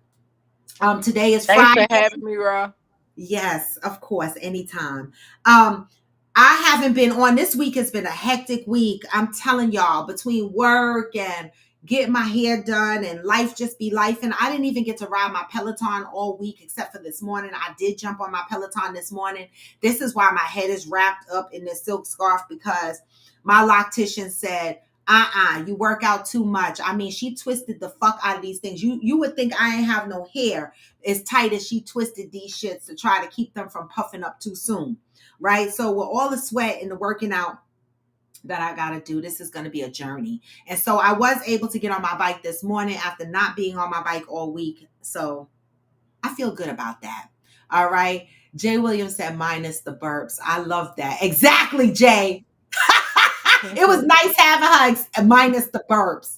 Today is Friday. Thanks for having me, Ra. Yes, of course, anytime. I haven't been on. This week has been a hectic week. I'm telling y'all, between work and getting my hair done and life just be life. And I didn't even get to ride my Peloton all week except for this morning. I did jump on my Peloton this morning. This is why my head is wrapped up in this silk scarf, because my loctician said, you work out too much. I mean, she twisted the fuck out of these things. You would think I ain't have no hair as tight as she twisted these shits to try to keep them from puffing up too soon. Right? So with all the sweat and the working out that I got to do, this is going to be a journey. And so I was able to get on my bike this morning after not being on my bike all week. So I feel good about that. All right. Jay Williams said minus the burps. I love that. Exactly, Jay. It was nice having her minus the burps.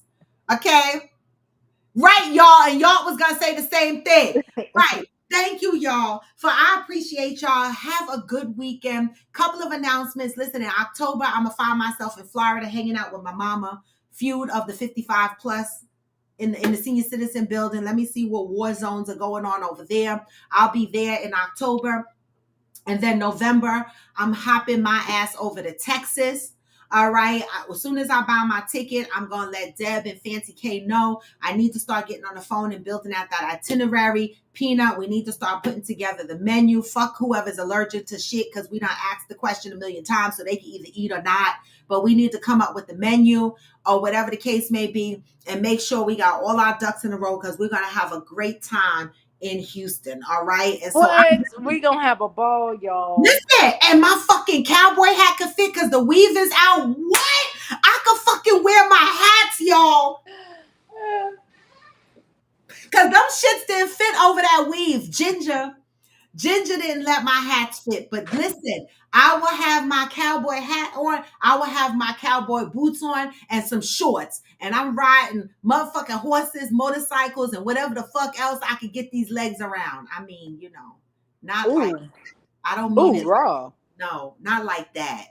Okay. Right, y'all. And y'all was going to say the same thing. Right. Thank you, y'all. I appreciate y'all. Have a good weekend. Couple of announcements. Listen, in October, I'm going to find myself in Florida hanging out with my mama. Feud of the 55 plus in the senior citizen building. Let me see what war zones are going on over there. I'll be there in October. And then November, I'm hopping my ass over to Texas. All right. As soon as I buy my ticket, I'm going to let Deb and Fancy K know. I need to start getting on the phone and building out that itinerary. Peanut, we need to start putting together the menu. Fuck whoever's allergic to shit, because we done asked the question a million times, so they can either eat or not. But we need to come up with the menu or whatever the case may be, and make sure we got all our ducks in a row, because we're going to have a great time in Houston. All right. And so we gonna have a ball, y'all. Listen, and my fucking cowboy hat could fit because the weave is out. What? I could fucking wear my hats, y'all. Cause them shits didn't fit over that weave. Ginger didn't let my hats fit. But listen, I will have my cowboy hat on. I will have my cowboy boots on and some shorts. And I'm riding motherfucking horses, motorcycles, and whatever the fuck else I could get these legs around. I mean, not like, Ooh, I don't mean it. raw. No, not like that.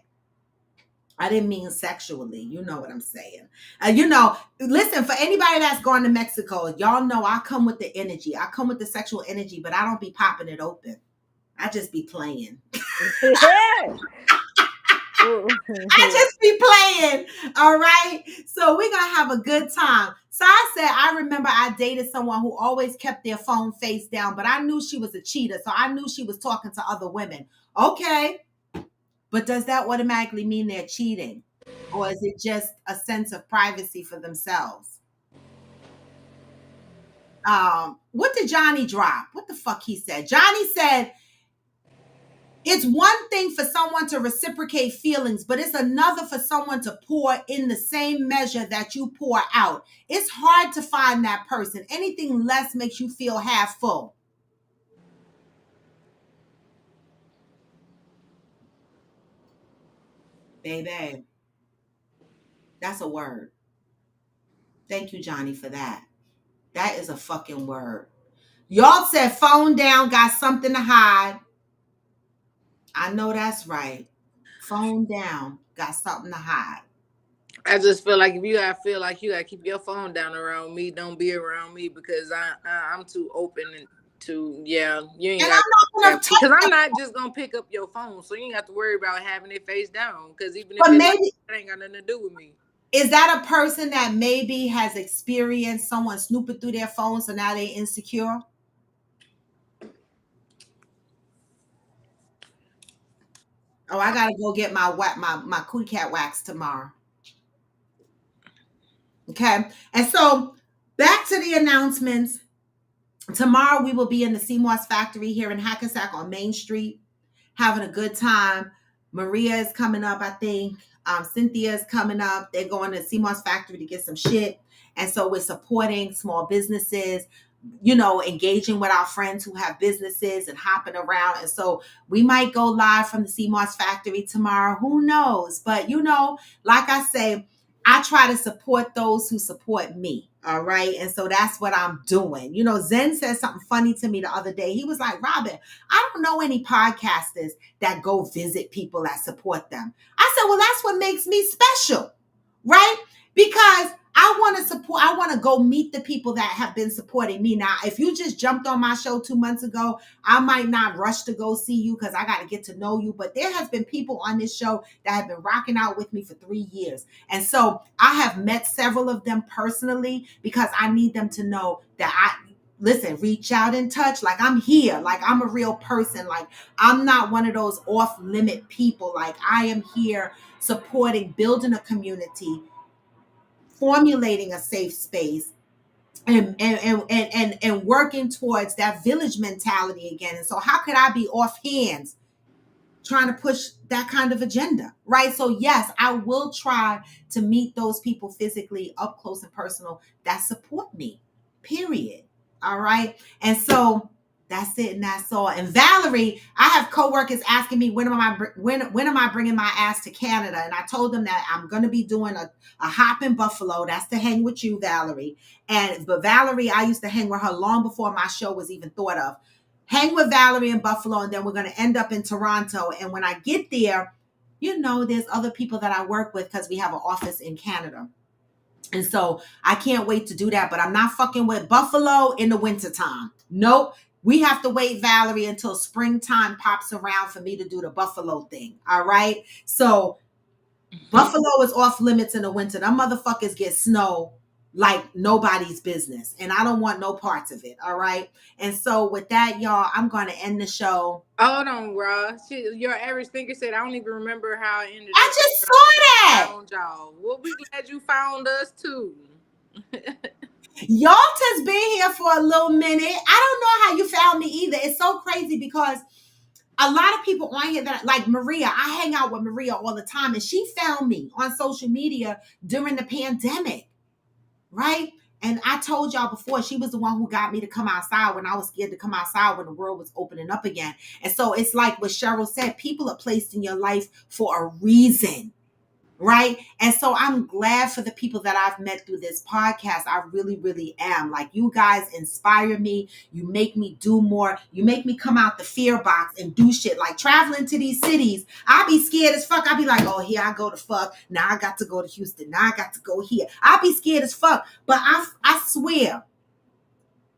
I didn't mean sexually. You know what I'm saying. Listen, for anybody that's going to Mexico, y'all know I come with the energy. I come with the sexual energy, but I don't be popping it open. I just be playing. I just be playing. All right. So we're going to have a good time. So I said, I remember I dated someone who always kept their phone face down, but I knew she was a cheater. So I knew she was talking to other women. Okay. But does that automatically mean they're cheating? Or is it just a sense of privacy for themselves? What did Johnny drop? What the fuck he said? Johnny said, it's one thing for someone to reciprocate feelings, but it's another for someone to pour in the same measure that you pour out. It's hard to find that person. Anything less makes you feel half full. Baby, that's a word. Thank you, Johnny, for that. That is a fucking word. Y'all said phone down, got something to hide. I know that's right. Phone down, got something to hide. I just feel like if you gotta feel like you gotta keep your phone down around me, don't be around me because I'm too open and to you ain't And got I'm not gonna take because I'm that, not just gonna pick up your phone, so you ain't got to worry about having it face down. Because even if but it like maybe it ain't got nothing to do with me. is that a person that maybe has experienced someone snooping through their phone, so now they're insecure? Oh, I gotta go get my cootie cat wax tomorrow. Okay, and so back to the announcements. Tomorrow we will be in the CMOS factory here in Hackensack on Main Street, having a good time. Maria is coming up, I think. Cynthia is coming up. They're going to CMOS factory to get some shit. And so we're supporting small businesses, engaging with our friends who have businesses and hopping around. And so we might go live from the CMOS factory tomorrow. Who knows? But, like I say, I try to support those who support me. All right. And so that's what I'm doing. Zen said something funny to me the other day. He was like, Robin, I don't know any podcasters that go visit people that support them. I said, well, that's what makes me special, right? Because I want to go meet the people that have been supporting me. Now, if you just jumped on my show 2 months ago, I might not rush to go see you because I got to get to know you. But there has been people on this show that have been rocking out with me for 3 years. And so I have met several of them personally because I need them to know that listen, reach out and touch. Like I'm here. Like I'm a real person. Like I'm not one of those off limit people. Like I am here supporting, building a community, formulating a safe space, and working towards that village mentality again. And so how could I be off hands trying to push that kind of agenda, right? So yes, I will try to meet those people physically up close and personal that support me, period. All right. And so that's it, and that's all. And Valerie, I have coworkers asking me when am I bringing my ass to Canada, and I told them that I'm going to be doing a hop in Buffalo. That's to hang with you, Valerie. But Valerie, I used to hang with her long before my show was even thought of. Hang with Valerie in Buffalo, and then we're going to end up in Toronto. And when I get there, there's other people that I work with because we have an office in Canada. And so I can't wait to do that, but I'm not fucking with Buffalo in the wintertime. Nope. We have to wait, Valerie, until springtime pops around for me to do the Buffalo thing. All right. So Buffalo is off limits in the winter. Them motherfuckers get snow like nobody's business. And I don't want no parts of it. All right. And so with that, y'all, I'm going to end the show. Hold on, Ross. Your average thinker said, I don't even remember how I ended up. I just saw that. Found y'all. Well, we glad you found us too. Y'all has been here for a little minute. I don't know how you found me either. It's so crazy because a lot of people on here that like Maria, I hang out with Maria all the time, and she found me on social media during the pandemic, right? And I told y'all before, she was the one who got me to come outside when I was scared to come outside when the world was opening up again. And so it's like what Cheryl said, people are placed in your life for a reason. Right. And so I'm glad for the people that I've met through this podcast. I really, really am. Like, you guys inspire me. You make me do more. You make me come out the fear box and do shit. Like traveling to these cities, I be scared as fuck. I be like, oh, here I go to fuck. Now I got to go to Houston. Now I got to go here. I be scared as fuck. But I swear,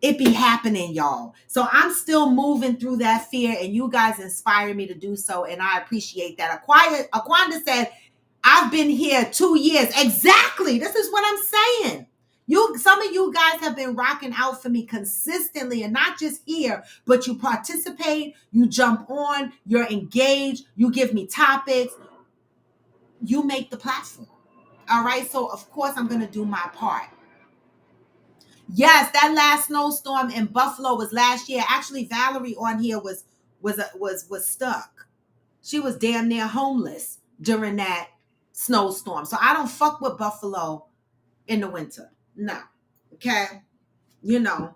it be happening, y'all. So I'm still moving through that fear, and you guys inspire me to do so. And I appreciate that. Aquanda said, I've been here 2 years. Exactly. This is what I'm saying. Some of you guys have been rocking out for me consistently, and not just here, but you participate, you jump on, you're engaged, you give me topics, you make the platform. All right. So of course I'm going to do my part. Yes, that last snowstorm in Buffalo was last year. Actually, Valerie on here was stuck. She was damn near homeless during that snowstorm. So I don't fuck with Buffalo in the winter. No. Okay. No.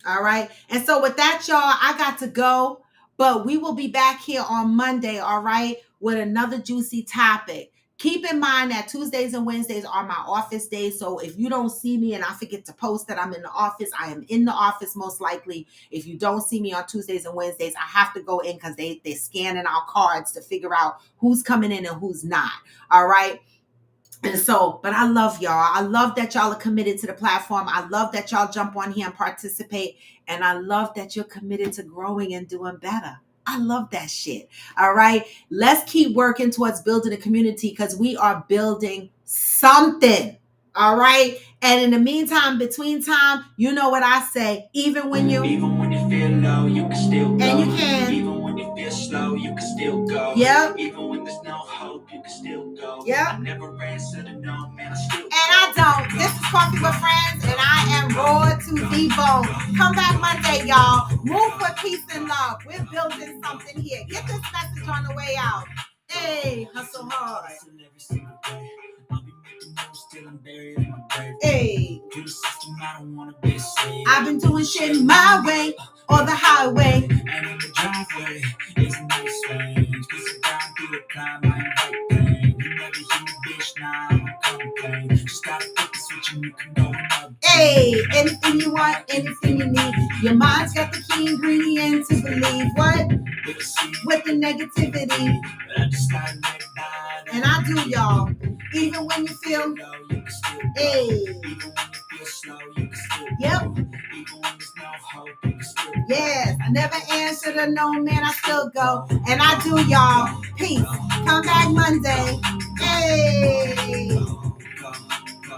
All right. And so with that, y'all, I got to go, but we will be back here on Monday. All right. With another juicy topic. Keep in mind that Tuesdays and Wednesdays are my office days. So if you don't see me and I forget to post that I'm in the office, I am in the office most likely. If you don't see me on Tuesdays and Wednesdays, I have to go in because they're scanning our cards to figure out who's coming in and who's not. All right. And so, but I love y'all. I love that y'all are committed to the platform. I love that y'all jump on here and participate. And I love that you're committed to growing and doing better. I love that shit. All right. Let's keep working towards building a community because we are building something. All right. And in the meantime, between time, you know what I say. Even when you feel low, you can still go. And you can. Even when you feel slow, you can still go. Yep. Even when there's no hope, you can still go. Yep. I never answered to no, man, I still and I don't. This is Coffee with Friends, and I am raw to the bone. Come back Monday, y'all. Move with peace and love. We're building something here. Get this message on the way out. Hey, hustle hard. Hey, I've been doing shit my way or the highway. And in the driveway is a nice range. Cause I got through the climb, I ain't pain. You never hear me, bitch, now I'm complain. Just gotta flip the switch and you can go another. Hey, anything you want, anything you need. Your mind's got the key ingredient to believe. What? With the negativity. But I just gotta let it die. And I do, y'all. Even when you feel low, you can still go. Hey. Even when you feel slow, you can still go. Yep. Even when there's no hope, you can still go. Yes, I never answer to no man, I still go. And I do, y'all. Peace. Come back Monday. Hey.